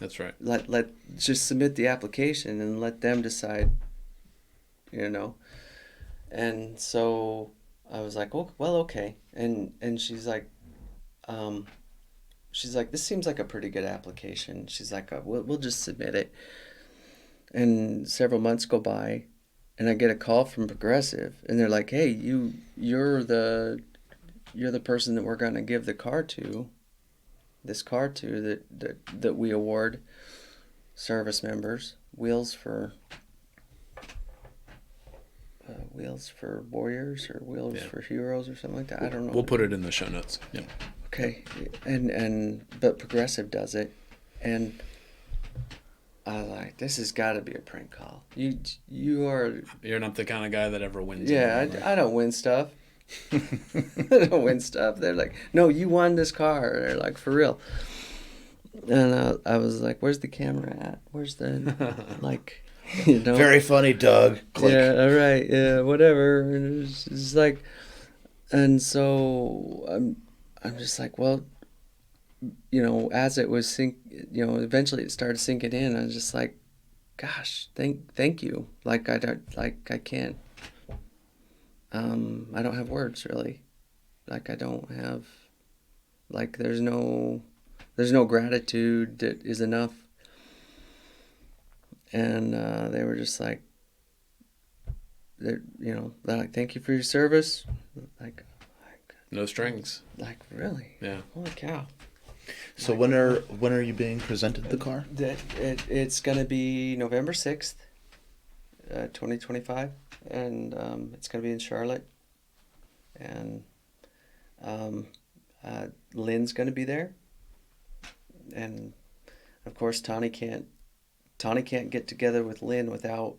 C: That's right.
A: Let just submit the application and let them decide. And so I was like, oh well, okay. And she's like, this seems like a pretty good application. She's like, we'll just submit it. And several months go by, and I get a call from Progressive, and they're like, hey, you're the person that we're gonna give this car to that we award service members wheels for warriors or wheels for heroes or something like that. I don't know.
C: We'll put it in the show notes. Yep.
A: Okay, but Progressive does it, and I was like, this has got to be a prank call. You're
C: not the kind of guy that ever wins.
A: Yeah, I don't win stuff. I don't win stuff. They're like, no, you won this car. They're like, for real. And I was like, where's the camera at? Where's the like,
B: Very funny, Doug. Click.
A: Yeah, all right, yeah, whatever. And it's like, and so I'm just like, well, as it was eventually it started sinking in. I was just like, gosh, thank you. Like I can't. I don't have words really. Like I don't have. Like there's no gratitude that is enough. And they were just like, they're like, thank you for your service. Like
C: no strings.
A: Like really?
C: Yeah.
A: Holy cow.
B: So when are you being presented the car?
A: It's gonna be November 6th, 2025, and it's gonna be in Charlotte, and Lynn's gonna be there, and of course Tawny can't get together with Lynn without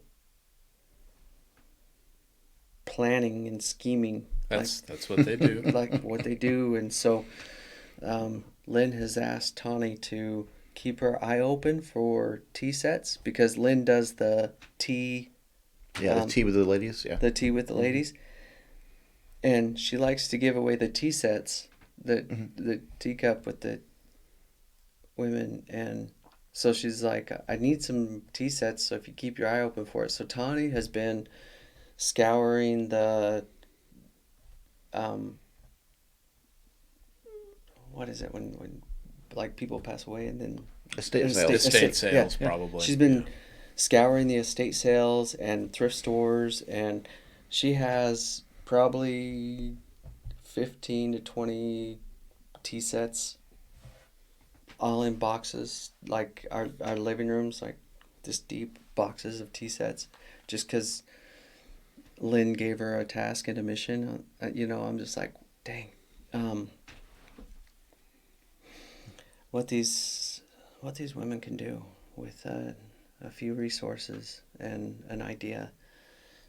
A: planning and scheming.
C: That's what they do.
A: Like what they do, and so. Lynn has asked Tawny to keep her eye open for tea sets because Lynn does the tea.
B: Yeah, the tea with the ladies. Yeah,
A: the tea with the ladies, and she likes to give away the tea sets, the teacup with the women, and so she's like, I need some tea sets. So if you keep your eye open for it, so Tawny has been scouring the. What is it when like people pass away and then
B: estate sales?
C: Estate sales, probably.
A: She's been scouring the estate sales and thrift stores, and she has probably 15 to 20 tea sets, all in boxes. Like our living room's like this deep, boxes of tea sets just because Lynn gave her a task and a mission. I'm just like, dang. What these women can do with a few resources and an idea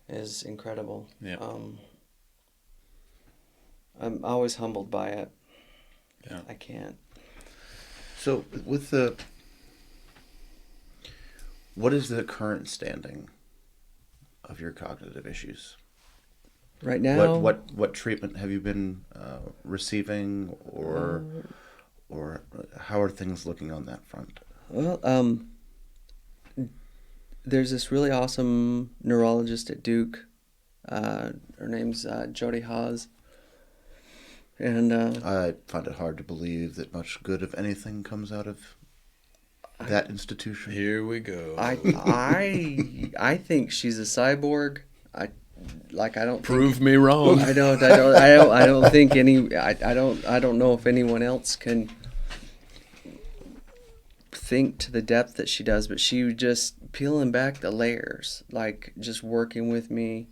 A: is incredible.
C: Yeah.
A: I'm always humbled by it.
C: Yeah.
A: I can't.
B: So what is the current standing of your cognitive issues?
A: Right now,
B: What treatment have you been receiving, or how are things looking on that front?
A: well, there's this really awesome neurologist at Duke. Her name's Jody Hawes. And
B: I find it hard to believe that much good of anything comes out of that institution.
C: Here we go.
A: I think she's a cyborg. I don't
C: Prove me wrong.
A: I don't think any. I don't know if anyone else can think to the depth that she does. But she just peeling back the layers, like just working with me,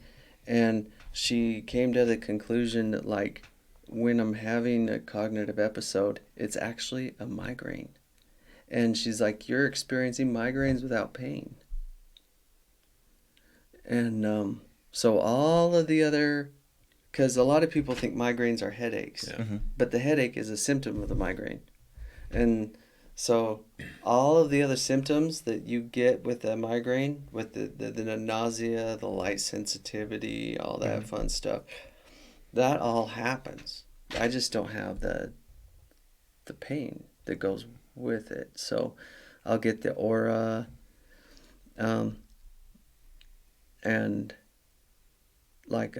A: and she came to the conclusion that like when I'm having a cognitive episode, it's actually a migraine. And she's like, you're experiencing migraines without pain. And so all of the other, because a lot of people think migraines are headaches,
C: Yeah.
B: Mm-hmm.
A: but the headache is a symptom of the migraine. And so all of the other symptoms that you get with a migraine, with the nausea, the light sensitivity, all that fun stuff, that all happens. I just don't have the pain that goes with it. So I'll get the aura, and like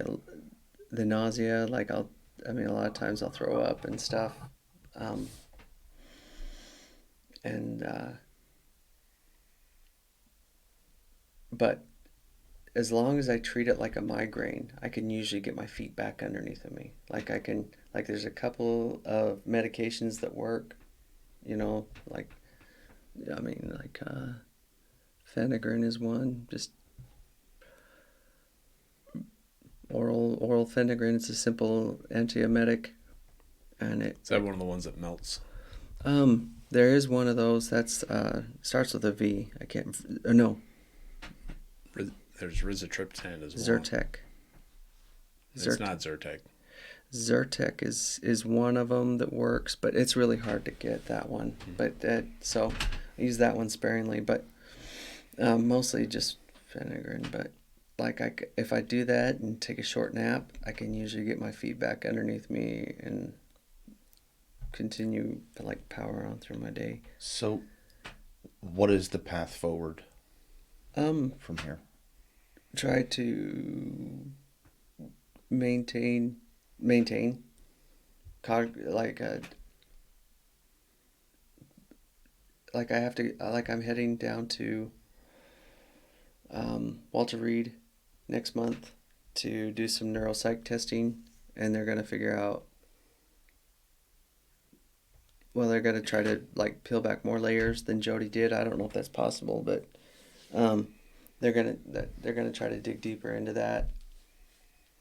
A: the nausea. Like a lot of times I'll throw up and stuff, but as long as I treat it like a migraine, I can usually get my feet back underneath of me. Like there's a couple of medications that work, Phenergan is one, just oral Phenergan. It's a simple antiemetic, and
C: Is that one of the ones that melts?
A: there is one of those that's starts with a V. I can't. No.
C: There's rizatriptan as well.
A: Zyrtec.
C: It's not Zyrtec.
A: Zyrtec is one of them that works, but it's really hard to get that one. But so I use that one sparingly, but mostly just Phenergan. But like if I do that and take a short nap, I can usually get my feet back underneath me and continue to like power on through my day.
B: So, what is the path forward from here?
A: Try to maintain like I have to, like I'm heading down to Walter Reed next month to do some neuropsych testing, and they're going to figure out, well, they're going to try to like peel back more layers than Jody did. I don't know if that's possible, but they're going to try to dig deeper into that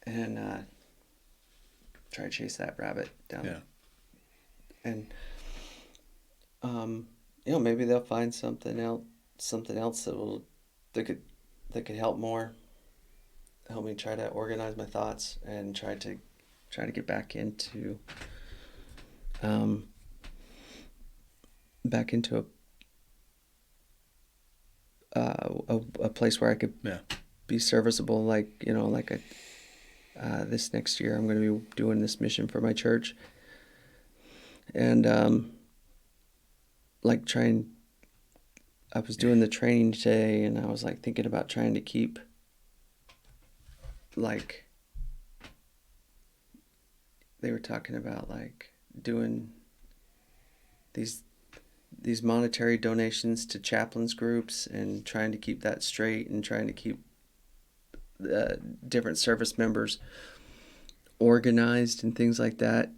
A: and try to chase that rabbit down.
C: Yeah.
A: And maybe they'll find something else that could help more, help me try to organize my thoughts and try to get back into a place where I could be serviceable. This next year I'm going to be doing this mission for my church, and I was doing the training today, and I was like thinking about trying to keep like they were talking about like doing these monetary donations to chaplains groups and trying to keep that straight and trying to keep different service members organized and things like that,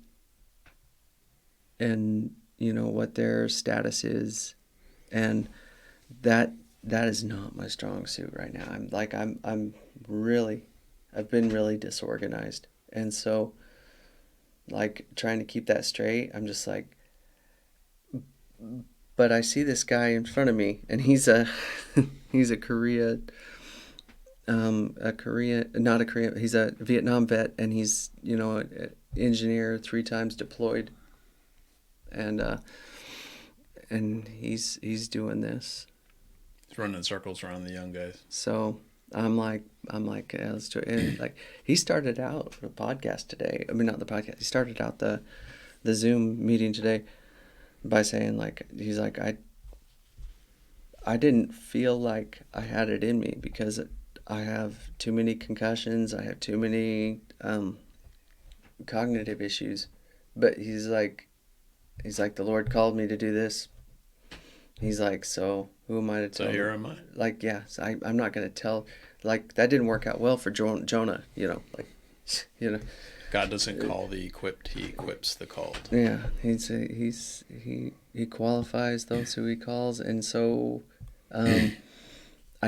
A: and what their status is, and that that is not my strong suit right now. I'm really, I've been really disorganized. And so, like, trying to keep that straight, I'm just like, but I see this guy in front of me, and he's a, he's a not a Korean, he's a Vietnam vet, and he's, you know, an engineer 3 times deployed. And he's doing this.
C: He's running in circles around the young guys.
A: So I'm like, yeah, let's do it. And like, he started out the podcast today. I mean, not the podcast. He started out the Zoom meeting today by saying, like, he's like, I didn't feel like I had it in me because I have too many concussions. I have too many cognitive issues. But he's like, the Lord called me to do this. He's like, so who am I to tell?
C: So here am I.
A: Like, yeah, so I'm not going to tell. Like, that didn't work out well for Jonah, you know. Like, you know.
C: God doesn't call the equipped; He equips the called.
A: Yeah, he qualifies those who he calls, and so I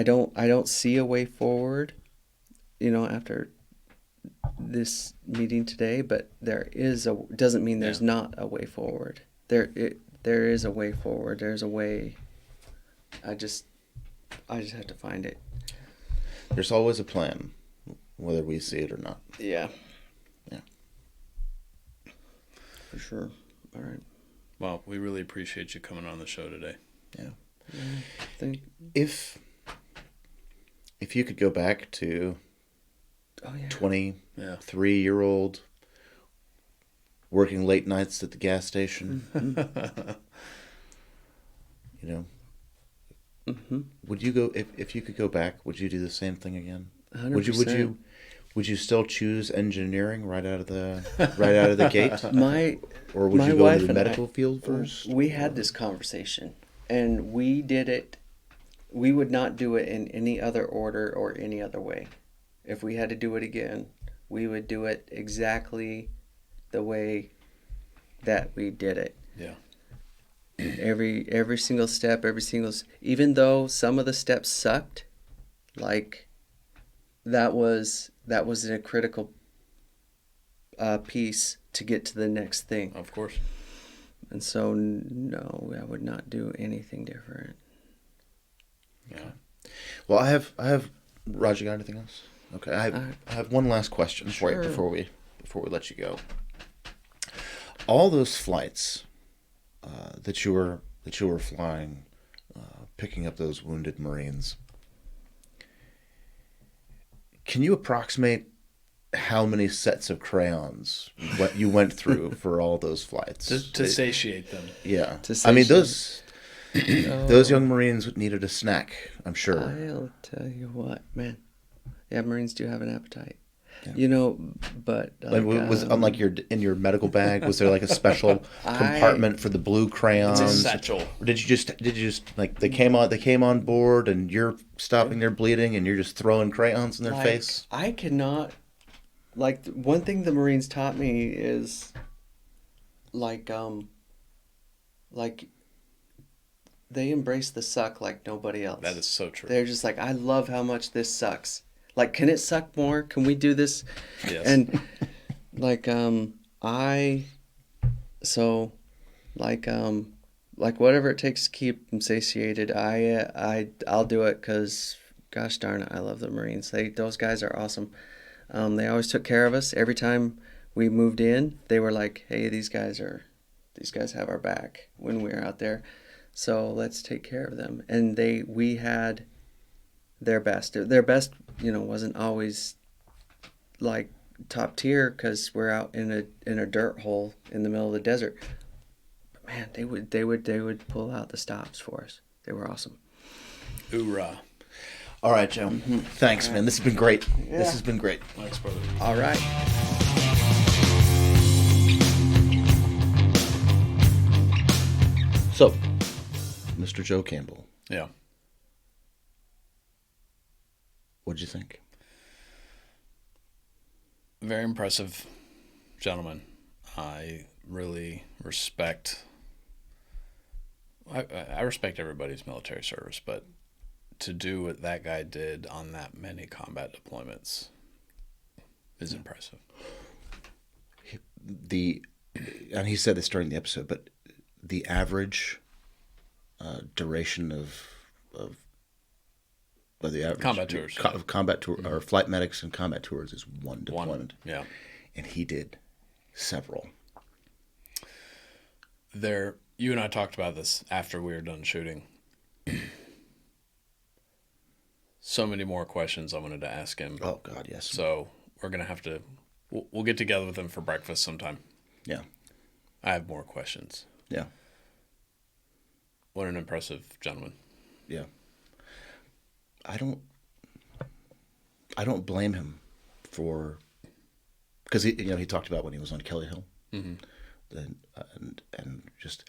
A: don't see a way forward, you know, after this meeting today. But there is doesn't mean there's not a way forward. There is a way forward. There's a way. I just have to find it.
B: There's always a plan, whether we see it or not.
A: Yeah.
B: Yeah.
A: For sure. All right.
C: Well, we really appreciate you coming on the show today.
B: Yeah. If you could go back to 23-year-old working late nights at the gas station, you know, would you go if you could go back? Would you do the same thing again?
A: 100%.
B: Would you still choose engineering right out of the gate? Or would
A: my
B: you go
A: wife
B: to the
A: and
B: medical field first?
A: We had this conversation, and we did it. We would not do it in any other order or any other way. If we had to do it again, we would do it exactly the way that we did it.
C: Yeah.
A: Every single step, even though some of the steps sucked, like that was a critical piece to get to the next thing.
C: Of course.
A: And so, no, I would not do anything different.
C: Yeah.
B: Well, I have. Roger, got anything else? Okay, I have one last question for you before we let you go. All those flights that you were flying, picking up those wounded Marines. Can you approximate how many sets of crayons what you went through for all those flights
C: to satiate them?
B: Yeah,
A: I
B: mean those young Marines needed a snack, I'm sure.
A: I'll tell you what, man. Yeah, Marines do have an appetite.
B: Yeah.
A: You know, but like,
B: was unlike in your medical bag, was there like a special compartment for the blue crayons?
C: It's a satchel.
B: Or did you just like they came on board and you're stopping their bleeding and you're just throwing crayons in their face?
A: I cannot. Like, one thing the Marines taught me is like they embrace the suck like nobody else.
C: That is so true.
A: They're just like, I love how much this sucks. Like, can it suck more? Can we do this?
C: Yes.
A: And like whatever it takes to keep them satiated, I'll do it because gosh darn it, I love the Marines. Those guys are awesome. They always took care of us. Every time we moved in, they were like, hey, these guys have our back when we were out there. So let's take care of them. And we had their best. Their best, you know, wasn't always like top tier because we're out in a dirt hole in the middle of the desert. But man, they would pull out the stops for us. They were awesome.
C: Hoorah.
B: All right, Joe. Thanks, man. This has been great.
A: Yeah.
B: This has been great.
C: Thanks, brother.
A: All right.
B: So, Mr. Joe Campbell,
C: Yeah.
B: what'd you think?
C: Very impressive gentleman. I really respect. I respect everybody's military service, but to do what that guy did on that many combat deployments is impressive.
B: And he said this during the episode, but the average duration of the average
C: Combat tours.
B: Combat tour or flight medics and combat tours is one deployment.
C: Yeah.
B: And he did several.
C: You and I talked about this after we were done shooting. So many more questions I wanted to ask him.
B: Oh God, yes.
C: So we're gonna have to. We'll get together with him for breakfast sometime.
B: Yeah.
C: I have more questions.
B: Yeah.
C: What an impressive gentleman.
B: Yeah. I don't blame him for, because he talked about when he was on Kelly Hill, and just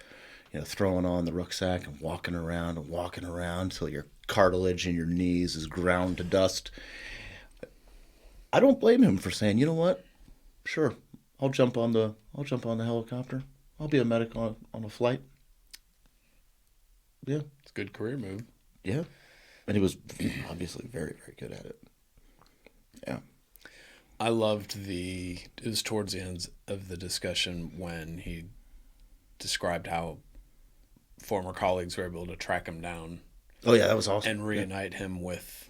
B: throwing on the rucksack and walking around till your cartilage in your knees is ground to dust. I don't blame him for saying, you know what, sure, I'll jump on the helicopter. I'll be a medic on a flight. Yeah,
C: It's a good career move.
B: yeah, and he was obviously very, very good at it. Yeah.
C: I loved it was towards the end of the discussion when he described how former colleagues were able to track him down
B: Oh yeah, that was awesome.
C: and reunite him with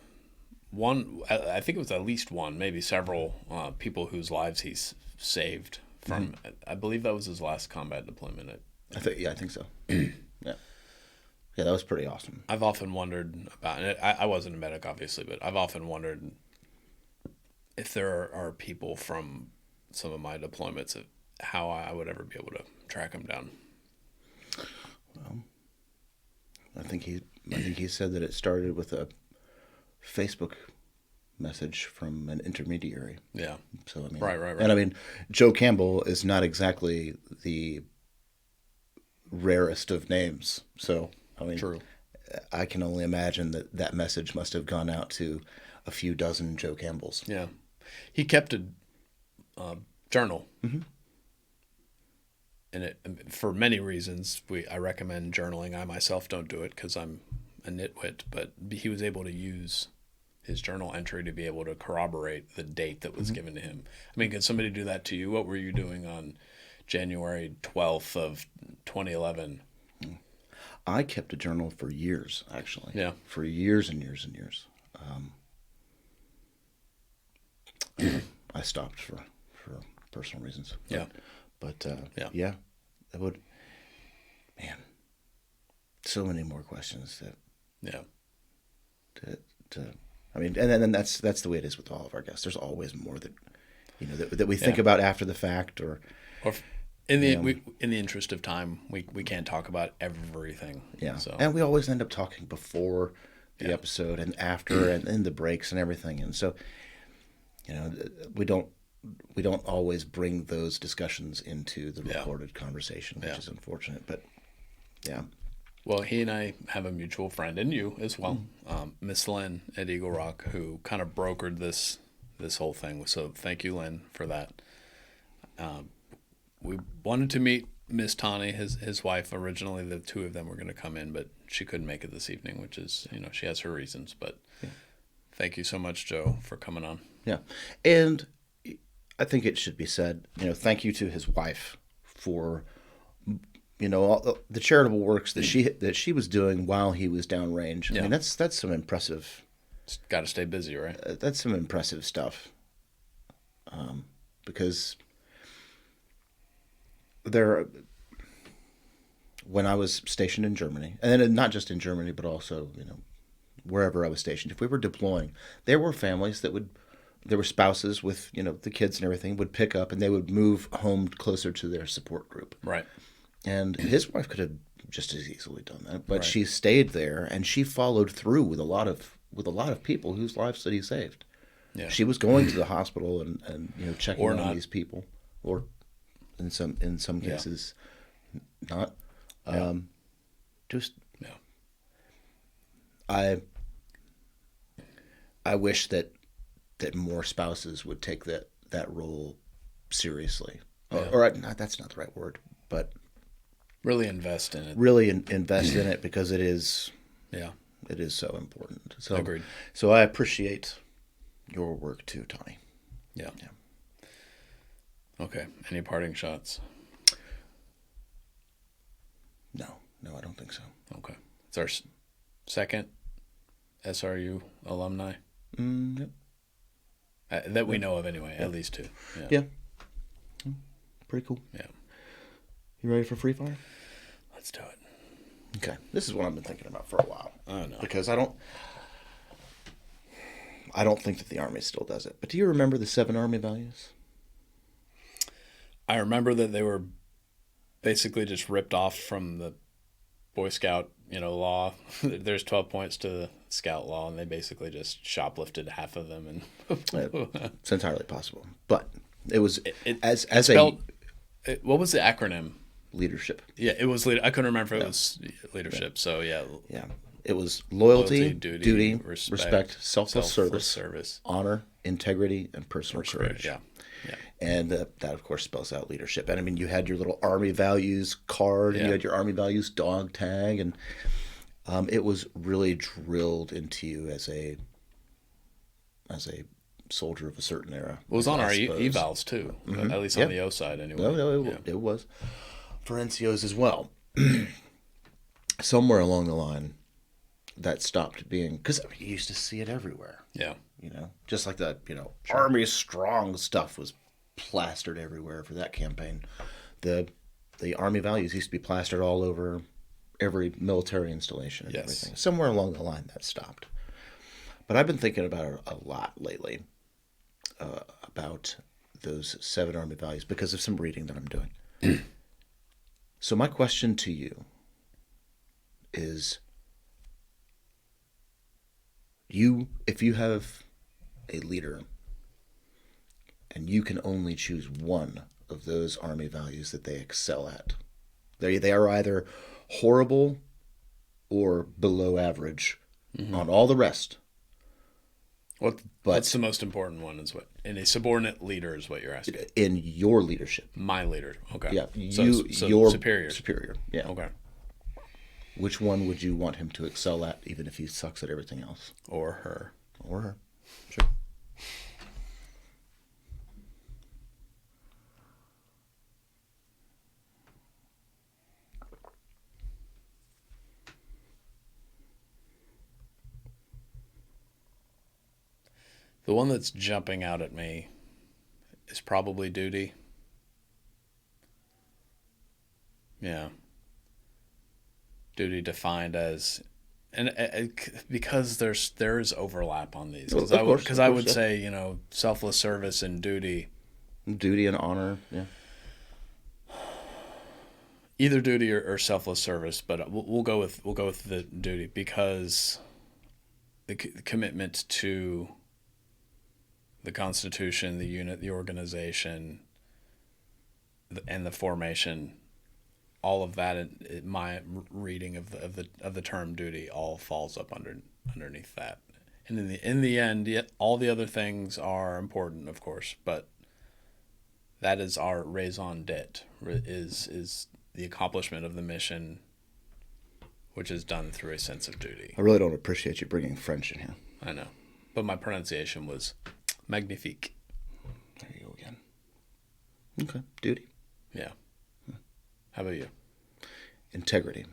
C: one, I think it was at least one, maybe several people whose lives he's saved from, I believe that was his last combat deployment.
B: I think so. Yeah. Yeah, that was pretty awesome.
C: I've often wondered about it. I wasn't a medic, obviously, but I've often wondered if there are people from some of my deployments, of how I would ever be able to track them down.
B: Well, I think he said that it started with a Facebook message from an intermediary.
C: Yeah.
B: So I mean,
C: Right.
B: And I mean, Joe Campbell is not exactly the rarest of names. So I mean,
C: True.
B: I can only imagine that message must have gone out to a few dozen Joe Campbells.
C: Yeah. He kept a journal.
B: Mm-hmm.
C: And for many reasons, I recommend journaling. I myself don't do it because I'm a nitwit, but he was able to use his journal entry to be able to corroborate the date that was given to him. I mean, could somebody do that to you? What were you doing on January 12th of 2011?
B: I kept a journal for years, actually.
C: Yeah.
B: For years and years and years. I stopped for personal reasons.
C: Yeah.
B: But
C: Yeah.
B: that would, man, so many more questions
C: Yeah.
B: I mean, and then that's the way it is with all of our guests. There's always more that that we think about after the fact, or
C: in the interest of time, we can't talk about everything.
B: yeah.
C: So
B: And we always end up talking before the episode and after and in the breaks and everything. And so, we don't always bring those discussions into the recorded conversation, which is unfortunate. But yeah.
C: Well, he and I have a mutual friend, and you as well, Miss Lynn at Eagle Rock, who kind of brokered this whole thing. So thank you, Lynn, for that. We wanted to meet Miss Tawny, his wife. Originally, the two of them were going to come in, but she couldn't make it this evening, which is, she has her reasons. But thank you so much, Joe, for coming on.
B: Yeah. And I think it should be said, thank you to his wife for all the charitable works that she was doing while he was downrange. I mean, that's some impressive.
C: Got to stay busy, right?
B: That's some impressive stuff. Because when I was stationed in Germany, and then not just in Germany, but also wherever I was stationed, if we were deploying, there were families there were spouses with the kids and everything would pick up and they would move home closer to their support group.
C: Right.
B: And his wife could have just as easily done that, but she stayed there and she followed through with a lot of people whose lives that he saved.
C: Yeah.
B: She was going to the hospital and checking
C: Or
B: on
C: not.
B: these people, or in some cases not. Just I wish that more spouses would take that role seriously, or that's not the right word, but
C: really invest in it.
B: Really invest in it, because it is It is so important. So,
C: Agreed.
B: So I appreciate your work too, Tony.
C: Yeah. Okay. Any parting shots?
B: No, I don't think so.
C: Okay. It's our second SRU alumni
B: Yep.
C: that we know of anyway. At least two.
B: Yeah. Pretty cool.
C: Yeah.
B: You ready for free fire?
C: Let's do it.
B: Okay. This is what I've been thinking about for a while.
C: I know.
B: Because I don't think that the Army still does it. But do you remember the 7 Army values?
C: I remember that they were basically just ripped off from the Boy Scout, law. There's 12 points to the Scout law, and they basically just shoplifted half of them. And
B: It's entirely possible. But it was as
C: spelled, what was the acronym?
B: Leadership.
C: Yeah, it was. I couldn't remember if it was leadership. Yeah. So yeah.
B: Yeah. It was loyalty, duty, respect, selfless service, honor, integrity, and personal courage.
C: Yeah.
B: And that, of course, spells out leadership. And I mean, you had your little Army values card, and you had your Army values dog tag, and it was really drilled into you as a soldier of a certain era.
C: It was on our evals too, at least on the O side anyway.
B: No, it was for NCOs as well. Somewhere along the line, that stopped being, because you used to see it everywhere.
C: Yeah.
B: Just like that, Army strong stuff was plastered everywhere for that campaign. The Army values used to be plastered all over every military installation and everything. Somewhere along the line, that stopped. But I've been thinking about it a lot lately, about those 7 Army values because of some reading that I'm doing. So my question to you is, if you have a leader and you can only choose one of those Army values that they excel at, they are either horrible or below average on all the rest.
C: What's the most important one is what in a subordinate leader is what you're asking.
B: In your leadership.
C: My leader. Okay.
B: Yeah.
C: Your superior.
B: Superior. Yeah.
C: Okay.
B: Which one would you want him to excel at, even if he sucks at everything else?
C: Or her.
B: Sure.
C: The one that's jumping out at me is probably duty. Yeah. Duty defined as, and because there's overlap on these. Because I would say, selfless service and duty.
B: Duty and honor, yeah.
C: Either duty or selfless service, but we'll go with the duty because the commitment to the Constitution, the unit, the organization, and the formation, all of that, in my reading of the term duty, all falls up underneath that. And in the end, all the other things are important, of course, but that is our raison d'etre, is the accomplishment of the mission, which is done through a sense of duty.
B: I really don't appreciate you bringing French in here.
C: I know, but my pronunciation was magnifique.
B: There you go again. Okay, duty.
C: Yeah. How about you?
B: Integrity.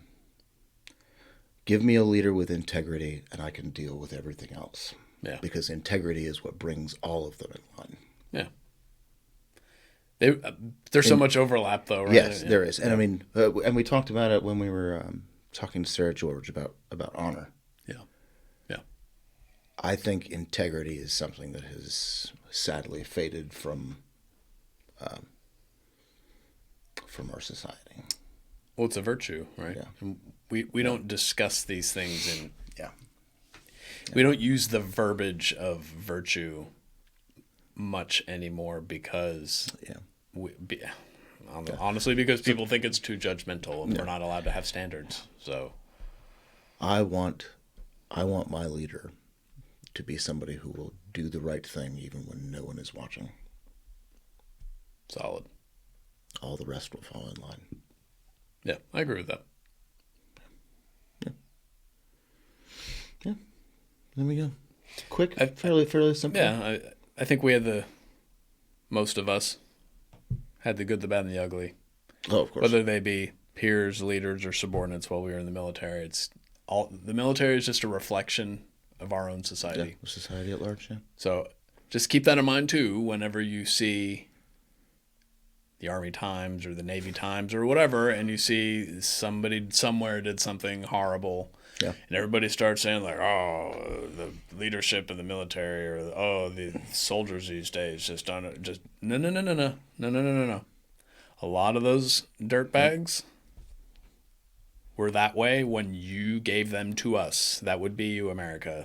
B: Give me a leader with integrity, and I can deal with everything else.
C: Yeah.
B: Because integrity is what brings all of them in line.
C: Yeah. There's so much overlap, though, right?
B: Yes, there is. And I mean, and we talked about it when we were talking to Sarah George about honor.
C: Yeah. Yeah.
B: I think integrity is something that has sadly faded from our society.
C: Well, it's a virtue, right?
B: Yeah.
C: And we don't discuss these things in.
B: Yeah.
C: We don't use the verbiage of virtue much anymore because.
B: Yeah.
C: Honestly, because people think it's too judgmental and we're not allowed to have standards. So.
B: I want my leader to be somebody who will do the right thing even when no one is watching.
C: Solid.
B: All the rest will fall in line.
C: Yeah, I agree with that.
B: Yeah. There we go. Quick, fairly simple.
C: Yeah, I think we had most of us had the good, the bad, and the ugly.
B: Oh, of course.
C: Whether they be peers, leaders, or subordinates while we were in the military. The military is just a reflection of our own society.
B: Yeah, society at large, yeah.
C: So just keep that in mind too whenever you see the Army Times or the Navy Times or whatever, and you see somebody somewhere did something horrible.
B: Yeah.
C: And everybody starts saying like, oh, the leadership in the military, or oh, the soldiers these days just done it. Just no. A lot of those dirtbags were that way when you gave them to us. That would be you, America.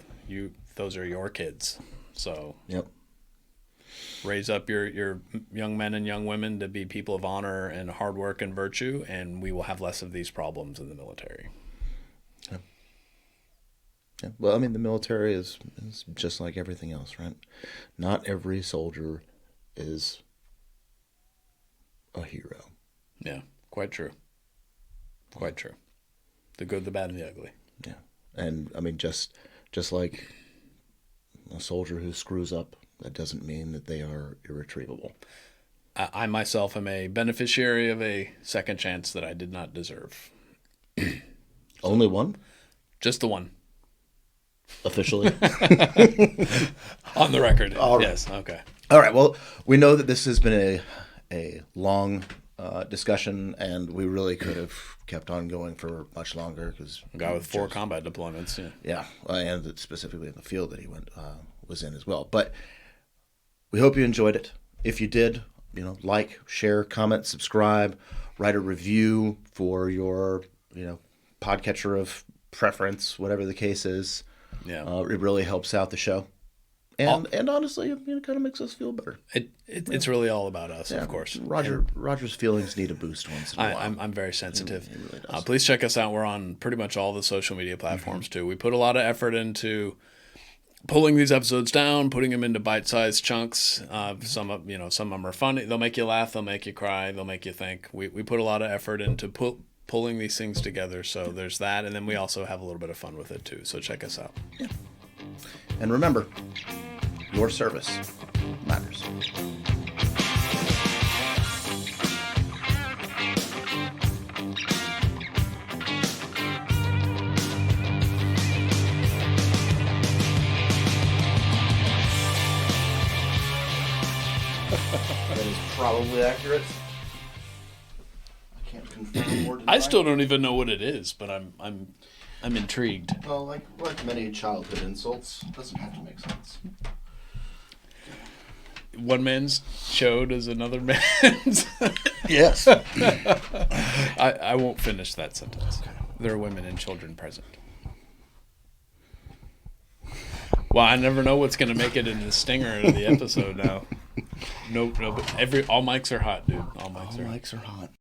C: Those are your kids. So
B: Yep.
C: raise up your young men and young women to be people of honor and hard work and virtue, and we will have less of these problems in the military.
B: Yeah. Well, I mean, the military is just like everything else, right? Not every soldier is a hero.
C: Yeah, quite true. Quite true. The good, the bad, and the ugly.
B: Yeah. And, I mean, just like a soldier who screws up, that doesn't mean that they are irretrievable.
C: I myself am a beneficiary of a second chance that I did not deserve.
B: Only one?
C: Just the one.
B: Officially?
C: On the record.
B: All right.
C: Yes, okay.
B: All right. Well, we know that this has been a long discussion, and we really could have kept on going for much longer because
C: A guy with 4 combat deployments. Yeah.
B: yeah, and specifically in the field that he was in as well. But we hope you enjoyed it. If you did, like, share, comment, subscribe, write a review for your podcatcher of preference, whatever the case is.
C: Yeah.
B: It really helps out the show. And honestly, it kind of makes us feel better.
C: It's really all about us,
B: Yeah,
C: of course.
B: Roger's feelings need a boost once in a while.
C: I'm very sensitive.
B: It really does.
C: Please check us out. We're on pretty much all the social media platforms too. We put a lot of effort into pulling these episodes down, putting them into bite-sized chunks. Some of them are funny. They'll make you laugh. They'll make you cry. They'll make you think. We put a lot of effort into pulling these things together. So there's that, and then we also have a little bit of fun with it too. So check us out.
B: Yeah. And remember, your service matters. That is probably accurate. I can't confirm or deny.
C: I still don't even know what it is, but I'm intrigued.
B: Well, like many childhood insults, it doesn't have to make sense.
C: One man's chode is another man's.
B: Yes.
C: I won't finish that sentence. There are women and children present. Well, I never know what's going to make it in the stinger of the episode now. No, but all mics are hot, dude. All mics are hot.